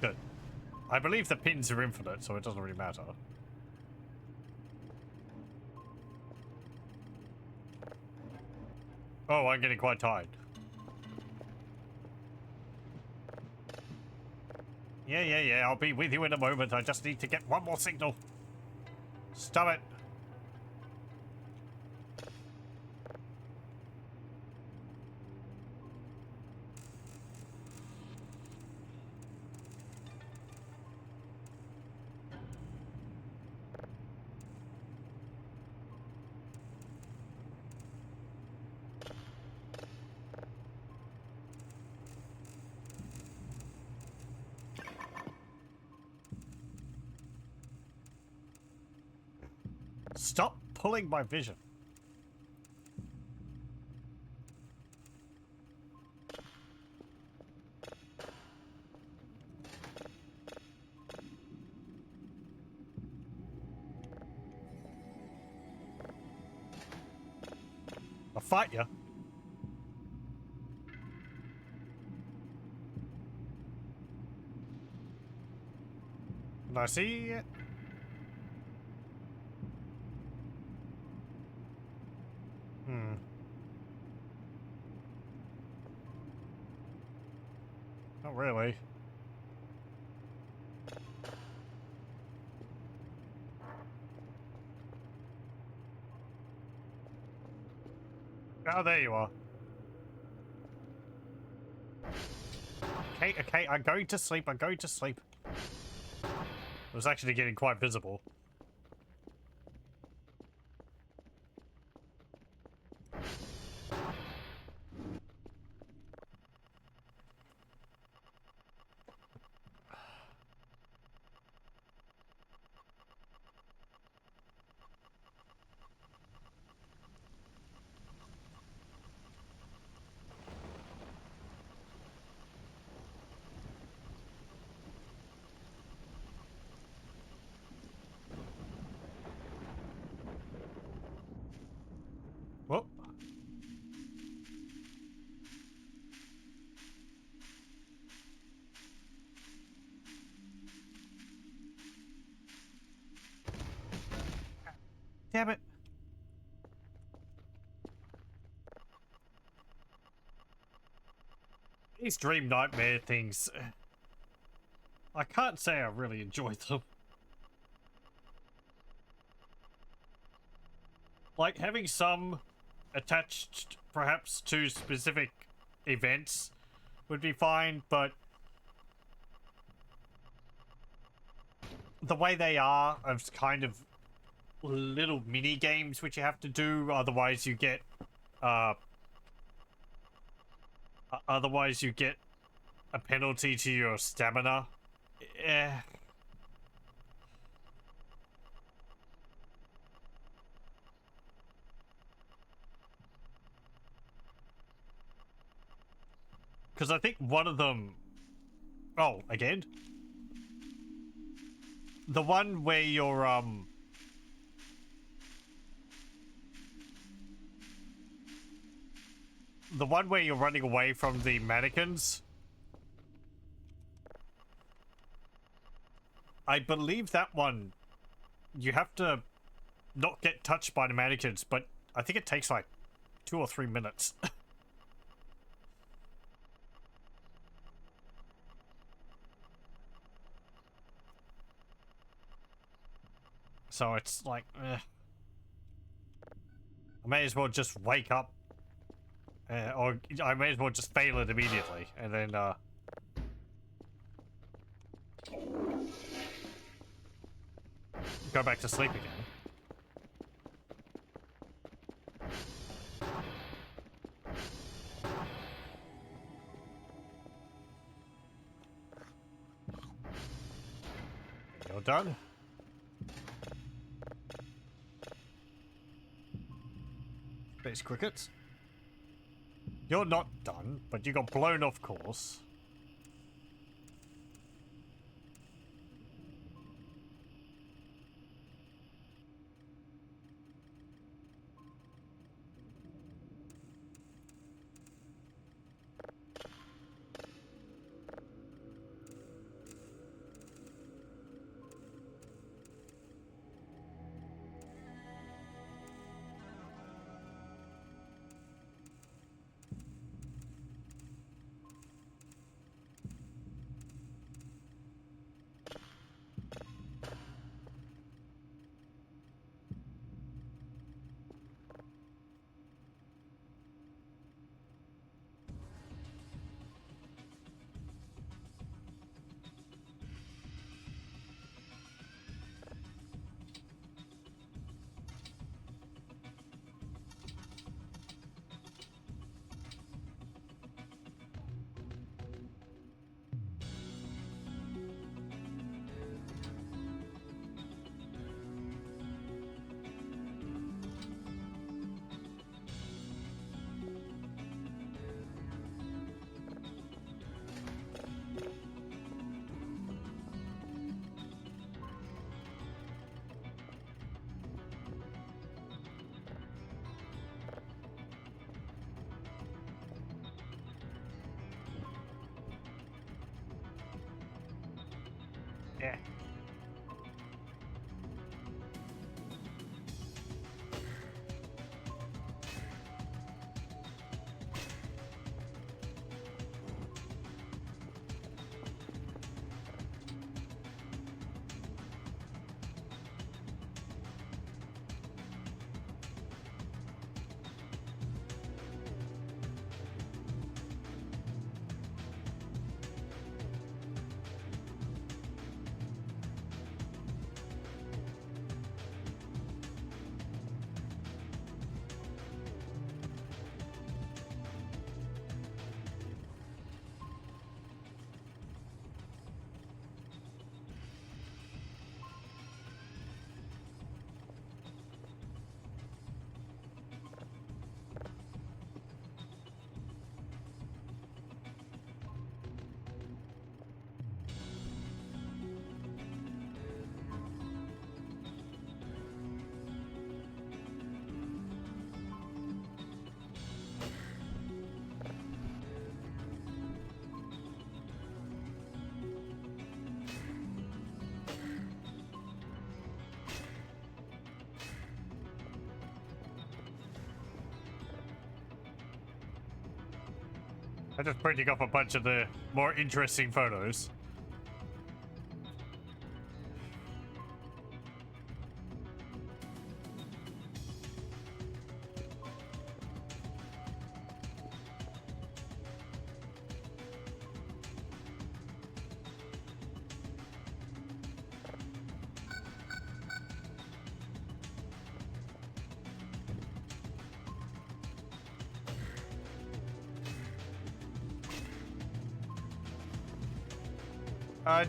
[SPEAKER 1] Good. I believe the pins are infinite, so it doesn't really matter. Oh, I'm getting quite tired. Yeah, I'll be with you in a moment. I just need to get one more signal. Stop it. Stop pulling my vision. I'll fight you. Can I see it? Not really. Oh, there you are. Okay, okay, I'm going to sleep, I'm going to sleep. It was actually getting quite visible. Whoop. Damn it. These dream nightmare things, I can't say I really enjoy them. Like, having some attached perhaps to specific events would be fine, but the way they are of kind of little mini games which you have to do, otherwise you get a penalty to your stamina. Because I think one of them... Oh, again? The one where you're, the one where you're running away from the mannequins. I believe that one, you have to not get touched by the mannequins, but I think it takes like 2 or 3 minutes. So it's like, I may as well just wake up. Or I may as well just fail it immediately, and then, go back to sleep again. You're done. Space crickets. You're not done, but you got blown off course. Yeah. I'm just printing off a bunch of the more interesting photos.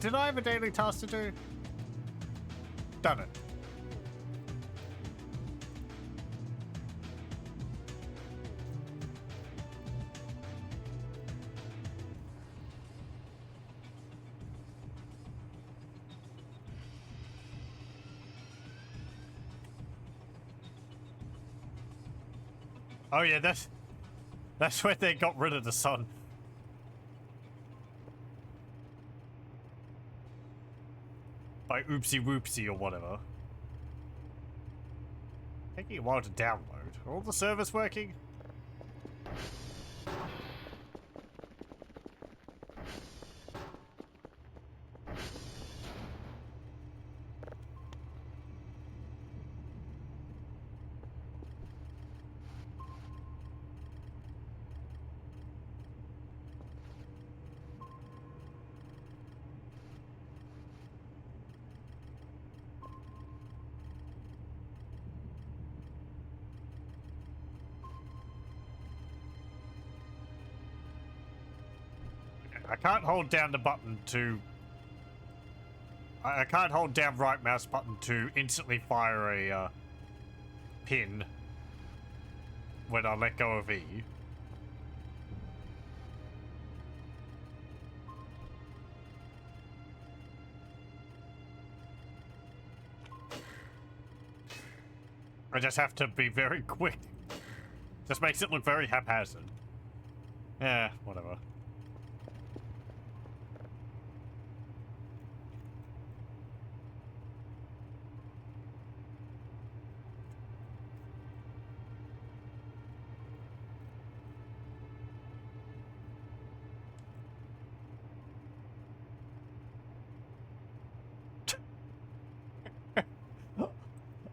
[SPEAKER 1] Did I have a daily task to do? Done it. Oh yeah, that's where they got rid of the sun. By oopsie whoopsie or whatever. Taking a while to download. Are all the servers working? I can't hold down the button to... I can't hold down right mouse button to instantly fire a pin when I let go of E. I just have to be very quick. Just makes it look very haphazard. Yeah, whatever.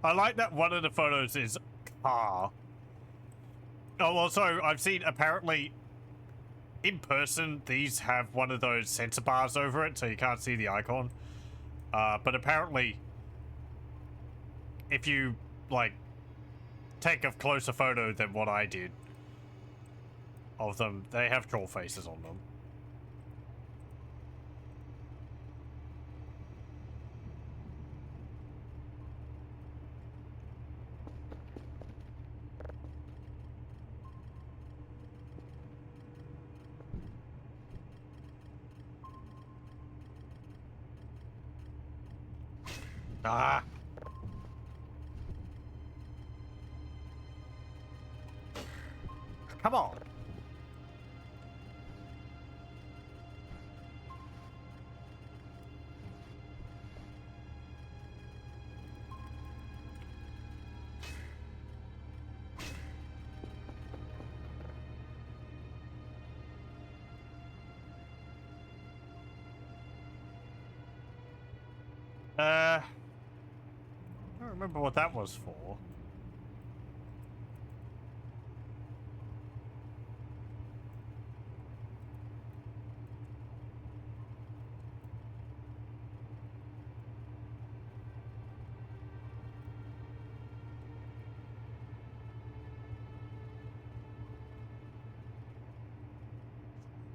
[SPEAKER 1] I like that one of the photos is car. Oh, well, so I've seen apparently in person these have one of those sensor bars over it, so you can't see the icon. But apparently, if you like take a closer photo than what I did of them, they have troll faces on them. Ah. Come on. I don't remember what that was for.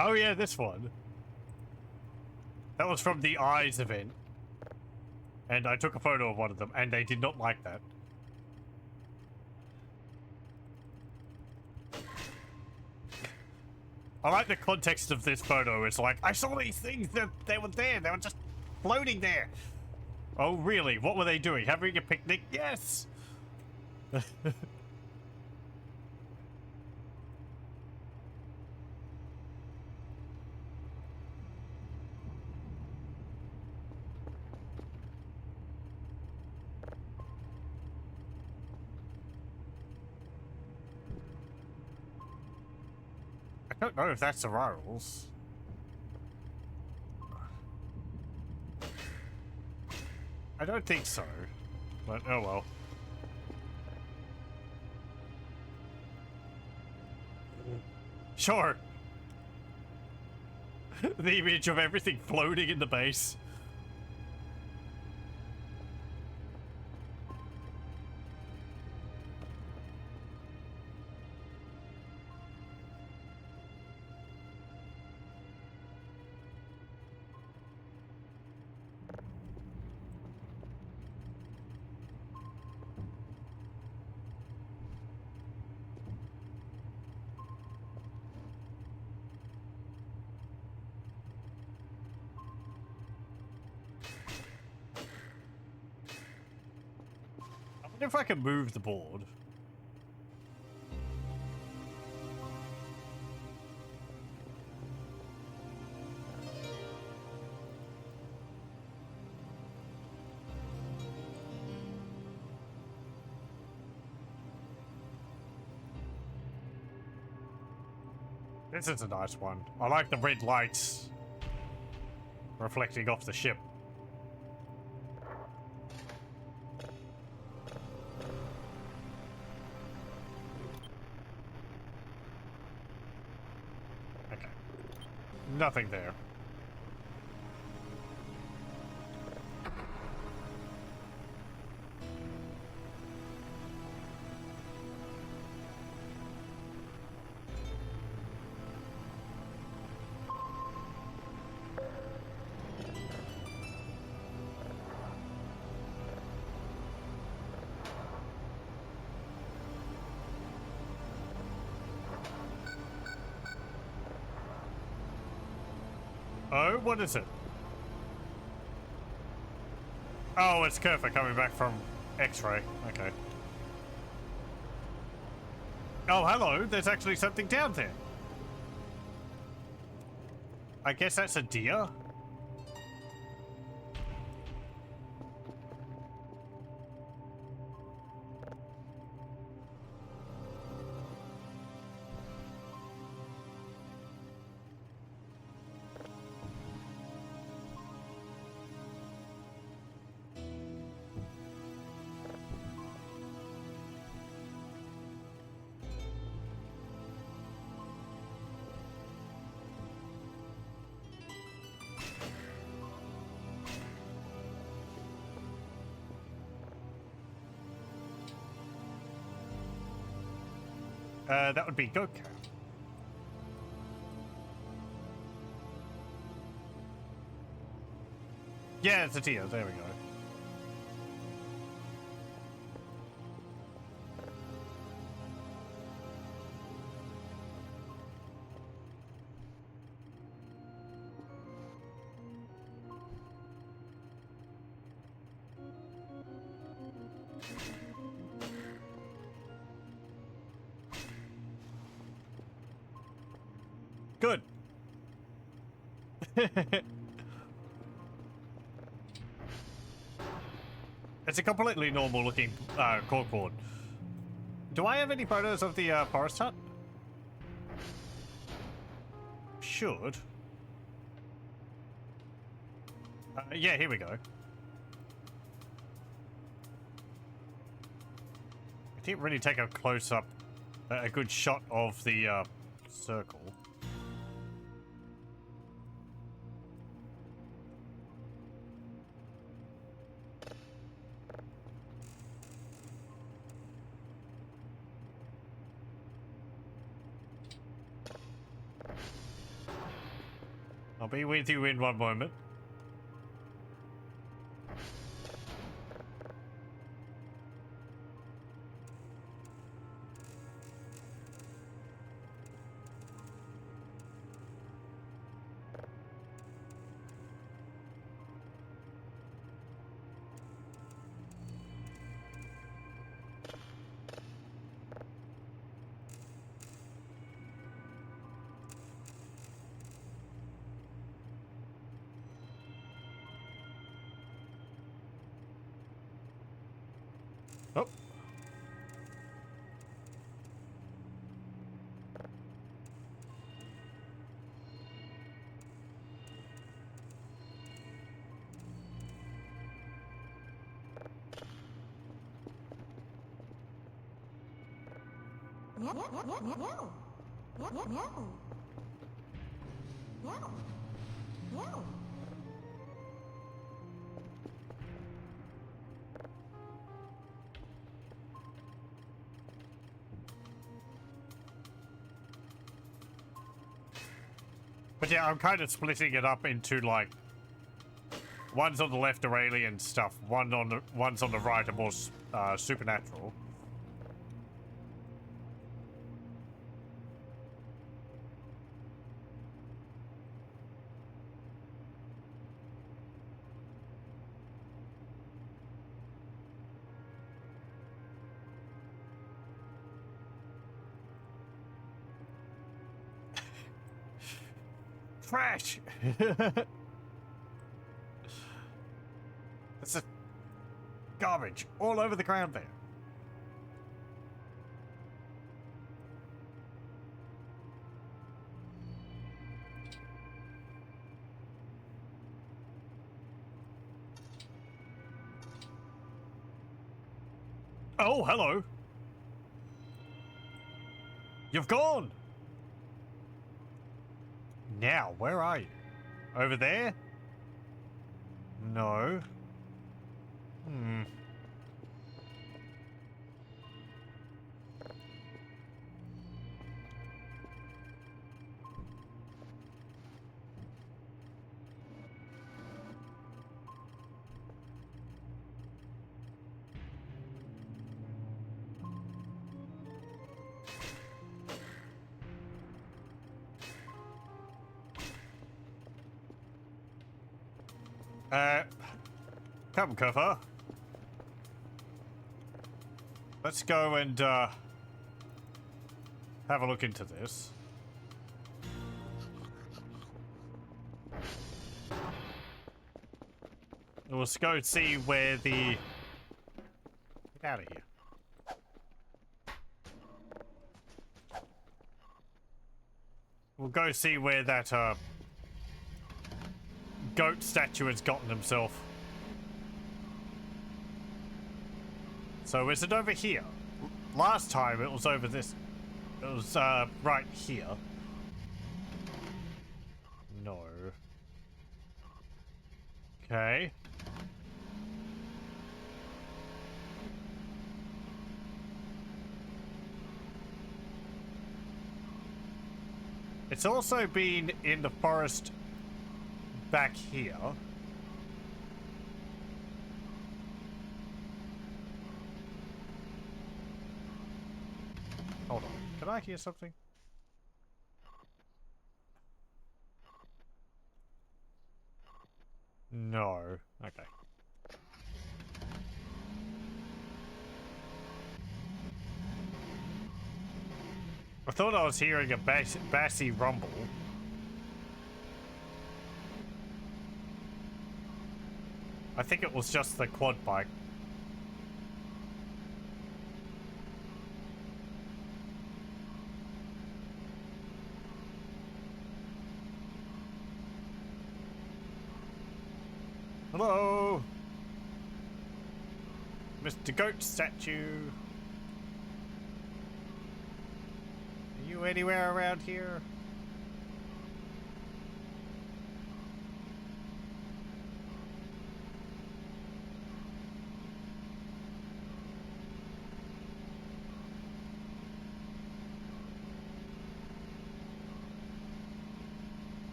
[SPEAKER 1] Oh yeah, this one. That was from the Eyes event. And I took a photo of one of them, and they did not like that. I like the context of this photo. It's like, I saw these things, that they were there, they were just floating there. Oh really? What were they doing? Having a picnic? Yes! I don't know if that's the rules. I don't think so. But oh well. Sure. The image of everything floating in the base. I wonder if I can move the board. This is a nice one. I like the red lights reflecting off the ship. Okay. Nothing there. Oh, what is it? Oh, it's Kerfer coming back from X-ray. Okay. Oh, hello. There's actually something down there. I guess that's a deer? That would be good. Yeah, it's a deer. There we go. Good. It's a completely normal looking corkboard. Do I have any photos of the forest hut? Should. Yeah, here we go. didn't really take a close-up, a good shot of the circle. I'll be with you in one moment. Oh.
[SPEAKER 2] Meow. Meow. Meow. Meow. Meow. Meow. Meow. Meow.
[SPEAKER 1] But yeah, I'm kind of splitting it up into like one's on the left are alien stuff, one's on the right are more supernatural. Trash! It's a garbage all over the ground there. Oh, hello. You've gone. Now, where are you? Over there? No. Hmm. Come, cover. Let's go and, have a look into this. Let's go see where the... Get out of here. We'll go see where that, goat statue has gotten himself. So is it over here? Last time it was over this. It was right here. No. Okay. It's also been in the forest back here. Hold on. Can I hear something? No. Okay. I thought I was hearing a bassy rumble. I think it was just the quad bike. Hello? Mr. Goat Statue. You anywhere around here?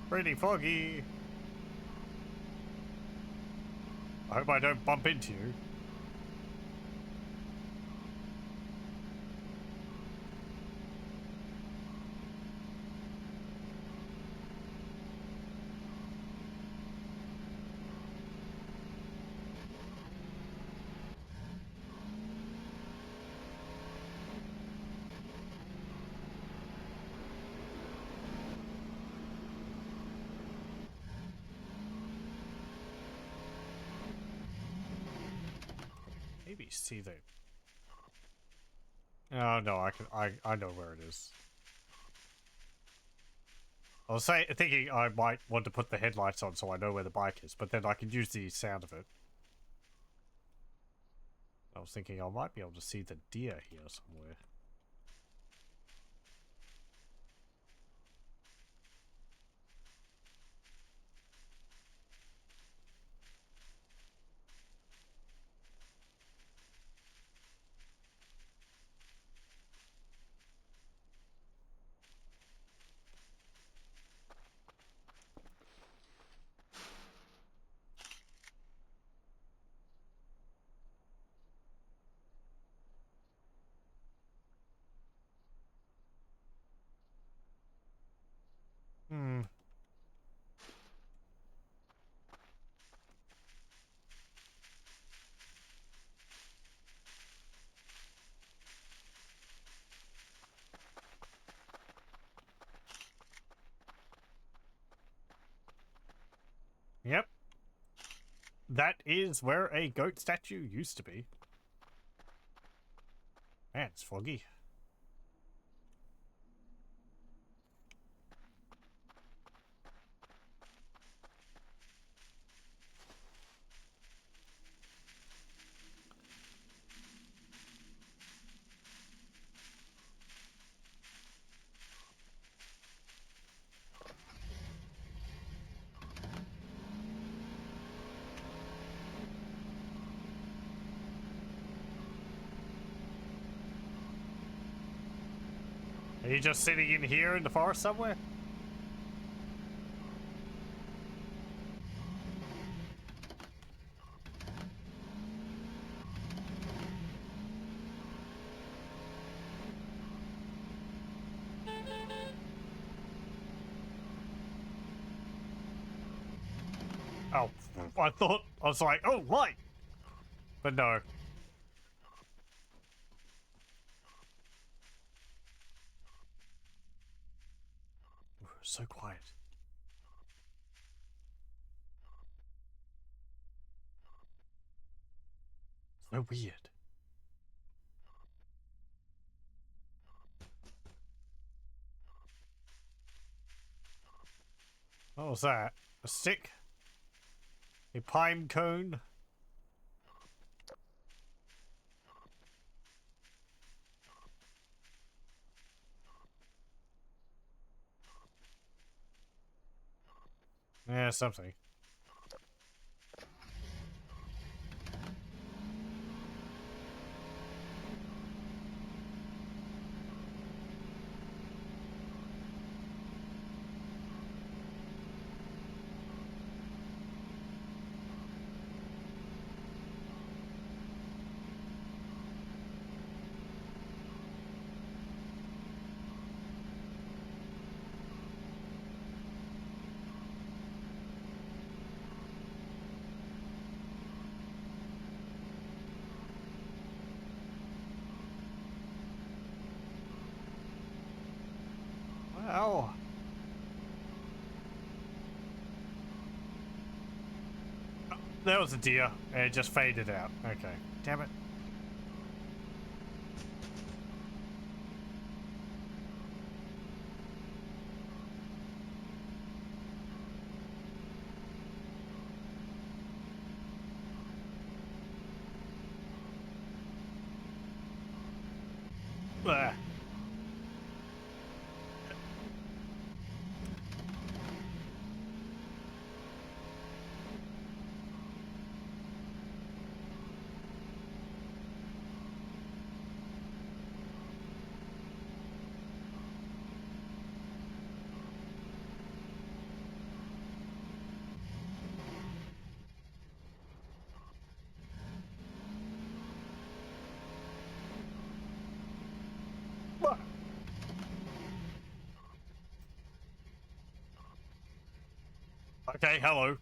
[SPEAKER 1] Pretty foggy. I hope I don't bump into you. Maybe see the... Oh no, I know where it is. I was thinking I might want to put the headlights on so I know where the bike is, but then I can use the sound of it. I was thinking I might be able to see the deer here somewhere. Hmm. Yep. That is where a goat statue used to be. Man, it's foggy. Are you just sitting in here in the forest somewhere? Oh, I thought, I was like, oh, light! But no. Ooh, so quiet. So weird. What was that? A stick? A pine cone? Yeah, something. Wow. There was a deer, and it just faded out. Okay. Damn it. Ah. Okay, hello.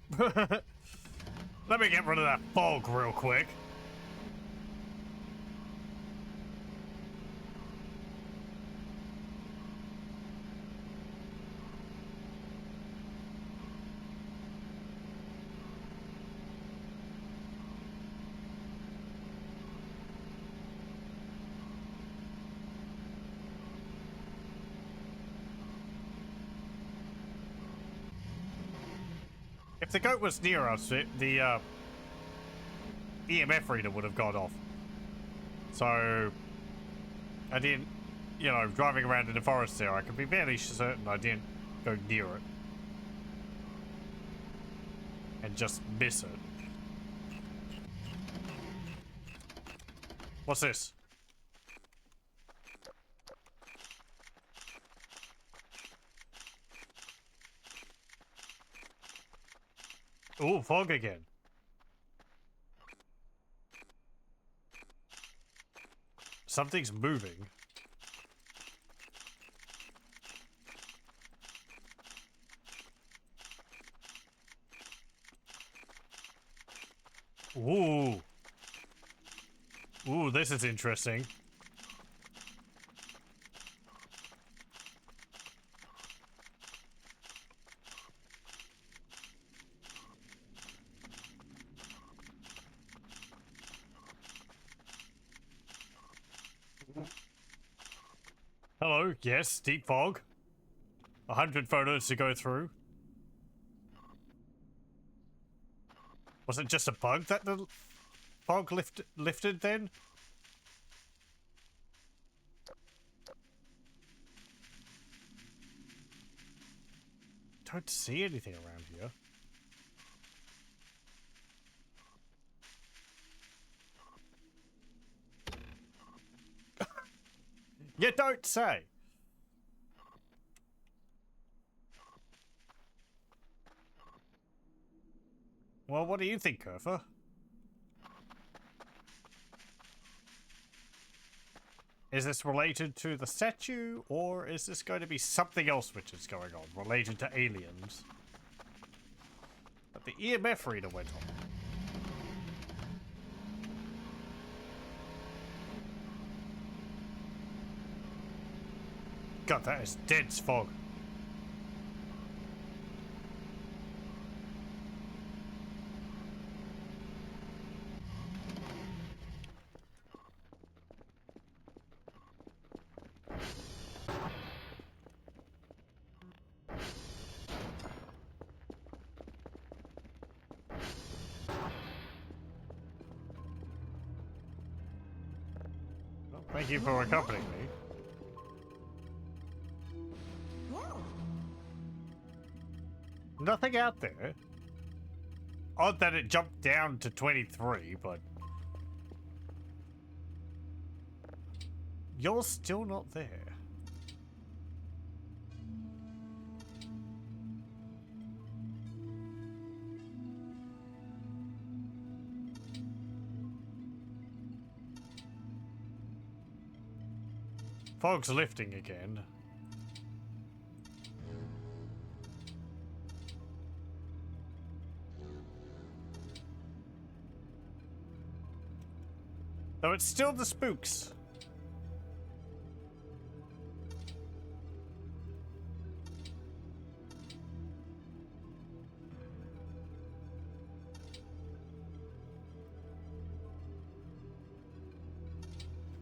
[SPEAKER 1] Let me get rid of that fog real quick. If the goat was near us, the EMF reader would have gone off. So, I didn't, you know, driving around in the forest there, I could be fairly certain I didn't go near it. And just miss it. What's this? Ooh, fog again. Something's moving. Ooh. Ooh, this is interesting. Hello, yes, deep fog. 100 photos to go through. Was it just a bug that the fog lifted then? Don't see anything around here. You don't say. Well, what do you think, Kerfer? Is this related to the statue, or is this going to be something else which is going on, related to aliens? But the EMF reader went on. God, that is dense fog. Well, thank you for accompanying me.
[SPEAKER 2] No.
[SPEAKER 1] Nothing out there. Odd that it jumped down to 23, but... You're still not there. Fog's lifting again. Though it's still the spooks.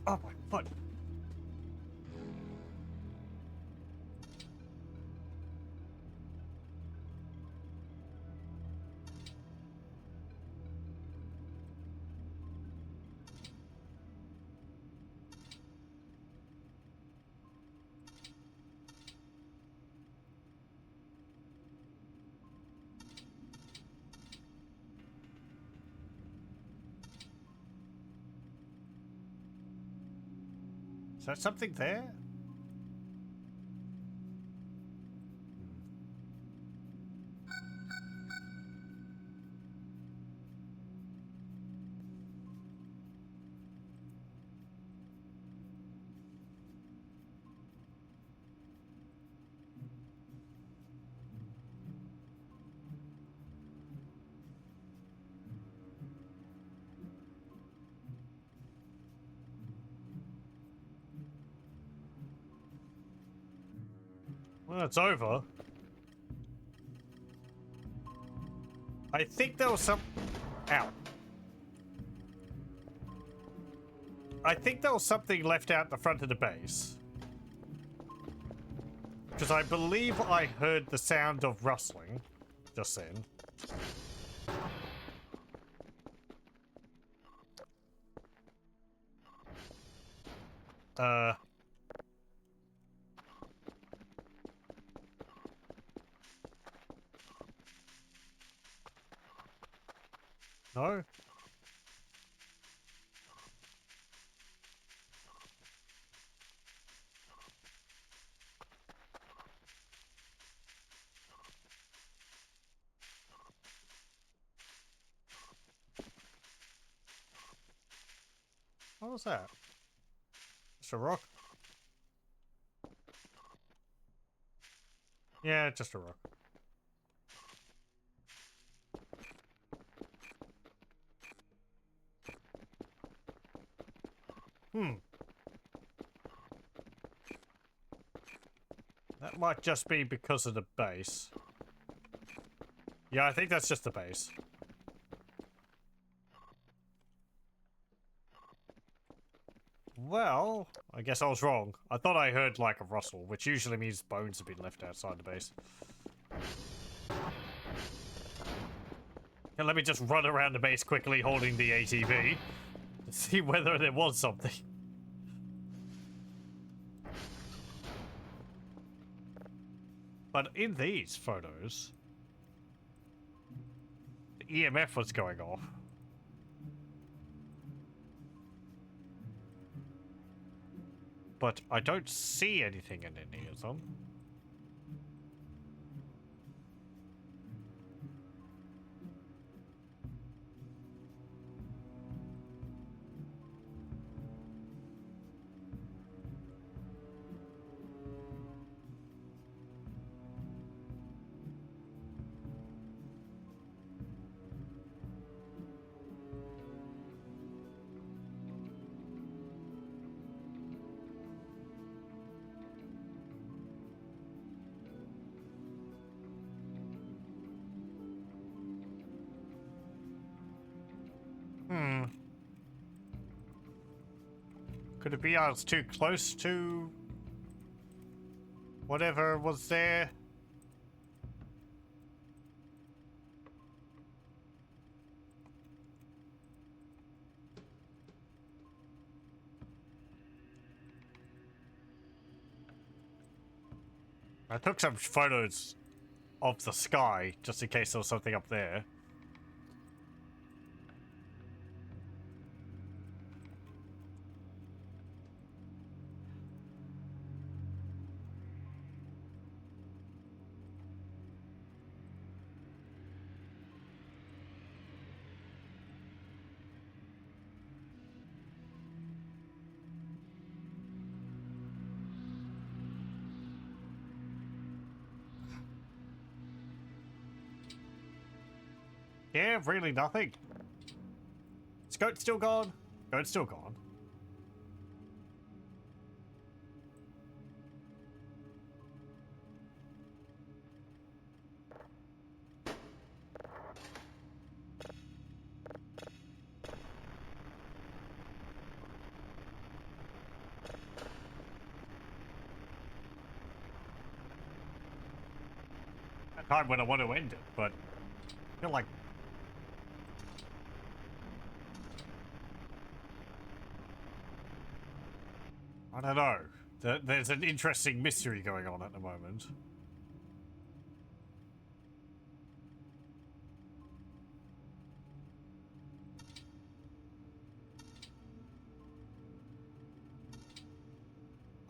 [SPEAKER 1] Oh my foot. Is that something there? Well, it's over. I think there was some... Ow. I think there was something left out the front of the base. Because I believe I heard the sound of rustling just then. No? What was that? Just a rock? Yeah, just a rock. Hmm. That might just be because of the base. Yeah, I think that's just the base. Well, I guess I was wrong. I thought I heard like a rustle, which usually means bones have been left outside the base. And let me just run around the base quickly holding the ATV to see whether there was something. But in these photos, the EMF was going off. But I don't see anything in any of them. Could it be I was too close to whatever was there? I took some photos of the sky just in case there was something up there. Yeah, really nothing. Is Goat still gone? Goat's still gone. That time when I want to end it, but I feel like I don't know. There's an interesting mystery going on at the moment.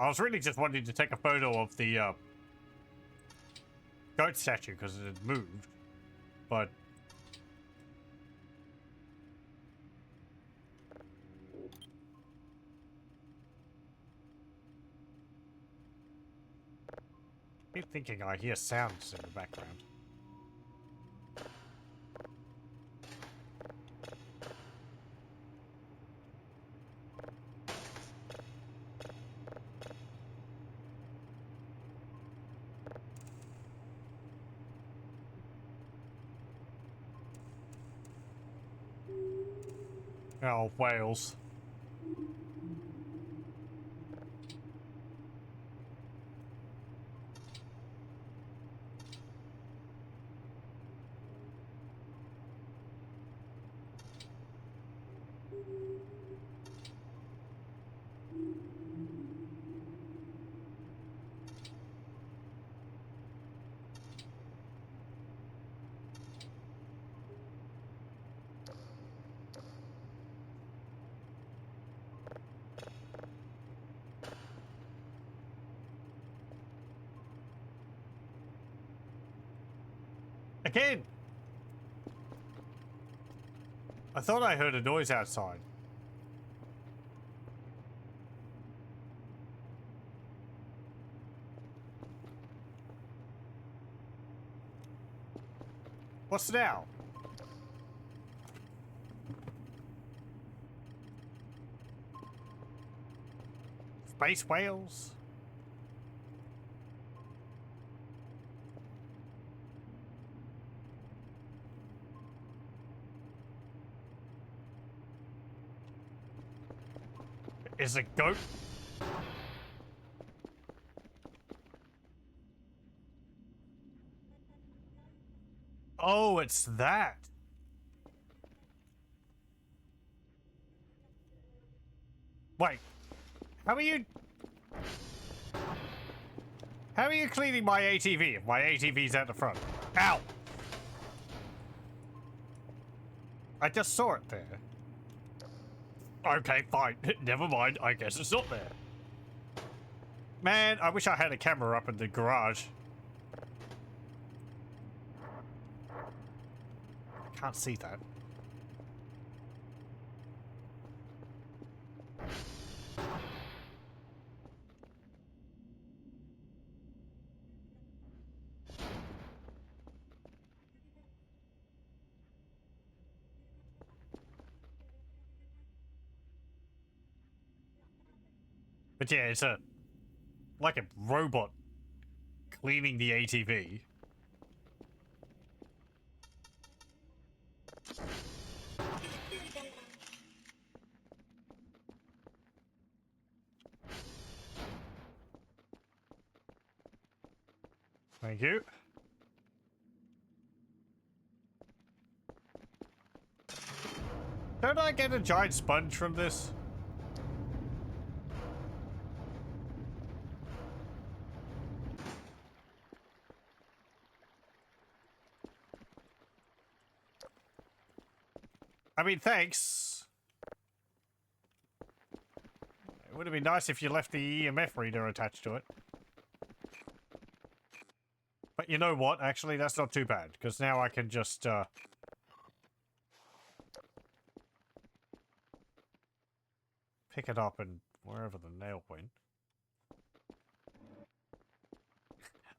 [SPEAKER 1] I was really just wanting to take a photo of the goat statue because it had moved, but I keep thinking I hear sounds in the background. Oh, Wales. Again! I thought I heard a noise outside. What's now? Space whales? Is a goat? Oh, it's that. Wait. How are you... How are you cleaning my ATV if my ATV's at the front? Ow! I just saw it there. Okay, fine. Never mind. I guess it's not there. Man, I wish I had a camera up in the garage. I can't see that. But yeah, it's like a robot cleaning the ATV. Thank you. Don't I get a giant sponge from this? I mean, thanks. It would have been nice if you left the EMF reader attached to it. But you know what? Actually, that's not too bad, because now I can just, pick it up and wherever the nail went.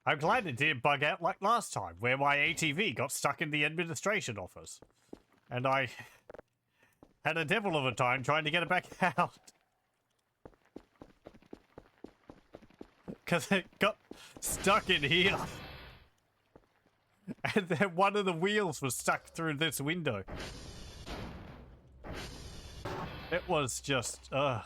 [SPEAKER 1] I'm glad it didn't bug out like last time, where my ATV got stuck in the administration office. And I had a devil of a time trying to get it back out. Because it got stuck in here. And then one of the wheels was stuck through this window. It was just, Well,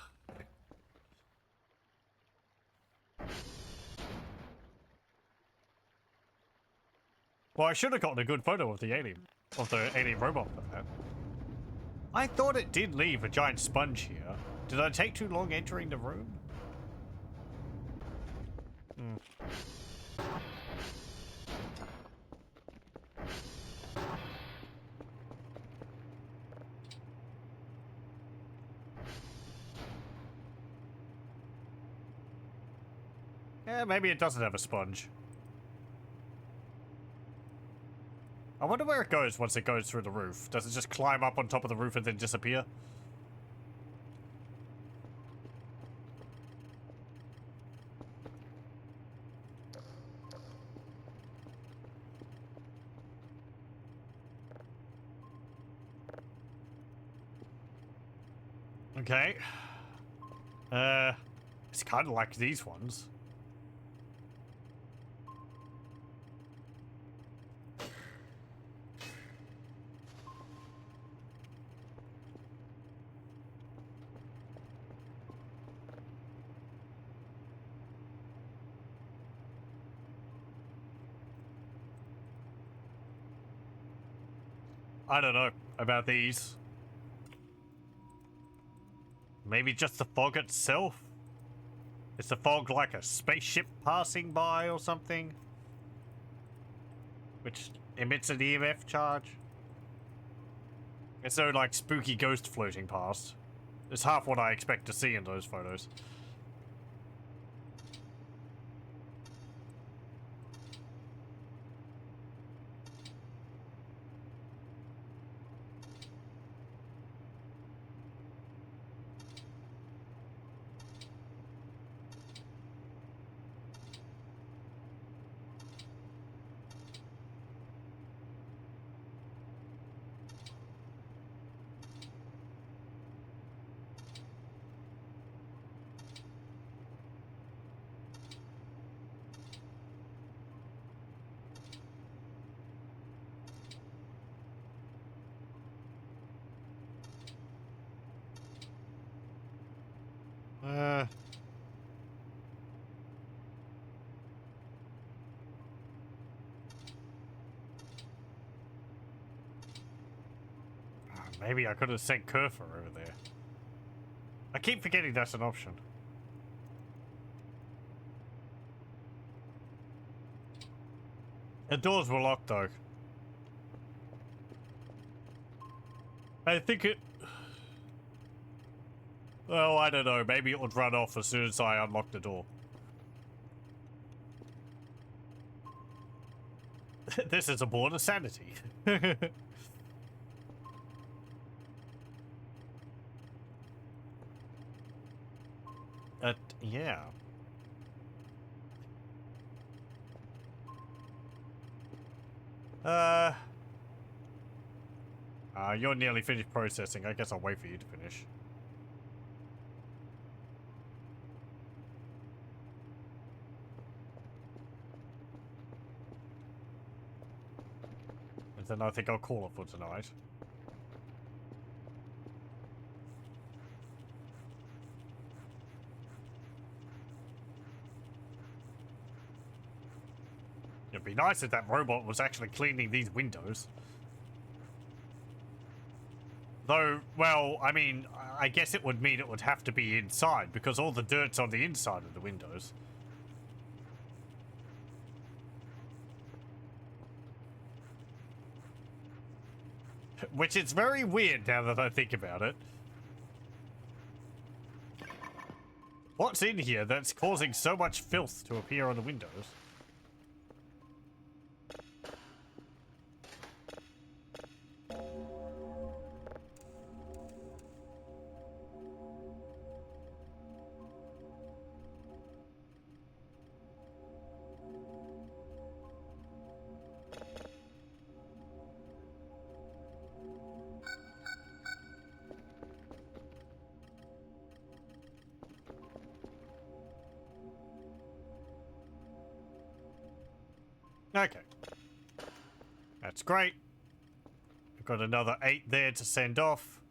[SPEAKER 1] I should have gotten a good photo of the alien robot for that. I thought it did leave a giant sponge here. Did I take too long entering the room? Yeah, maybe it doesn't have a sponge. I wonder where it goes once it goes through the roof. Does it just climb up on top of the roof and then disappear? Okay. It's kind of like these ones. I don't know about these. Maybe just the fog itself? Is the fog like a spaceship passing by or something? Which emits an EMF charge? It's no like spooky ghost floating past. It's half what I expect to see in those photos. Maybe I could have sent Kerfer over there. I keep forgetting that's an option. The doors were locked though. I think it... Well, I don't know. Maybe it would run off as soon as I unlock the door. This is a board of sanity. Yeah. You're nearly finished processing. I guess I'll wait for you to finish. And then I think I'll call it for tonight. It'd be nice if that robot was actually cleaning these windows. Though, well, I mean, I guess it would mean it would have to be inside, because all the dirt's on the inside of the windows. Which is very weird now that I think about it. What's in here that's causing so much filth to appear on the windows? Okay. That's great. We've got another 8 there to send off.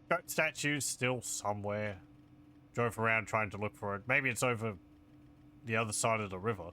[SPEAKER 1] Goat statue's still somewhere. Drove around trying to look for it. Maybe it's over the other side of the river.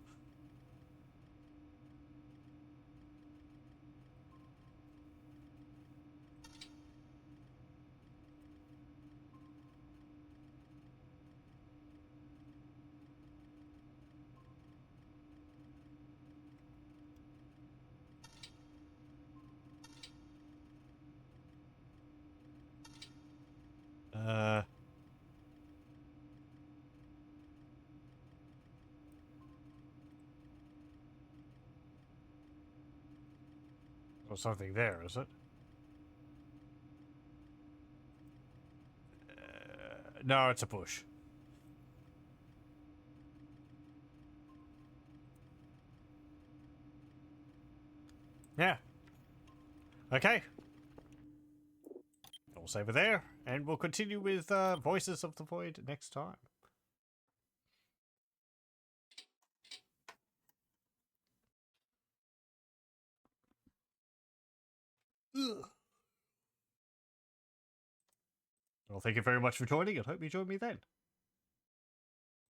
[SPEAKER 1] Or something there, is it? No, it's a push. Yeah. Okay. We'll save it there, and we'll continue with Voices of the Void next time. Ugh. Well, thank you very much for joining, and hope you join me then.